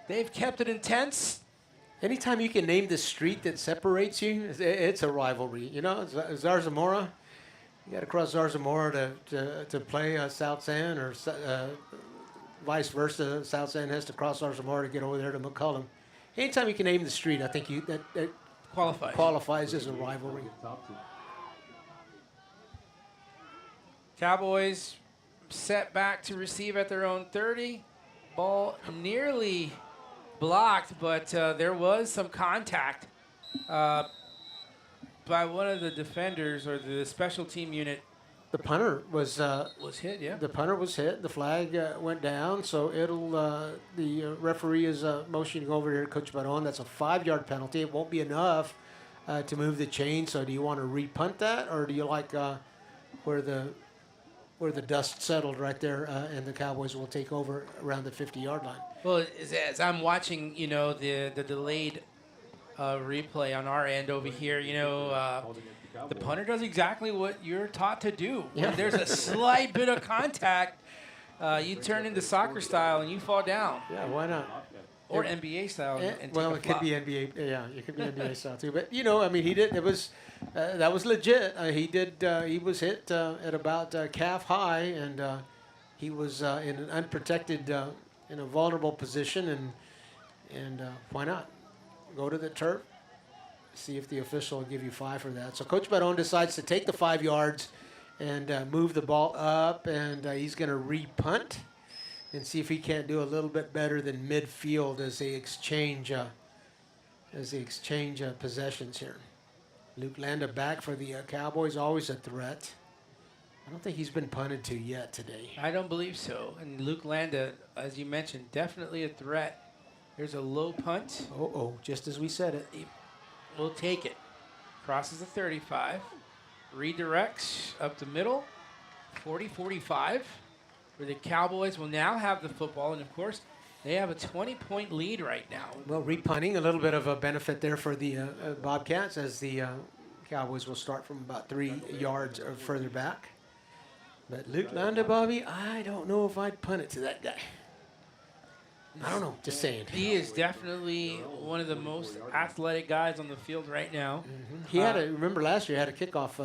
they've kept it intense. Anytime you can name the street that separates you, it's a rivalry. You know, Zarzamora, you got to cross Zarzamora to play South San, or vice versa. South San has to cross Zarzamora to get over there to McCollum. Anytime you can name the street, I think that qualifies. Qualifies as a rivalry. Cowboys set back to receive at their own 30. Ball nearly blocked, but there was some contact by one of the defenders or the special team unit. The punter was hit, yeah. The punter was hit. The flag went down, so it'll. The referee is motioning over here, Coach Baron. That's a 5-yard penalty. It won't be enough to move the chain. So, do you want to repunt that, or do you like where the dust settled right there, and the Cowboys will take over around the 50-yard line? Well, as I'm watching, the delayed replay on our end over here, the punter does exactly what you're taught to do. Yeah. When there's a slight bit of contact, you turn into soccer style and you fall down. Yeah, why not? Or NBA style. And well, it could be NBA. Yeah, it could be NBA style too. But he did. It was that was legit. He did. He was hit at about calf high, and he was in an unprotected, in a vulnerable position. And why not go to the turf? See if the official will give you 5 for that. So Coach Baron decides to take the 5 yards and move the ball up, and he's going to re-punt and see if he can't do a little bit better than midfield as they exchange possessions here. Luke Landa back for the Cowboys, always a threat. I don't think he's been punted to yet today. I don't believe so. And Luke Landa, as you mentioned, definitely a threat. There's a low punt. Just as we said it. We'll take it. Crosses the 35. Redirects up the middle. 40-45. Where the Cowboys will now have the football. And, of course, they have a 20-point lead right now. Well, repunting, a little bit of a benefit there for the Bobcats, as the Cowboys will start from about 3 yards or further back. But Luke Landa, Bobby, I don't know if I'd punt it to that guy. I don't know, just saying. He is definitely one of the most athletic guys on the field right now. He had remember last year, he had a kickoff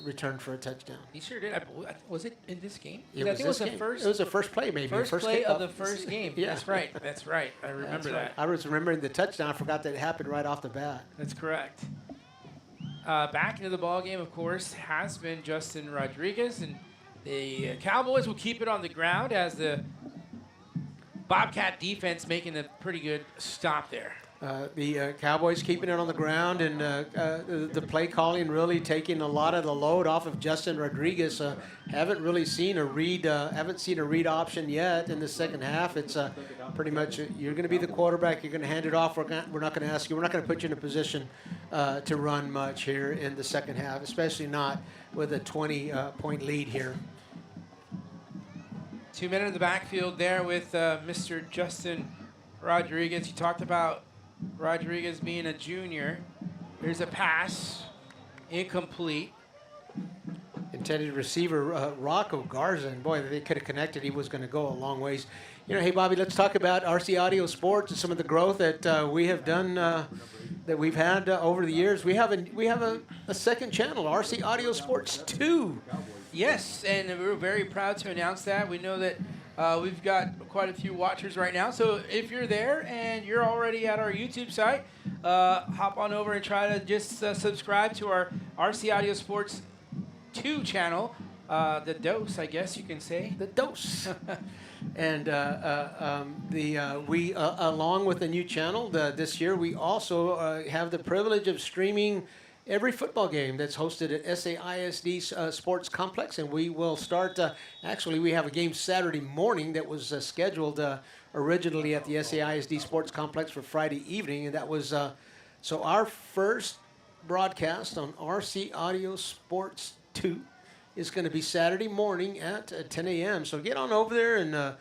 return for a touchdown. He sure did. Was it in this game? It I was think it was this the game. first. It was the first play, maybe. First play of the first game. Yeah. That's right. That's right. I remember that. I was remembering the touchdown. I forgot that it happened right off the bat. That's correct. Back into the ball game, of course, has been Justin Rodriguez, and the Cowboys will keep it on the ground as the Bobcat defense making a pretty good stop there. The Cowboys keeping it on the ground, and the play calling really taking a lot of the load off of Justin Rodriguez. Haven't really seen a read. Haven't seen a read option yet in the second half. It's pretty much you're going to be the quarterback. You're going to hand it off. We're not going to ask you. We're not going to put you in a position to run much here in the second half, especially not with a 20-point lead here. 2 men in the backfield there with Mr. Justin Rodriguez. You talked about Rodriguez being a junior. There's a pass, incomplete. Intended receiver Rocco Garza, and boy, they could have connected. He was going to go a long ways. Hey Bobby, let's talk about RC Audio Sports and some of the growth that we have done, that we've had over the years. We have a second channel, RC Audio Sports 2. Yes, and we're very proud to announce that. We know that we've got quite a few watchers right now. So if you're there and you're already at our YouTube site, hop on over and try to just subscribe to our RC Audio Sports 2 channel. The Dose, I guess you can say. The Dose. And we, along with the new channel this year, we also have the privilege of streaming every football game that's hosted at SAISD Sports Complex, and we will start. Actually, we have a game Saturday morning that was scheduled originally at the SAISD Sports Complex for Friday evening, and that was so our first broadcast on RC Audio Sports 2 is going to be Saturday morning at 10 a.m. So get on over there and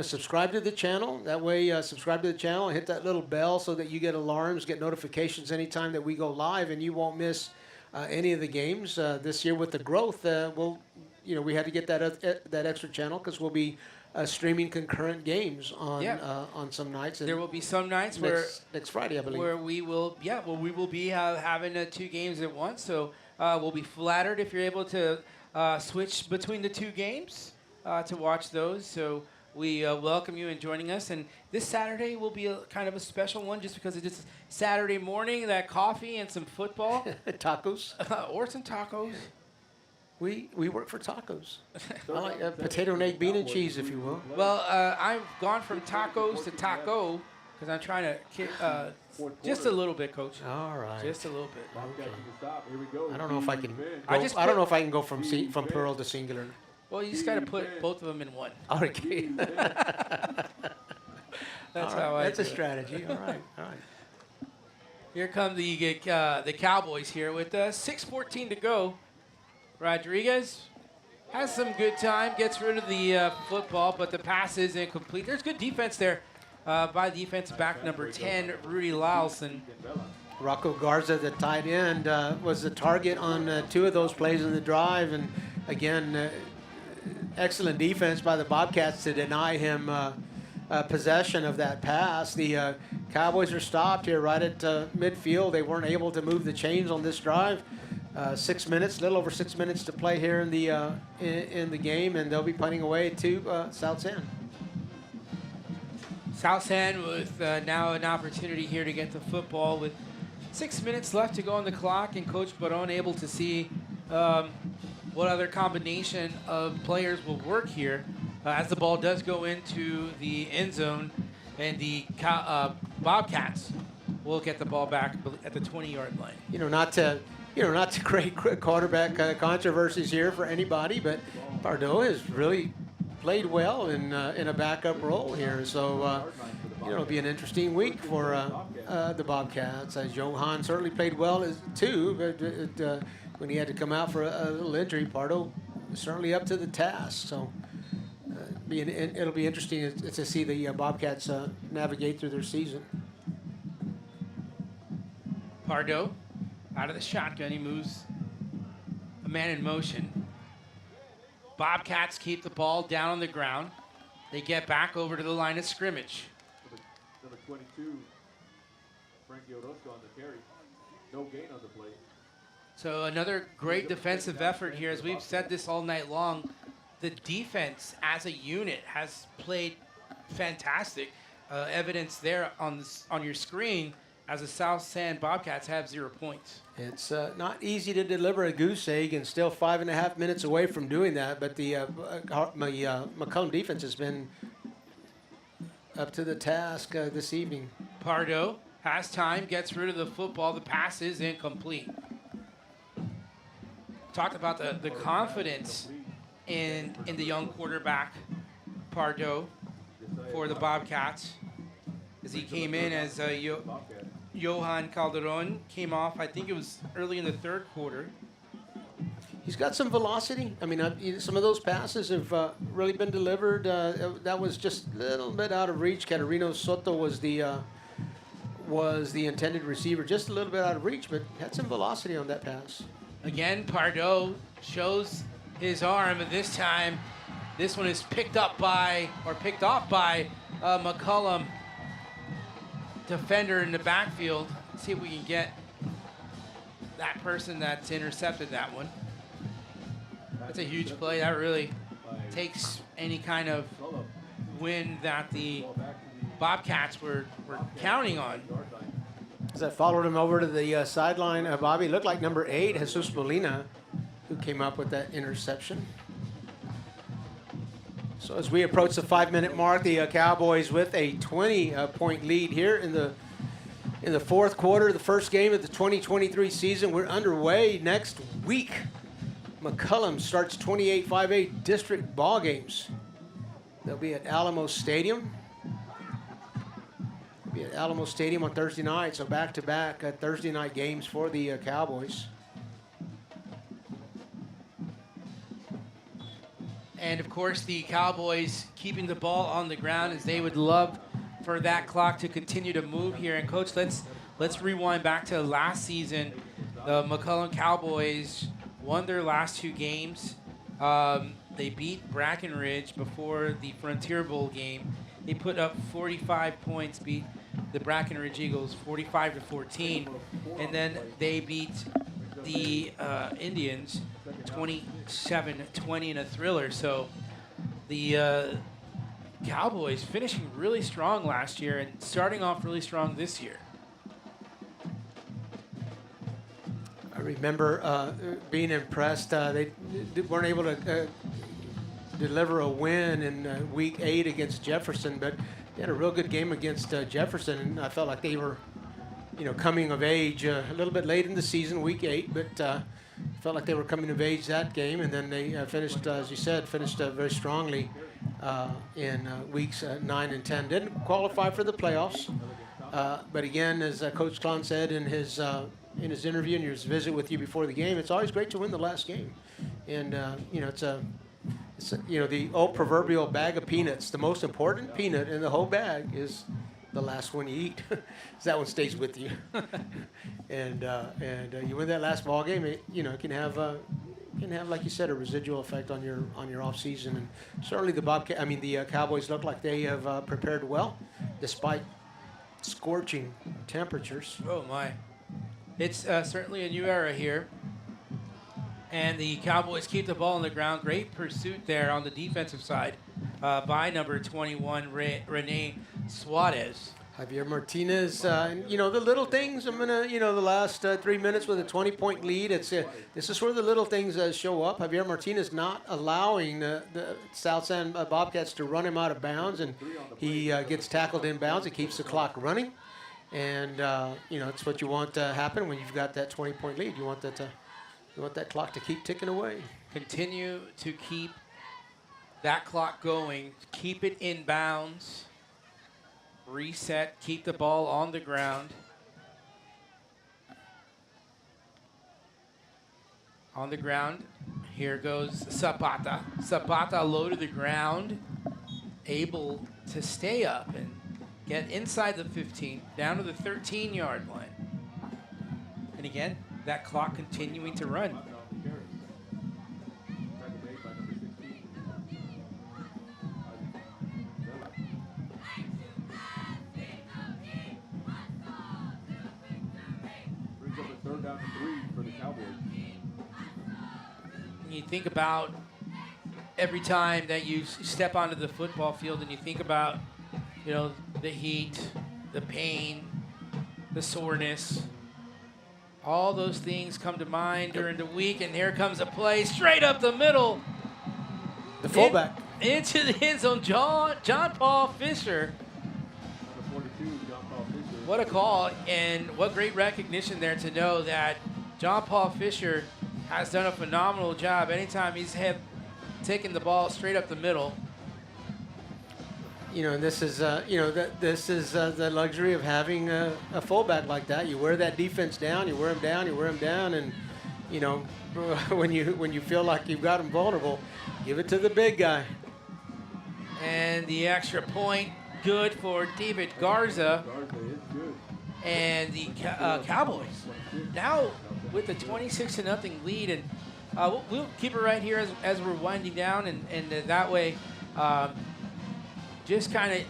subscribe to the channel. That way, subscribe to the channel and hit that little bell so that you get alarms, get notifications anytime that we go live, and you won't miss any of the games. This year with the growth, we had to get that extra channel because we'll be streaming concurrent games on some nights. And there will be some nights next Friday, I believe, where we will be having 2 games at once. So we'll be flattered if you're able to switch between the 2 games to watch those. So we welcome you in joining us. And this Saturday will be a kind of a special one just because it's just Saturday morning, that coffee and some football. Tacos. Or some tacos. We work for tacos. I like potato and egg, bean and cheese, if you will. Well, I've gone from tacos to taco because I'm trying to kick just a little bit, Coach. All right. Just a little bit. I don't know if I can. I don't know if I can go from plural to singular. Well, you just got to put both of them in one. Okay. That's how I. That's a do it. strategy. All right. All right. Here come the Cowboys here with 6:14 to go. Rodriguez has some good time, gets rid of the football, but the pass is incomplete. There's good defense there by defensive back number 10, Rudy Lyleson. Rocco Garza, the tight end, was the target on 2 of those plays in the drive. And again, excellent defense by the Bobcats to deny him possession of that pass. The Cowboys are stopped here right at midfield. They weren't able to move the chains on this drive. 6 minutes, a little over 6 minutes to play here in the game, and they'll be punting away to South San. South San with now an opportunity here to get the football with 6 minutes left to go on the clock, and Coach Baron able to see what other combination of players will work here as the ball does go into the end zone, and the Bobcats will get the ball back at the 20-yard line. Not to create quarterback controversies here for anybody, but Pardo has really played well in a backup role here. So, it'll be an interesting week for the Bobcats. Johan certainly played well too, but when he had to come out for a little injury, Pardo was certainly up to the task. So, it'll be interesting to see the Bobcats navigate through their season. Pardo out of the shotgun, he moves a man in motion. Bobcats keep the ball down on the ground. They get back over to the line of scrimmage. Number 22, Frankie Orozco on the carry. No gain on the play. So another great defensive effort here. As we've said this all night long, the defense as a unit has played fantastic. Evidence there on your screen as the South San Bobcats have 0 points. It's not easy to deliver a goose egg and still 5.5 minutes away from doing that, but the McCollum defense has been up to the task this evening. Pardo has time, gets rid of the football. The pass is incomplete. Talked about the confidence in the young quarterback, Pardo, for the Bobcats, as he came in as Johan Calderon came off. I think it was early in the third quarter. He's got some velocity. I mean, some of those passes have really been delivered. That was just a little bit out of reach. Caterino Soto was the intended receiver, just a little bit out of reach, but had some velocity on that pass. Again, Pardo shows his arm, and this time, this one is picked off by McCollum. Defender in the backfield. See if we can get that person that's intercepted that one. That's a huge play. That really takes any kind of win that the Bobcats were counting on. As I followed him over to the sideline, Bobby, looked like number 8, Jesus Molina, who came up with that interception. So as we approach the 5-minute mark, the Cowboys with a 20-point lead here in the fourth quarter, the first game of the 2023 season. We're underway next week. McCollum starts 28-5A district ball games. They'll be at Alamo Stadium. They'll be at Alamo Stadium on Thursday night, so back-to-back Thursday night games for the Cowboys. And of course, the Cowboys keeping the ball on the ground, as they would love for that clock to continue to move here. And Coach, let's rewind back to last season. The McCollum Cowboys won their last 2 games. They beat Brackenridge before the Frontier Bowl game. They put up 45 points, beat the Brackenridge Eagles 45-14, and then they beat the Indians 27-20 in a thriller. So the Cowboys finishing really strong last year and starting off really strong this year. remember being impressed. They weren't able to deliver a win in week 8 against Jefferson, but they had a real good game against Jefferson, and I felt like they were, coming of age a little bit late in the season, week 8, but felt like they were coming of age that game, and then they finished, as you said, very strongly in weeks 9 and 10. Didn't qualify for the playoffs, but again, as Coach Klon said in his interview and his visit with you before the game, it's always great to win the last game, and it's the old proverbial bag of peanuts. The most important peanut in the whole bag is the last one you eat. That one stays with you, and you win that last ball game. It can have like you said a residual effect on your off season. And certainly the Cowboys look like they have prepared well, despite scorching temperatures. Oh my, it's certainly a new era here. And the Cowboys keep the ball on the ground. Great pursuit there on the defensive side by number 21, Rene Suarez. Javier Martinez, the little things. I'm gonna, the last 3 minutes with a 20-point lead. This is where the little things show up. Javier Martinez not allowing the South San Bobcats to run him out of bounds, and he gets tackled in bounds. It keeps the clock running, and it's what you want to happen when you've got that 20-point lead. You want that clock to keep ticking away. Continue to keep that clock going. Keep it in bounds. Reset. Keep the ball on the ground. On the ground. Here goes Zapata. Zapata low to the ground. Able to stay up and get inside the 15. Down to the 13-yard line. And again, that clock continuing to run. Brings up a 3rd down and 3 for the Cowboys. You think about every time that you step onto the football field and you think about, the heat, the pain, the soreness. All those things come to mind during the week, and here comes a play straight up the middle. The fullback. Into the end zone, John Paul Fisher. Number 42, John Paul Fisher. What a call, and what great recognition there to know that John Paul Fisher has done a phenomenal job anytime he's taken the ball straight up the middle. And this is, this is the luxury of having a fullback like that. You wear that defense down, you wear him down, and when you feel like you've got him vulnerable, give it to the big guy. And the extra point, good for David Garza. Garza is good. And the Cowboys now with a 26-0 lead, and we'll keep it right here as we're winding down, and that way. Just kind of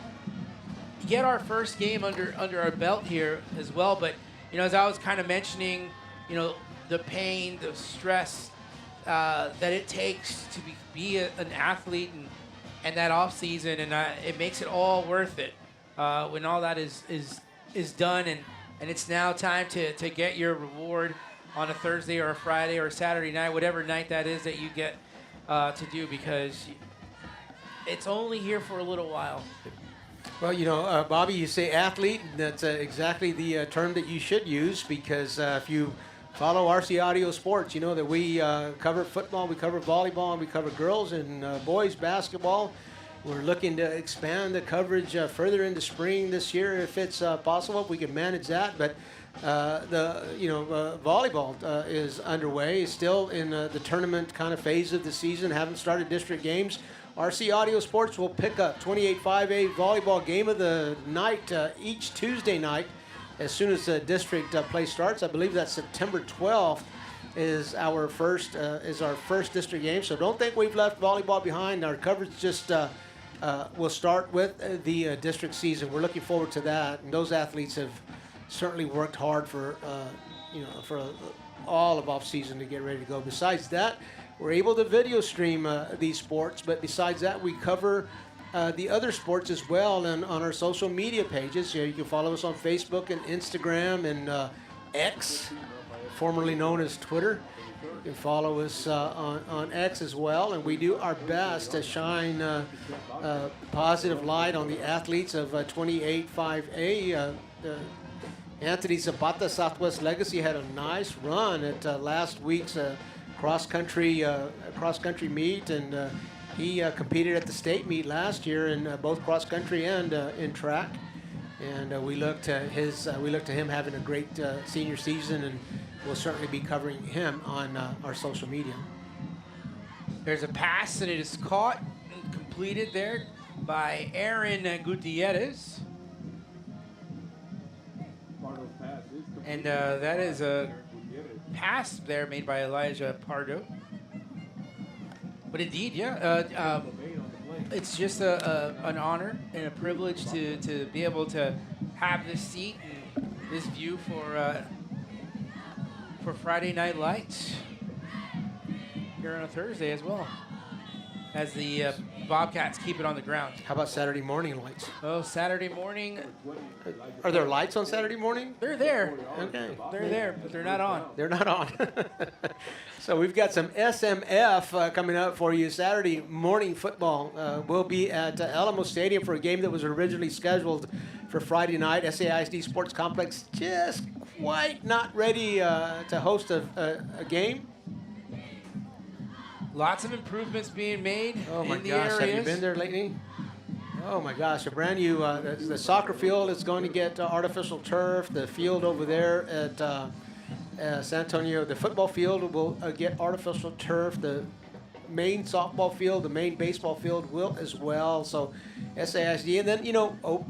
get our first game under our belt here as well. But, as I was kind of mentioning, the pain, the stress that it takes to be an athlete and that off season, and it makes it all worth it when all that is done. And it's now time to get your reward on a Thursday or a Friday or a Saturday night, whatever night that is that you get to do, because it's only here for a little while. Well, Bobby, you say athlete. That's exactly the term that you should use, because if you follow RC Audio Sports, you know that we cover football, we cover volleyball, we cover girls and boys basketball. We're looking to expand the coverage further into spring this year if it's possible, if we can manage that. But volleyball is underway, still in the tournament kind of phase of the season, haven't started district games. RC Audio Sports will pick up 28-5A volleyball game of the night each Tuesday night as soon as the district play starts. I believe that September 12th is our first district game. So don't think we've left volleyball behind. Our coverage just will start with the district season. We're looking forward to that. And those athletes have certainly worked hard for all of off season to get ready to go. Besides that, we're able to video stream these sports, but besides that, we cover the other sports as well and on our social media pages. You can follow us on Facebook and Instagram and X, formerly known as Twitter. You can follow us on X as well, and we do our best to shine positive light on the athletes of 28-5A. Anthony Zapata Southwest Legacy had a nice run at last week's cross country meet, and he competed at the state meet last year in both cross country and in track. And we look to him having a great senior season, and we'll certainly be covering him on our social media. There's a pass, and it is caught and completed there by Aaron Gutierrez. And that is a pass there made by Elijah Pardo. But indeed, yeah, it's just an honor and a privilege to be able to have this seat and this view for Friday Night Lights here on a Thursday as well, as the Bobcats keep it on the ground. How about Saturday morning lights? Oh, Saturday morning. Are there lights on Saturday morning? They're there. Okay. They're there, but they're not on. They're not on. So we've got some SMF coming up for you. Saturday morning football. We'll be at Alamo Stadium for a game that was originally scheduled for Friday night. SAISD Sports Complex just quite not ready to host a game. Lots of improvements being made Oh my in the gosh, areas. have you been there lately? Oh my gosh, a brand new, the soccer field is going to get artificial turf. The field over there at San Antonio, the football field will get artificial turf. The main softball field, the main baseball field will as well. So SAISD, and then,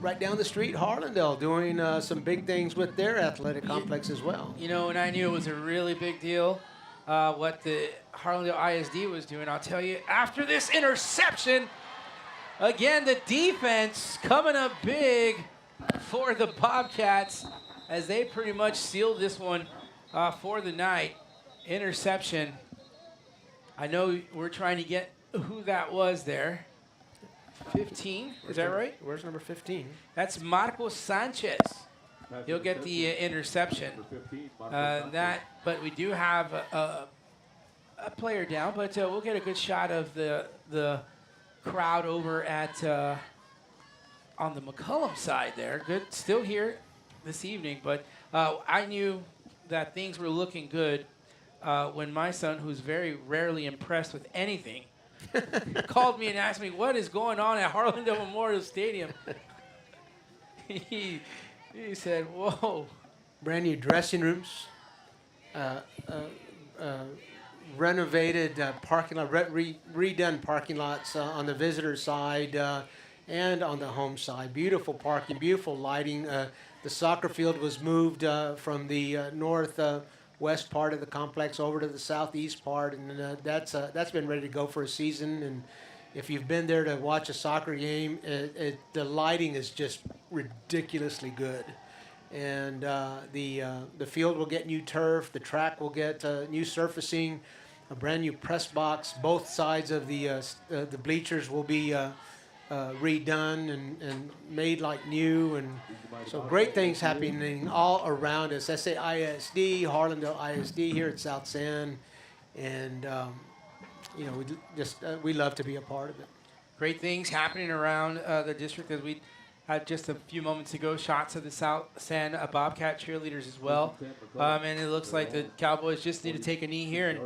right down the street, Harlandale doing some big things with their athletic complex as well. And I knew it was a really big deal what the Harlandale ISD was doing. I'll tell you, after this interception, again, the defense coming up big for the Bobcats as they pretty much sealed this one for the night. Interception. I know we're trying to get who that was there. 15, is that right? Where's number 15? That's Marcos Sanchez. He'll get the interception. But we do have a player down, but we'll get a good shot of the crowd over at on the McCollum side there. Good, still here this evening, but I knew that things were looking good when my son, who's very rarely impressed with anything, called me and asked me what is going on at Harlandale Memorial Stadium. He said, "Whoa!" Brand new dressing rooms, renovated parking lot, redone parking lots on the visitor side and on the home side. Beautiful parking, beautiful lighting. The soccer field was moved from the northwest part of the complex over to the southeast part, and that's been ready to go for a season. And if you've been there to watch a soccer game, the lighting is just ridiculously good. And the field will get new turf. The track will get new surfacing, a brand new press box. Both sides of the bleachers will be redone and made like new. And so great things happening all around us. SAISD, Harlandale ISD here at South San. And, we love to be a part of it. Great things happening around the district as we had just a few moments ago. Shots of the South San Bobcat cheerleaders as well. And it looks like the Cowboys just need to take a knee here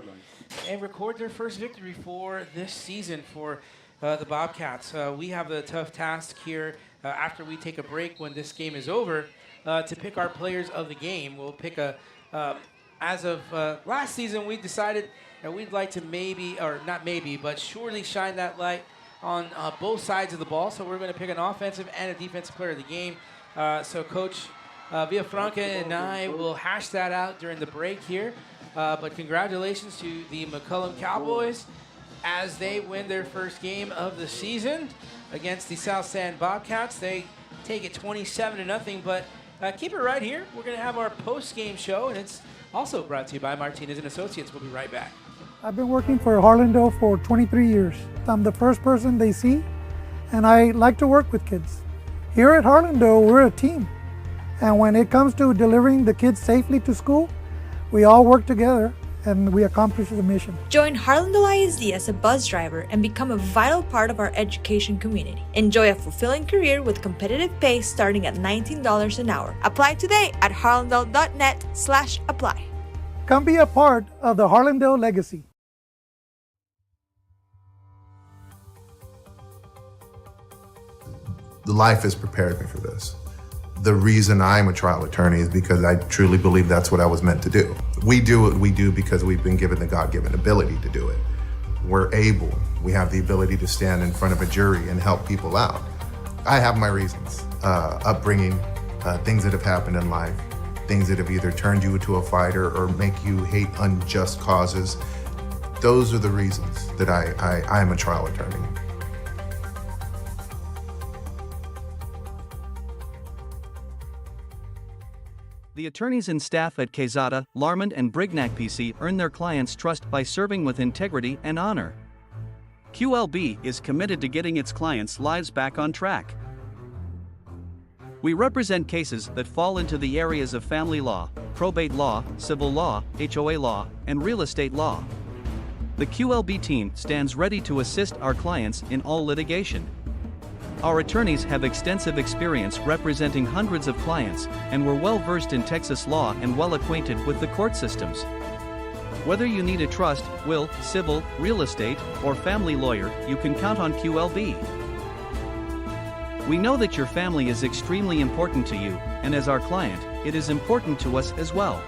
and record their first victory for this season for the Bobcats. We have the tough task here after we take a break when this game is over to pick our players of the game. We'll pick as of last season, we decided that we'd like to but surely shine that light on both sides of the ball. So we're going to pick an offensive and a defensive player of the game. So Coach Villafranca and I will hash that out during the break here. But congratulations to the McCollum Cowboys as they win their first game of the season against the South San Bobcats. They take it 27-0, but keep it right here. We're going to have our post-game show, and it's also brought to you by Martinez & Associates. We'll be right back. I've been working for Harlandale for 23 years. I'm the first person they see, and I like to work with kids. Here at Harlandale, we're a team. And when it comes to delivering the kids safely to school, We all work together and we accomplish the mission. Join Harlandale ISD as a bus driver and become a vital part of our education community. Enjoy a fulfilling career with competitive pay starting at $19 an hour. Apply today at harlandale.net/apply. Come be a part of the Harlandale legacy. Life has prepared me for this. The reason I'm a trial attorney is because I truly believe that's what I was meant to do. We do what we do because we've been given the God-given ability to do it. We have the ability to stand in front of a jury and help people out. I have my reasons, upbringing, things that have happened in life, things that have either turned you into a fighter or make you hate unjust causes. Those are the reasons that I am a trial attorney. The attorneys and staff at Quezada, Larmond, and Brignac PC earn their clients' trust by serving with integrity and honor. QLB is committed to getting its clients' lives back on track. We represent cases that fall into the areas of family law, probate law, civil law, HOA law, and real estate law. The QLB team stands ready to assist our clients in all litigation. Our attorneys have extensive experience representing hundreds of clients, and we're well versed in Texas law and well acquainted with the court systems. Whether you need a trust, will, civil, real estate, or family lawyer, you can count on QLB. We know that your family is extremely important to you, and as our client, it is important to us as well.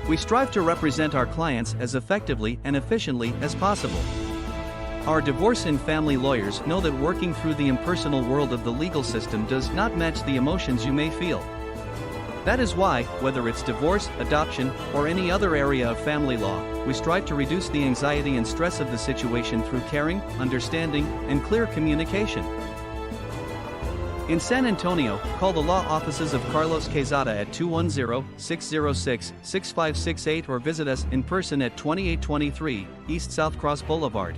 We strive to represent our clients as effectively and efficiently as possible. Our divorce and family lawyers know that working through the impersonal world of the legal system does not match the emotions you may feel. That is why, whether it's divorce, adoption, or any other area of family law, we strive to reduce the anxiety and stress of the situation through caring, understanding, and clear communication. In San Antonio, call the law offices of Carlos Quezada at 210-606-6568 or visit us in person at 2823 East South Cross Boulevard.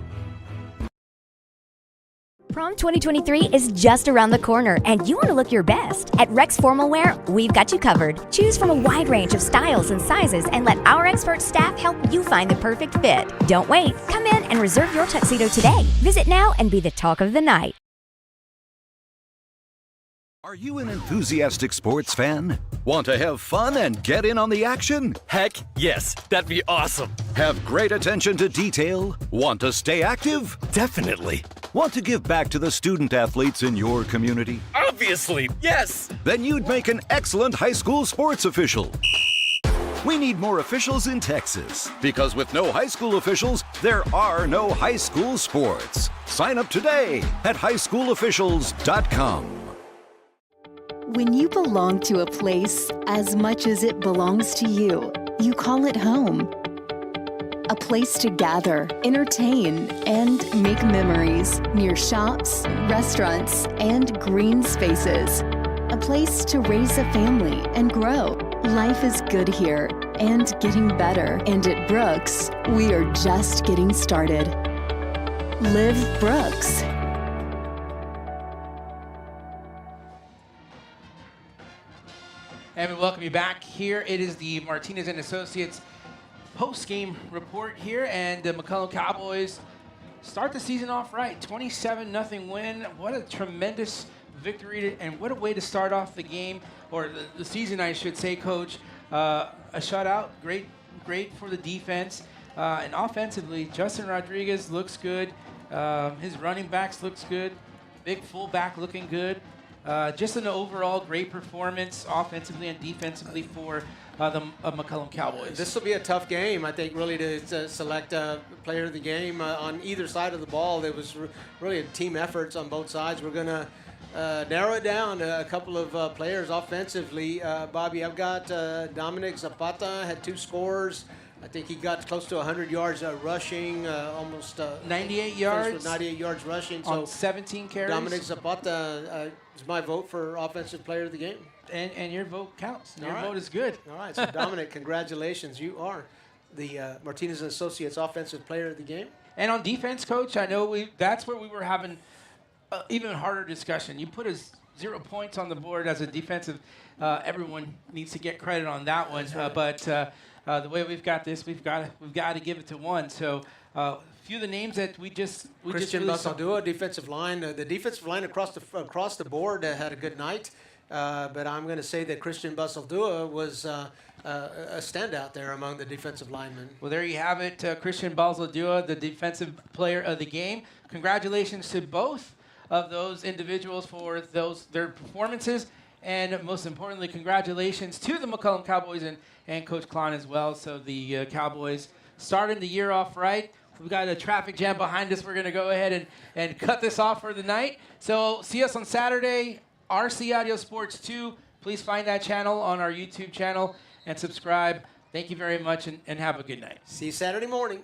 Prom 2023 is just around the corner, and you want to look your best. At Rex Formal Wear, we've got you covered. Choose from a wide range of styles and sizes and let our expert staff help you find the perfect fit. Don't wait. Come in and reserve your tuxedo today. Visit now and be the talk of the night. Are you an enthusiastic sports fan? Want to have fun and get in on the action? Heck yes, that'd be awesome. Have great attention to detail? Want to stay active? Definitely. Want to give back to the student athletes in your community? Obviously, yes. Then you'd make an excellent high school sports official. We need more officials in Texas, because with no high school officials, there are no high school sports. Sign up today at highschoolofficials.com. When you belong to a place as much as it belongs to you, you call it home. A place to gather, entertain, and make memories near shops, restaurants, and green spaces. A place to raise a family and grow. Life is good here and getting better. And at Brooks, we are just getting started. Live Brooks. And we welcome you back here. It is the Martinez and Associates post-game report here, and the McCollum Cowboys start the season off right. 27-0 win. What a tremendous victory, and what a way to start off the game, or the season, I should say, Coach. A shutout, great for the defense. And offensively, Justin Rodriguez looks good. His running backs looks good. Big fullback looking good. Just an overall great performance offensively and defensively for the McCollum Cowboys. This will be a tough game, I think, really to select a player of the game on either side of the ball. There was really a team efforts on both sides. We're going to narrow it down to a couple of players offensively. Bobby, I've got Dominic Zapata, had 2 scores. I think he got close to 100 yards rushing, almost 98 yards. 98 yards rushing. On 17 carries. Dominic Zapata is my vote for offensive player of the game. And your vote counts. Your All right. vote is good. All right, so Dominic, congratulations. You are the Martinez and Associates offensive player of the game. And on defense, Coach, I know that's where we were having even harder discussion. You put 0 points on the board as a defensive. Everyone needs to get credit on that one. Right. But the way we've got this, we've got to give it to one. So, a few of the names that we just Christian really Basaldua, defensive line. The defensive line across the board had a good night. But I'm going to say that Christian Basaldua was a standout there among the defensive linemen. Well, there you have it. Christian Basaldua, the defensive player of the game. Congratulations to both of those individuals for their performances. And most importantly, congratulations to the McCollum Cowboys and Coach Klon as well. So the Cowboys starting the year off right. We've got a traffic jam behind us. We're going to go ahead and cut this off for the night. So see us on Saturday, RC Audio Sports 2. Please find that channel on our YouTube channel and subscribe. Thank you very much and have a good night. See you Saturday morning.